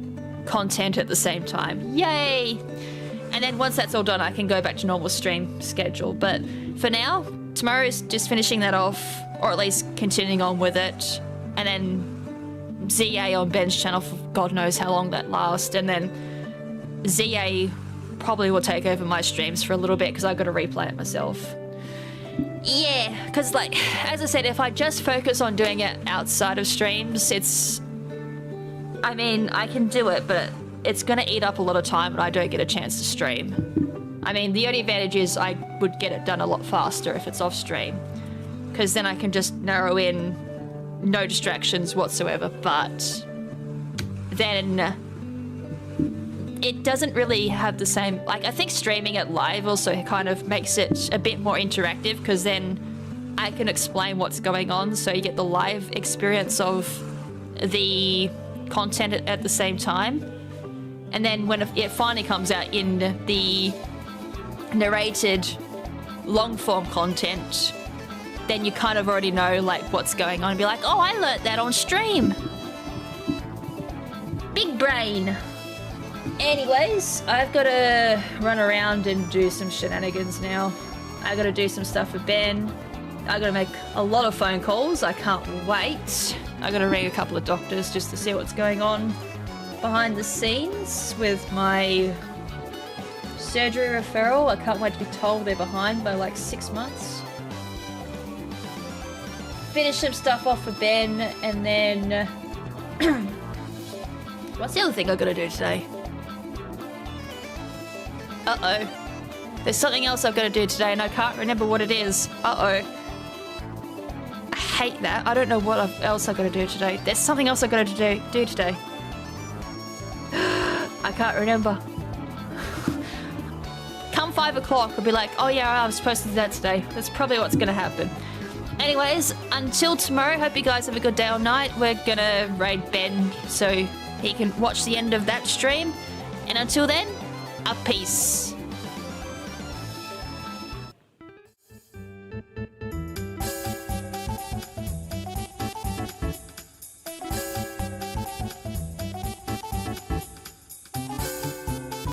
content at the same time. Yay! And then once that's all done, I can go back to normal stream schedule. But for now, tomorrow is just finishing that off, or at least continuing on with it. And then ZA on Ben's channel for God knows how long that lasts. And then ZA probably will take over my streams for a little bit because I've got to replay it myself. Yeah, because like, as I said, if I just focus on doing it outside of streams, I mean, I can do it, but it's going to eat up a lot of time and I don't get a chance to stream. I mean, the only advantage is I would get it done a lot faster if it's off stream, because then I can just narrow in no distractions whatsoever, but then it doesn't really have the same, like, I think streaming it live also kind of makes it a bit more interactive, because then I can explain what's going on, so you get the live experience of the content at the same time. And then when it finally comes out in the narrated long form content, then you kind of already know like what's going on and be like, oh, I learnt that on stream. Big brain. Anyways, I've got to run around and do some shenanigans now. I got to do some stuff with Ben. I got to make a lot of phone calls. I can't wait. I got to ring a couple of doctors just to see what's going on behind the scenes with my surgery referral. I can't wait to be told they're behind by like 6 months. Finish some stuff off for Ben, and then what's the other thing I got to do today? Uh-oh. There's something else I've got to do today and I can't remember what it is. Uh-oh. I hate that. I don't know what else I've got to do today. There's something else I've got to do today. I can't remember. Come 5 o'clock, I'll be like, oh yeah, I was supposed to do that today. That's probably what's going to happen. Anyways, until tomorrow, hope you guys have a good day or night. We're going to raid Ben so he can watch the end of that stream. And until then, a peace.